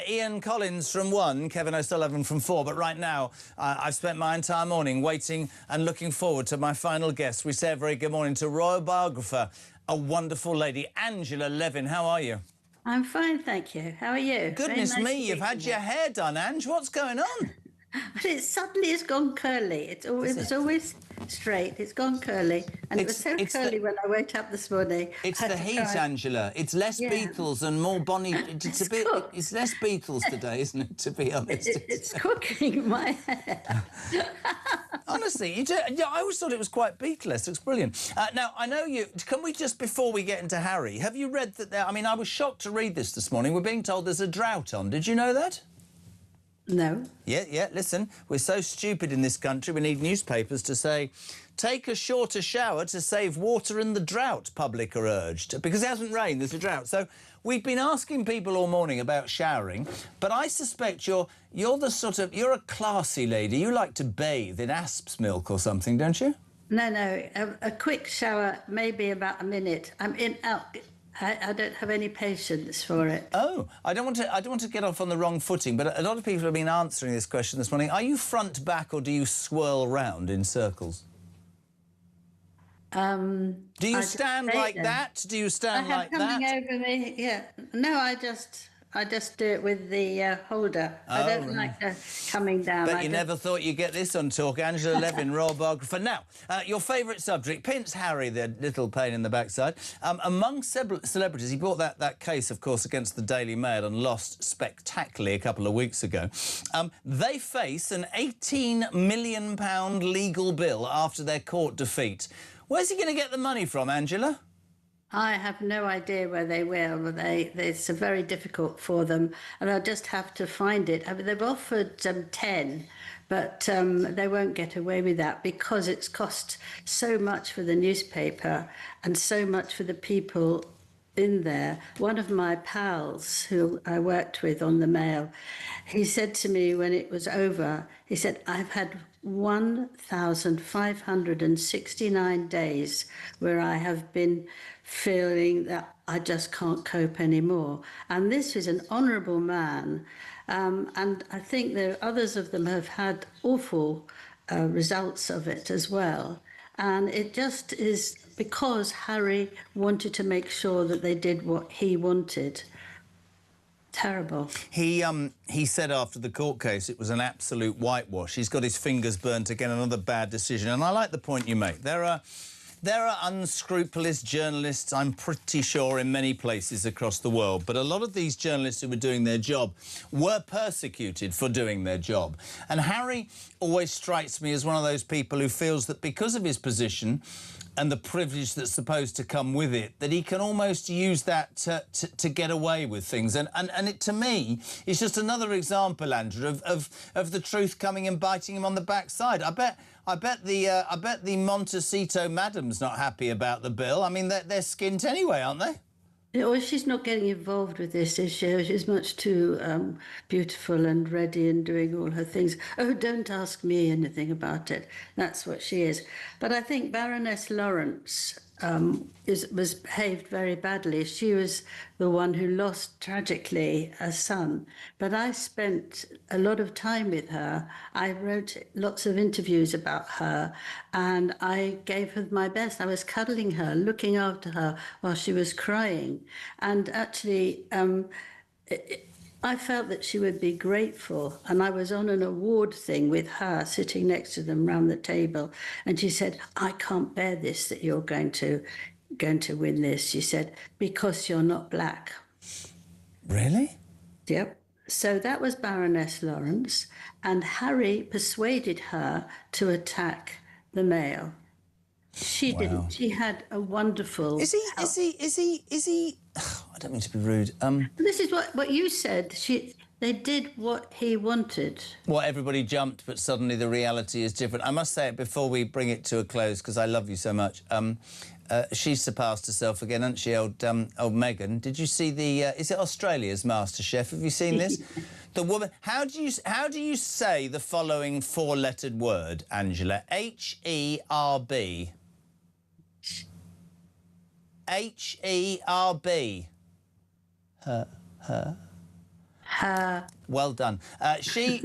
Ian Collins from 1, Kevin O'Sullivan from 4. But right now, I've spent my entire morning waiting and looking forward to my final guest. We say a very good morning to royal biographer, a wonderful lady, Angela Levin. How are you? I'm fine, thank you. How are you? Goodness me, you've had your hair done, Ange. What's going on? But it suddenly has gone curly. It was always straight. It's gone curly. And it was so curly when I woke up this morning. It's the heat, Angela. It's less Beatles and more Bonnie. It's less Beatles today, isn't it, to be honest? It's cooking my hair. Honestly, I always thought it was quite Beatless. It's brilliant. Now, I know you... Can we just, before we get into Harry, have you read that there... I mean, I was shocked to read this morning. We're being told there's a drought on. Did you know that? No. Yeah, listen, we're so stupid in this country, we need newspapers to say, take a shorter shower to save water in the drought, public are urged. Because it hasn't rained, there's a drought. So we've been asking people all morning about showering, but I suspect you're a classy lady. You like to bathe in asp's milk or something, don't you? No, a quick shower, maybe about a minute. I'm out. I don't have any patience for it. Oh, I don't want to get off on the wrong footing, but a lot of people have been answering this question this morning. Are you front, back, or do you swirl round in circles? Do you stand like that? Do you stand like that? Coming over me, yeah. No, I just do it with the holder. I don't like the coming down. But you never thought you'd get this on Talk. Angela Levin, royal biographer. Now, your favourite subject, Prince Harry, the little pain in the backside. Among celebrities, he brought that case, of course, against the Daily Mail and lost spectacularly a couple of weeks ago. They face an £18 million legal bill after their court defeat. Where's he going to get the money from, Angela? I have no idea where they will. It's very difficult for them, and I'll just have to find it. I mean, they've offered 10, but they won't get away with that because it's cost so much for the newspaper and so much for the people in there. One of my pals who I worked with on the Mail, he said to me when it was over, he said, I've had 1,569 days where I have been feeling that I just can't cope anymore. And this is an honourable man. And I think there others of them have had awful results of it as well. And it just is because Harry wanted to make sure that they did what he wanted. Terrible. He said after the court case it was an absolute whitewash. He's got his fingers burnt again, another bad decision. And I like the point you make. There are unscrupulous journalists, I'm pretty sure, in many places across the world. But a lot of these journalists who were doing their job were persecuted for doing their job. And Harry always strikes me as one of those people who feels that because of his position and the privilege that's supposed to come with it, that he can almost use that to get away with things. And it, to me, is just another example, Andrew, of the truth coming and biting him on the backside. I bet the Montecito madam's not happy about the bill. I mean, they're skint anyway, aren't they? Or she's not getting involved with this issue. She's much too beautiful and ready and doing all her things. Oh, don't ask me anything about it. That's what she is. But I think Baroness Lawrence was behaved very badly. She was the one who lost tragically a son. But I spent a lot of time with her. I wrote lots of interviews about her, and I gave her my best. I was cuddling her, looking after her while she was crying. And actually, I felt that she would be grateful. And I was on an award thing with her, sitting next to them round the table. And she said, I can't bear this, that you're going to win this. She said, because you're not black. Really? Yep. So that was Baroness Lawrence. And Harry persuaded her to attack the Mail. She didn't. She had a wonderful... Is he... I don't mean to be rude. This is what you said. They did what he wanted. Well, everybody jumped, but suddenly the reality is different. I must say it before we bring it to a close, because I love you so much. She's surpassed herself again, hasn't she, old Meghan? Did you see the... is it Australia's MasterChef? Have you seen this? The woman... How do you say the following four-lettered word, Angela? H-E-R-B. H-E-R-B. Her. Well done.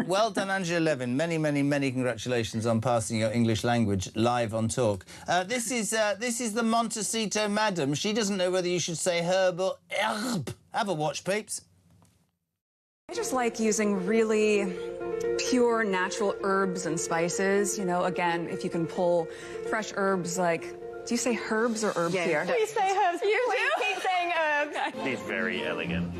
Well done, Angela Levin. Many, many, many congratulations on passing your English language live on Talk. This is the Montecito madam. She doesn't know whether you should say herb or herb. Have a watch, peeps. I just like using really pure natural herbs and spices. You know, again, if you can pull fresh herbs like... Do you say herbs or herbs here? We say herbs. You do? Keep saying herbs. She's very elegant.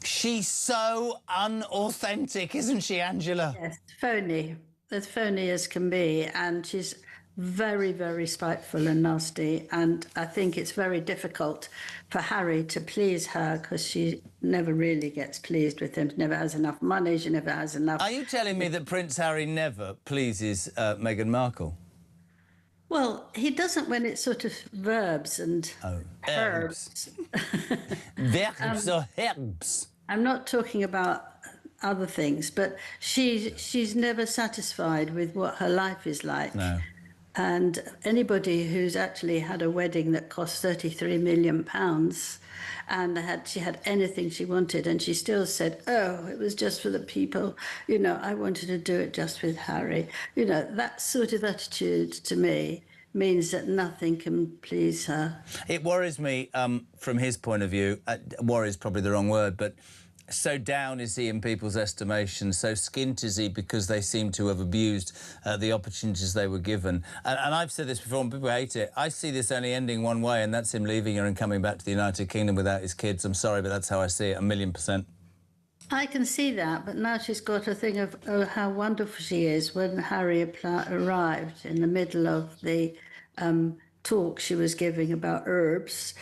She's so unauthentic, isn't she, Angela? Yes, phony. As phony as can be. And she's very, very spiteful and nasty. And I think it's very difficult for Harry to please her because she never really gets pleased with him. She never has enough money. She never has enough... Are you telling me that Prince Harry never pleases Meghan Markle? Well, he doesn't when it's sort of verbs and herbs. Verbs or herbs? I'm not talking about other things, but she's never satisfied with what her life is like. No. And anybody who's actually had a wedding that cost £33 million and she had anything she wanted and she still said, oh, it was just for the people, you know, I wanted to do it just with Harry. You know, that sort of attitude to me means that nothing can please her. It worries me from his point of view. Worry is probably the wrong word, but so down is he in people's estimation, so skint is he because they seem to have abused the opportunities they were given. And I've said this before and people hate it. I see this only ending one way, and that's him leaving her and coming back to the United Kingdom without his kids. I'm sorry, but that's how I see it, 1,000,000%. I can see that, but now she's got a thing of how wonderful she is. When Harry arrived in the middle of the talk she was giving about herbs,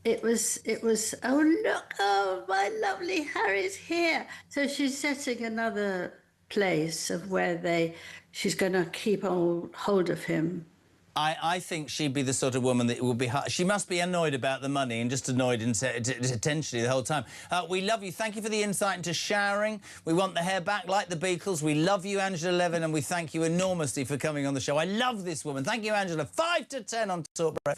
it was, oh, look, oh, my lovely Harry's here. So she's setting another place of where she's going to keep hold of him. I think she'd be the sort of woman that would be... She must be annoyed about the money and just annoyed intentionally the whole time. We love you. Thank you for the insight into showering. We want the hair back like the Beatles. We love you, Angela Levin, and we thank you enormously for coming on the show. I love this woman. Thank you, Angela. 5 to 10 on Talk Break.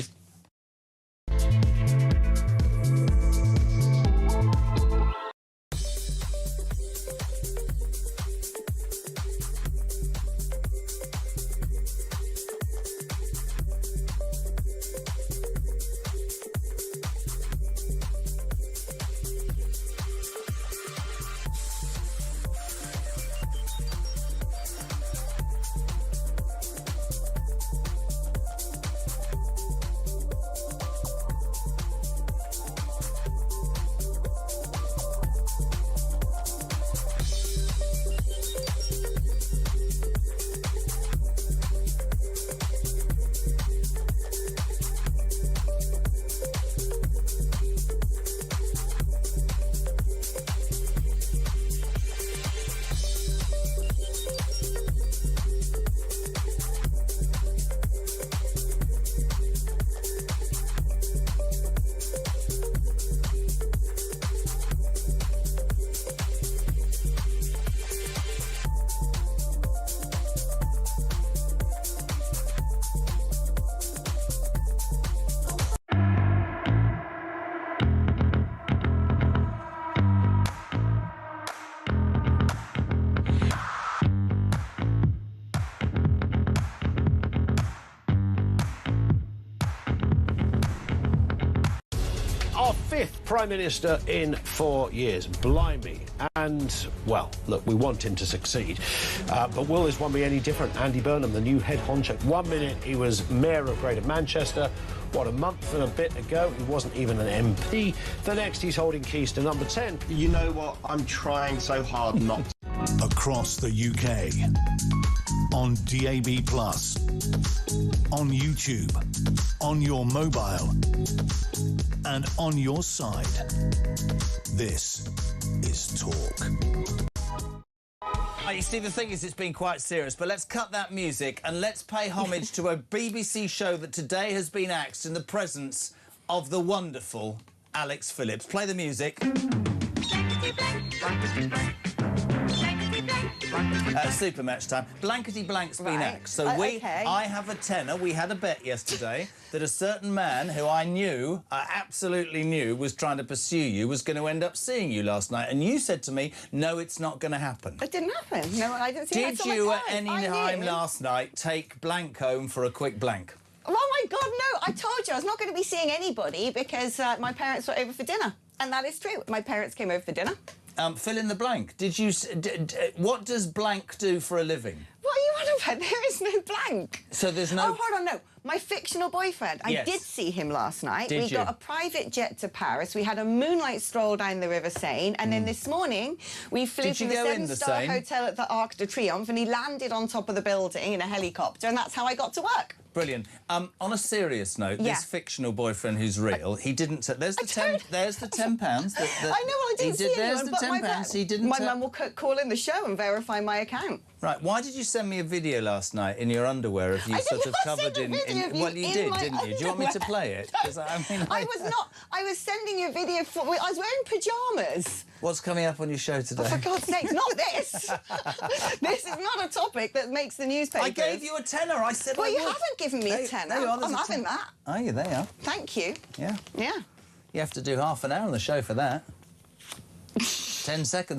Prime Minister in 4 years. Blimey. And, well, look, we want him to succeed. But will this one be any different? Andy Burnham, the new head honcho. 1 minute he was Mayor of Greater Manchester. What, a month and a bit ago, he wasn't even an MP. The next, he's holding keys to number 10. You know what? I'm trying so hard not to. Across the UK. On DAB+. On YouTube. On your mobile. And on your side. This is Talk. You see, the thing is, it's been quite serious, but let's cut that music and let's pay homage to a BBC show that today has been axed in the presence of the wonderful Alex Phillips. Play the music. Super match time. Blankety Blank's been axed. So I have a tenner. We had a bet yesterday that a certain man who I absolutely knew, was trying to pursue you, was going to end up seeing you last night. And you said to me, no, it's not going to happen. It didn't happen. No, I didn't see it. Did you at any time last night take blank home for a quick blank? Oh, my God, no. I told you I was not going to be seeing anybody because my parents were over for dinner. And that is true. My parents came over for dinner. Fill in the blank. Did you? What does blank do for a living? What are you on about? There is no blank. So there's no... Oh, hold on, no. My fictional boyfriend. Yes. I did see him last night. Did we you? got a private jet to Paris. We had a moonlight stroll down the River Seine. And then this morning, we flew from the 7-star hotel at the Arc de Triomphe, and he landed on top of the building in a helicopter, and that's how I got to work. Brilliant. On a serious note, this fictional boyfriend who's real, he didn't... There's the £10. There's the £10. I know, I didn't see There's anyone, the £10. He didn't... My mum will call in the show and verify my account. Right. Why did you send me a video last night in your underwear of you sort of covered in... Well, you did, didn't you? Do you want me to play it? Because I mean... I was not. I was sending you a video for... I was wearing pyjamas. What's coming up on your show today? Oh, for God's sake, not this. This is not a topic that makes the newspapers. I gave you a tenner. I said Well, I you would. haven't given me a tenner. I'm having that. Oh, yeah, they are. Thank you. Yeah. Yeah. You have to do half an hour on the show for that. 10 seconds.